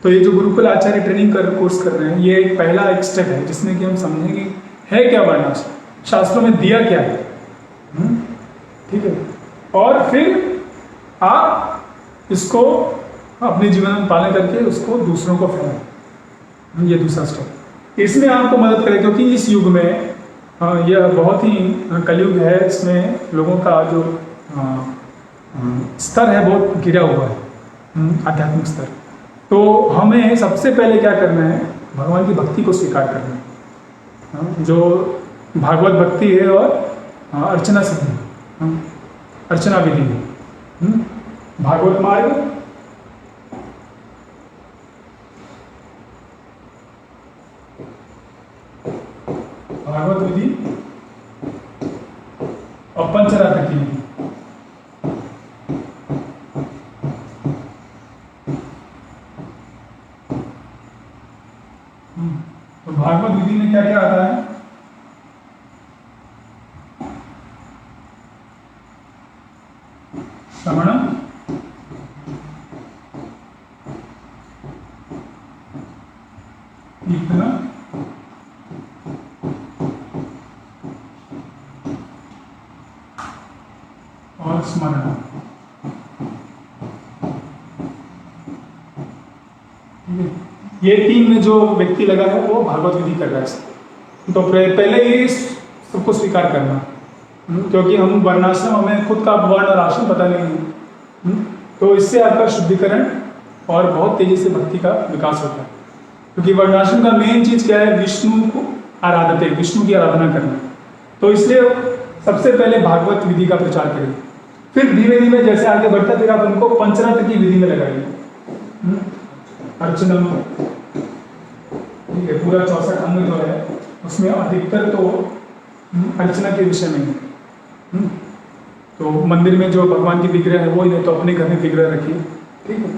तो ये जो गुरुकुल आचार्य ट्रेनिंग कोर्स कर रहे हैं, ये पहला एक स्टेप है जिसमें कि हम समझेंगे है क्या वर्णाश्रम, शास्त्रों में दिया क्या है। ठीक है, और फिर आप इसको अपने जीवन में पालन करके उसको दूसरों को फैलाएं। ये दूसरा स्टेप इसमें आपको मदद करे, क्योंकि इस युग में यह बहुत ही कलयुग है। इसमें लोगों का जो स्तर है बहुत गिरा हुआ है, आध्यात्मिक स्तर। तो हमें सबसे पहले क्या करना है, भगवान की भक्ति को स्वीकार करना है, जो भागवत भक्ति है और अर्चना सिद्धि, अर्चना विधि है। भागवत मार्ग, भागवत विधि और पंचरात्र की विधि। तो भागवत विधि में क्या क्या आता है, श्रवणम, कीर्तनम, और स्मरण। ये तीन में जो व्यक्ति लगा है वो भागवत विधि कर रहा है। तो पहले ये सबको स्वीकार करना, क्योंकि हम वर्णाश्रम, हमें खुद का वर्ण और आश्रम पता नहीं है। तो इससे आपका शुद्धिकरण और बहुत तेजी से भक्ति का विकास होता है। क्योंकि वर्णाश्रम का मेन चीज क्या है, विष्णु को आराधते, विष्णु की आराधना करना। तो इसलिए सबसे पहले भागवत विधि का प्रचार करें, फिर धीरे धीरे जैसे आगे बढ़ता फिर आप उनको पंचरात्र की विधि में लगाइए। अर्चना, ठीक है, पूरा 64 अंग जो है उसमें अधिकतर तो अर्चना के विषय में है। तो मंदिर में जो भगवान की विग्रह है वो है, तो अपने घर में विग्रह रखिए। ठीक है,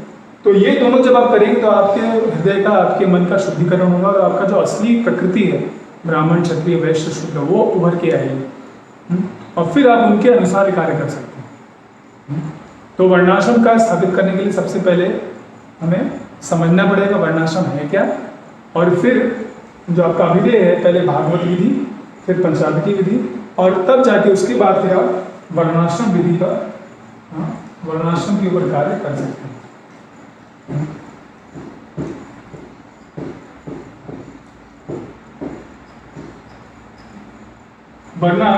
तो ये दोनों जब आप करेंगे तो आपके हृदय का, आपके मन का शुद्धिकरण होगा और आपका जो असली प्रकृति है, ब्राह्मण, क्षत्रिय, वैश्य, शूद्र, वो उभर के आएगी और फिर आप उनके अनुसार कार्य कर सकते हैं। तो वर्णाश्रम का स्थापित करने के लिए सबसे पहले हमें समझना पड़ेगा वर्णाश्रम है क्या, और फिर जो आपका अभिधेय है, पहले भागवत विधि, फिर पंचाग्नि की विधि, और तब जाके उसके बाद फिर आप वर्णाश्रम विधि का, वर्णाश्रम के ऊपर कार्य कर सकते हैं। वरना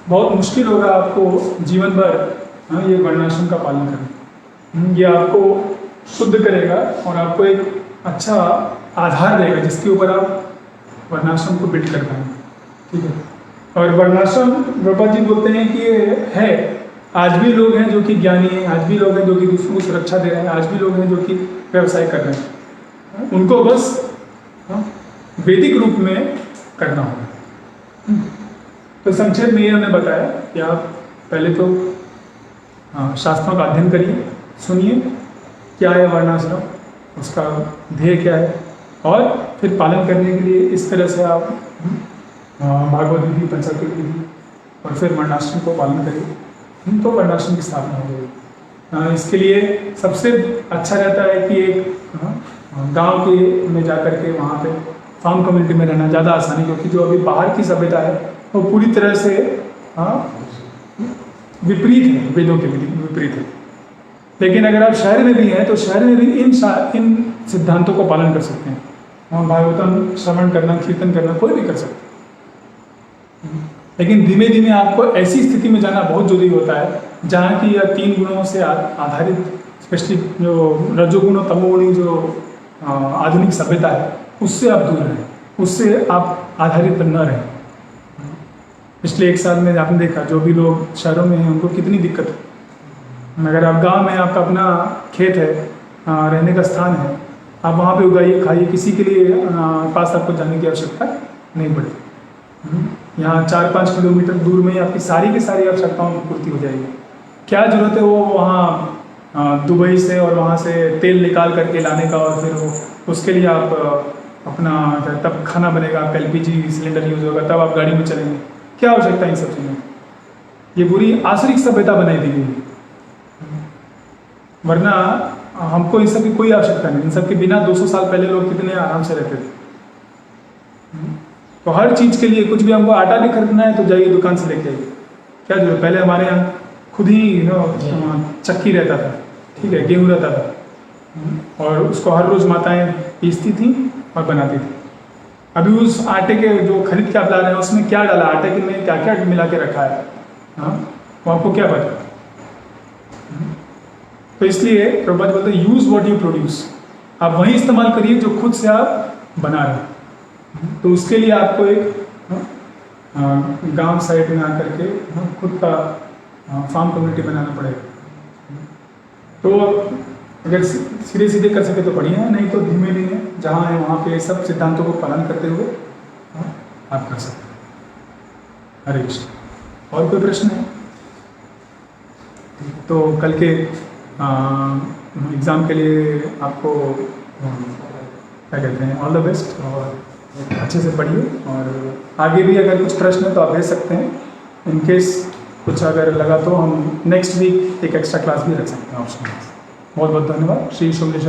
बहुत मुश्किल होगा आपको जीवन भर ये वर्णाश्रम का पालन करना। ये आपको शुद्ध करेगा और आपको एक अच्छा आधार देगा जिसके ऊपर आप वर्णाश्रम को बिल्ड कर पाएंगे। ठीक है, और वर्णाश्रम द्रौपदी जी बोलते हैं कि ये है, आज भी लोग हैं जो कि ज्ञानी हैं, आज भी लोग हैं जो कि दूसरों को सुरक्षा दे रहे हैं, आज भी लोग हैं जो कि व्यवसाय कर रहे हैं। उनको बस वैदिक रूप में करना होगा। तो संक्षेप में ये हमने बताया कि आप पहले तो शास्त्रों का अध्ययन करिए, सुनिए क्या है वर्णाश्रम, उसका ध्येय क्या है, और फिर पालन करने के लिए इस तरह से आप भागवत विधि, पंचाग्नि विधि और फिर वर्णाश्रम को पालन करिए, तो वर्णाश्रम की स्थापना हो जाएगी। इसके लिए सबसे अच्छा रहता है कि एक गांव के में जाकर के वहाँ पे फार्म कम्युनिटी में रहना ज़्यादा आसान है, क्योंकि जो अभी बाहर की सभ्यता है वो पूरी तरह से विपरीत है, वेदों के विपरीत है। लेकिन अगर आप शहर में भी हैं तो शहर में भी इन सिद्धांतों को पालन कर सकते हैं। वहाँ भागवतम श्रवण करना, कीर्तन करना कोई भी कर सकते हैं। लेकिन धीमे धीमे आपको ऐसी स्थिति में जाना बहुत जरूरी होता है जहाँ की यह 3 गुणों से आधारित, स्पेशली जो रजोगुण और तमोगुणी जो आधुनिक सभ्यता है उससे आप दूर रहें, उससे आप आधारित न रहें। पिछले 1 साल में आपने देखा जो भी लोग शहरों में हैं उनको कितनी दिक्कत है। अगर आप गांव में आपका अपना खेत है, रहने का स्थान है, आप वहाँ पे उगाइए खाइए, किसी के लिए पास आपको जाने की आवश्यकता नहीं पड़ती। यहाँ 4-5 किलोमीटर दूर में ही आपकी सारी की सारी आवश्यकताओं की पूर्ति हो जाएगी। क्या ज़रूरत है वो वहाँ दुबई से और वहाँ से तेल निकाल करके लाने का, और फिर वो उसके लिए आप अपना तब खाना बनेगा, आपका LPG सिलेंडर यूज़ होगा, तब आप गाड़ी में चलेंगे। क्या आवश्यकता है इन सब चीज़ों? ये बुरी आसुरिक सभ्यता बनाई दी गई, वरना हमको इन सब की कोई आवश्यकता नहीं। इन सब के बिना 200 साल पहले लोग कितने आराम से रहते थे। तो हर चीज़ के लिए कुछ भी हमको आटा भी खरीदना है तो जाइए दुकान से लेके आइए। क्या जरूरत, पहले हमारे यहाँ खुद ही चक्की रहता था, ठीक है, गेहूँ रहता था और उसको हर रोज़ माताएं पीसती थी और बनाती थी। अभी उस आटे के जो खरीद के आप ला रहे हैं उसमें क्या डाला, आटे के में क्या क्या मिला के रखा है, हाँ, वो आपको क्या पता। तो इसलिए प्रभुपाद बोलते हैं यूज़ व्हाट यू प्रोड्यूस, आप वही इस्तेमाल करिए जो खुद से आप बना रहे हैं। तो उसके लिए आपको एक गांव साइड में आकर के खुद का फार्म कम्युनिटी बनाना पड़ेगा। तो अगर सीधे सीधे कर सके तो बढ़िया है, नहीं तो धीमे धीमे जहाँ है वहाँ पे सब सिद्धांतों को पालन करते हुए आप कर सकते हैं। हरे कृष्ण। और कोई प्रश्न है? तो कल के एग्ज़ाम के लिए आपको क्या कहते हैं, ऑल द बेस्ट, और अच्छे से पढ़िए। और आगे भी अगर कुछ प्रश्न है तो आप भेज सकते हैं। इन केस कुछ अगर लगा तो हम नेक्स्ट वीक एक एक्स्ट्रा क्लास भी रख सकते हैं ऑप्शन। बहुत बहुत धन्यवाद। श्री सोमेश्वर।